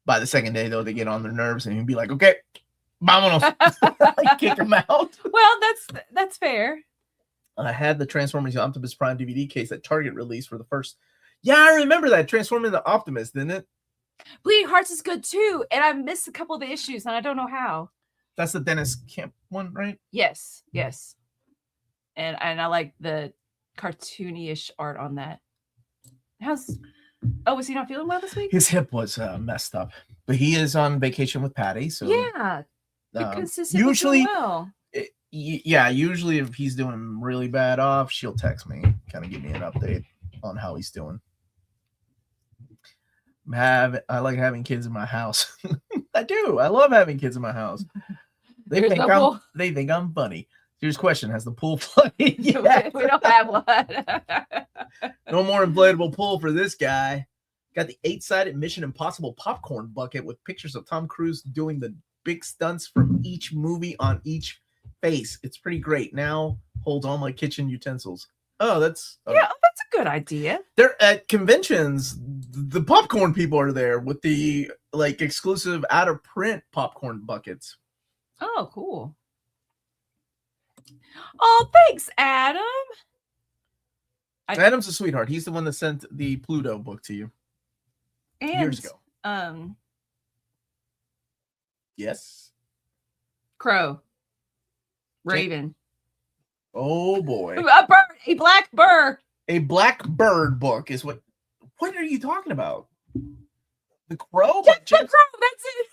By the second day, though, they get on their nerves, and he'd be like, "Okay, vámonos," kick them out. Well, that's fair. I had the Transformers Optimus Prime DVD case that Target released for the first. Yeah, I remember that Transforming the Optimus, didn't it? Bleeding Hearts is good too, and I missed a couple of the issues, and I don't know how. That's the Dennis Camp one, right? Yes. And I like the cartoony-ish art on that. Was he not feeling well this week? His hip was messed up, but he is on vacation with Patty. So yeah, usually, usually if he's doing really bad off, she'll text me, kind of give me an update on how he's doing. I like having kids in my house. I do. I love having kids in my house. They think I'm funny. Here's a question: has the pool flooded? Yeah. We don't have one. No more inflatable pool for this guy. Got the 8-sided Mission Impossible popcorn bucket with pictures of Tom Cruise doing the big stunts from each movie on each face. It's pretty great. Now holds all my kitchen utensils. Oh, that's a good idea. They're at conventions. the popcorn people are there with the like exclusive out of print popcorn buckets. Oh, cool. Oh, thanks, Adam. Adam's a sweetheart. He's the one that sent the Pluto book to you years ago. Yes. Crow. Raven. Oh boy. A bird. A black bird. A black bird book is what are you talking about? The Crow? Just the Crow, that's it.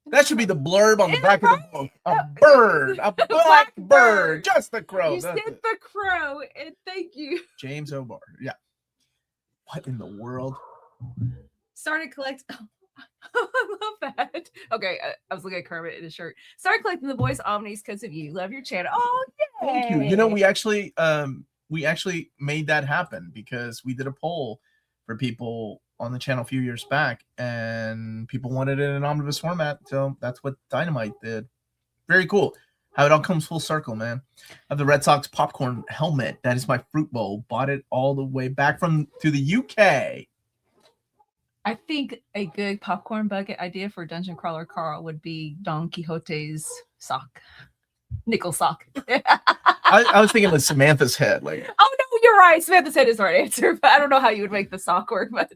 That should be the blurb on the back of the book. A bird, a black bird, just the Crow. You said the Crow, and thank you. James Omar. Yeah. What in the world? Started collecting. I love that. Okay, I was looking at Kermit in his shirt. Started collecting the boys' omnis because of you. Love your channel. Oh, yay. Thank you. You know, we actually made that happen because we did a poll for people on the channel a few years back, and people wanted it in an omnibus format, so that's what Dynamite did. Very cool. How it all comes full circle, man. I have the Red Sox popcorn helmet. That is my fruit bowl. Bought it all the way back to the UK. I think a good popcorn bucket idea for Dungeon Crawler Carl would be Don Quixote's sock. Nickel sock. I was thinking of Samantha's head. Like, oh no, you're right. Samantha's head is the right answer, but I don't know how you would make the sock work. But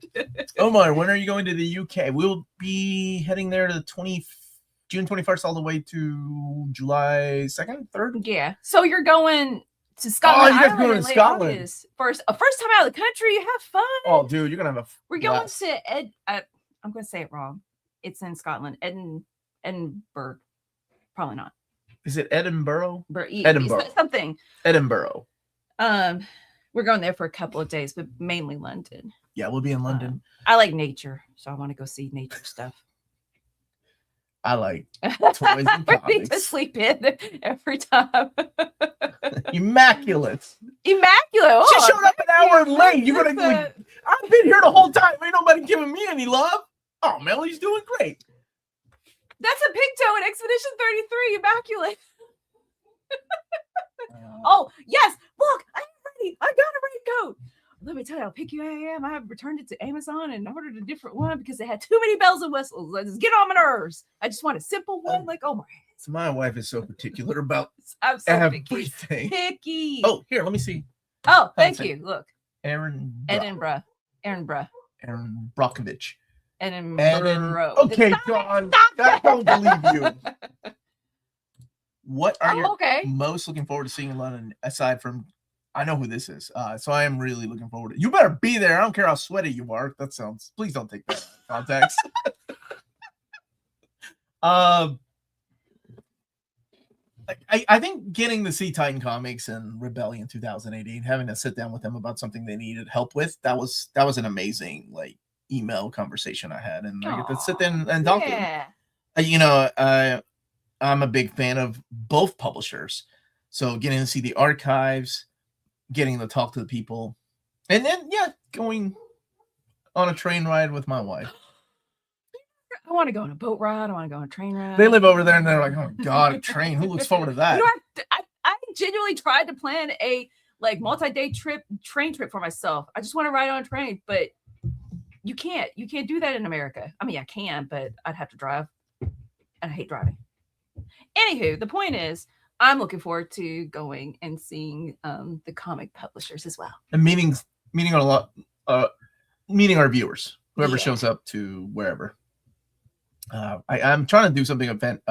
Omar, when are you going to the UK? We'll be heading there to June 21st all the way to July 2nd, 3rd. Yeah. So you're going to Scotland. Oh, you're going to Scotland. August. First time out of the country. Have fun. Oh, dude, you're gonna have a. We're going to I'm going to say it wrong. It's in Scotland. Edinburgh. Probably not. Is it Edinburgh? Edinburgh. Something. Edinburgh. We're going there for a couple of days, but mainly London. Yeah, we'll be in London. I like nature, so I want to go see nature stuff. I like toys and I comics. need to sleep in every time. Immaculate. Immaculate. She showed up an hour late. You're gonna like, I've been here the whole time. Ain't nobody giving me any love. Oh, Melanie's doing great. That's a pigtail in Expedition 33. Immaculate. Oh, yes. Look, I'm ready. I got a raincoat. Let me tell you how picky I am. I have returned it to Amazon and ordered a different one because it had too many bells and whistles. I just get on my nerves. I just want a simple one like Omar. So my wife is so particular about I'm so everything. Picky. Oh, here, let me see. Oh, thank you. Look. Edinburgh. Aaron Brockovich. Edinburgh. Okay, John. I don't believe you. What are you most looking forward to seeing in London aside from? I know who this is, so I am really looking forward to. You better be there. I don't care how sweaty you are. That sounds. Please don't take that out of context. I think getting the Sea Titan comics and Rebellion 2018, having to sit down with them about something they needed help with, that was an amazing like email conversation I had, and I get to sit there and talk to them. You know, I'm a big fan of both publishers, so getting to see the archives, getting to talk to the people, and then going on a train ride with my wife. I want to go on a boat ride. I want to go on a train ride. They live over there, and they're like, "Oh my god, a train! Who looks forward to that?" You know, I genuinely tried to plan a like multi-day train trip for myself. I just want to ride on a train, but you can't do that in America. I mean, I can, but I'd have to drive, and I hate driving. Anywho, the point is, I'm looking forward to going and seeing the comic publishers as well, and meeting our viewers, whoever shows up to wherever. I'm trying to do something event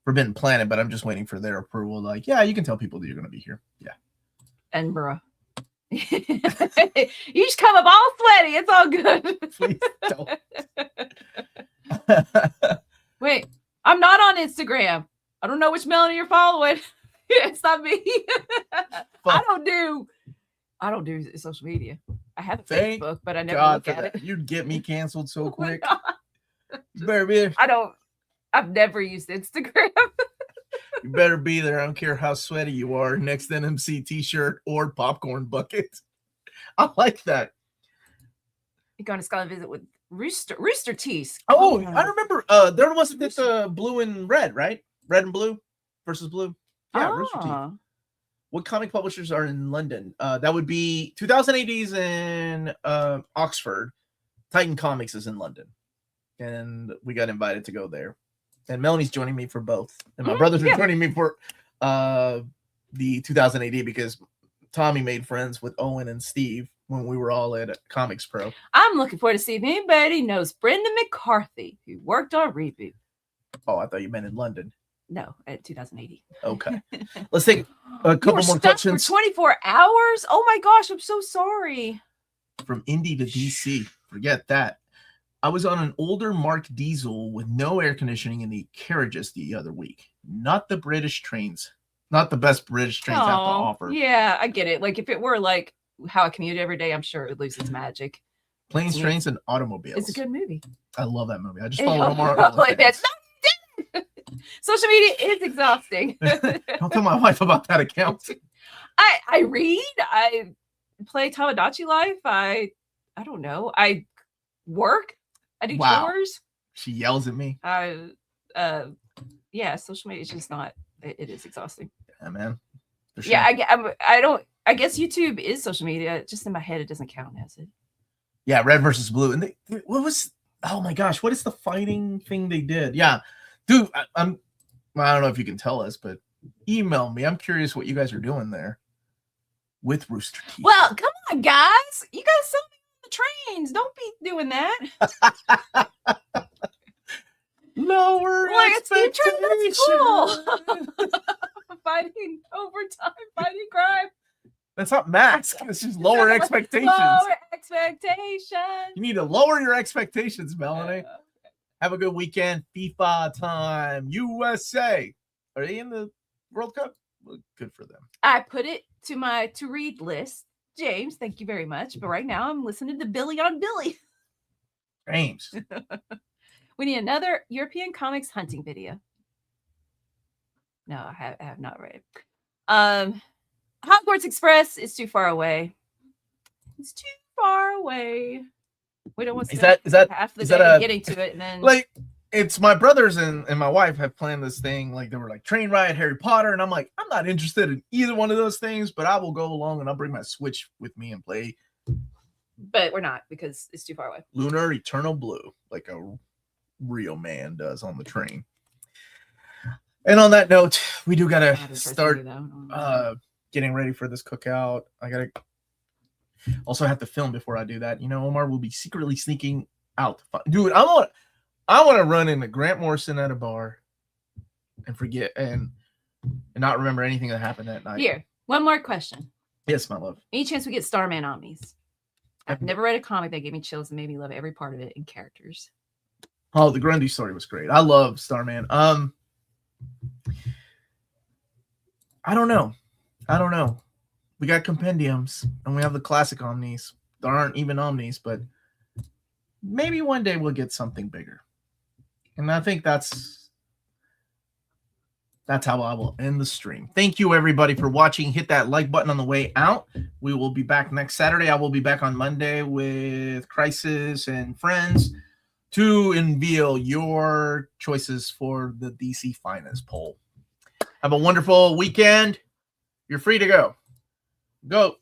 Forbidden Planet, but I'm just waiting for their approval. Like, yeah, you can tell people that you're going to be here. Yeah, Edinburgh. You just come up all sweaty. It's all good. Please don't. Wait, I'm not on Instagram. I don't know which Melanie you're following. It's not me. I don't do social media. I have a Facebook, but I never look at it. You'd get me canceled so quick. You better be there. I've never used Instagram. You better be there. I don't care how sweaty you are. Next NMC t-shirt or popcorn bucket. I like that. You're going to Scotland visit with Rooster Teeth. Oh, I remember. There wasn't this blue and red, right? Red and blue versus blue. Yeah, Rooster Teeth. What comic publishers are in London? That would be 2000 AD's in Oxford. Titan Comics is in London. And we got invited to go there. And Melanie's joining me for both. And my brothers are joining me for the 2000 AD because Tommy made friends with Owen and Steve when we were all at Comics Pro. I'm looking forward to see if anybody knows Brendan McCarthy, who worked on Reboot. Oh, I thought you meant in London. No, at 2080. Okay. Let's take a couple more questions. For 24 hours? Oh my gosh, I'm so sorry. From Indy to DC. Forget that. I was on an older Mark Diesel with no air conditioning in the carriages the other week. Not the British trains. Not the best British trains have to offer. Yeah, I get it. Like if it were like how I commute every day, I'm sure it would lose its magic. Planes, Trains, and Automobiles. It's a good movie. I love that movie. I just followed Omar. That's not social media is exhausting. Don't tell my wife about that account. I read. I play Tamagotchi Life. I don't know. I work. I do chores. She yells at me. Yeah, social media is just not. It is exhausting. Yeah, man. Sure. Yeah, I guess YouTube is social media. Just in my head, it doesn't count as it. Yeah, Red versus Blue. And what was? Oh my gosh, what is the fighting thing they did? Yeah, dude, I don't know if you can tell us, but email me. I'm curious what you guys are doing there with Rooster Teeth. Well, come on, guys. You guys sell me on the trains. Don't be doing that. Lower expectations. Cool. Fighting overtime, fighting crime. That's not max. It's just lower expectations. Lower expectations. You need to lower your expectations, Melanie. Have a good weekend. FIFA time. USA. Are they in the World Cup? Well, good for them. I put it to my to-read list. James, thank you very much. But right now I'm listening to Billy on Billy. James. We need another European comics hunting video. No, I have not read. Hogwarts Express is too far away. It's too far away. We don't want to spend half the day getting to it, and then like it's my brothers and my wife have planned this thing. Like they were like train ride, Harry Potter, and I'm like, I'm not interested in either one of those things, but I will go along and I'll bring my Switch with me and play. But we're not because it's too far away. Lunar Eternal Blue, like a real man does on the train. And on that note, we do gotta start getting ready for this cookout. I gotta also have to film before I do that. You know, Omar will be secretly sneaking out. Dude, I want to run into Grant Morrison at a bar and forget and not remember anything that happened that night. Here, one more question. Yes, my love. Any chance we get Starman Omnis? I've never read a comic that gave me chills and made me love every part of it and characters. Oh, the Grundy story was great. I love Starman. I don't know. We got compendiums and we have the classic Omnis. There aren't even Omnis, but maybe one day we'll get something bigger. And I think that's how I will end the stream. Thank you, everybody, for watching. Hit that like button on the way out. We will be back next Saturday. I will be back on Monday with Crisis and Friends to unveil your choices for the DC Finest poll. Have a wonderful weekend. You're free to go. Go.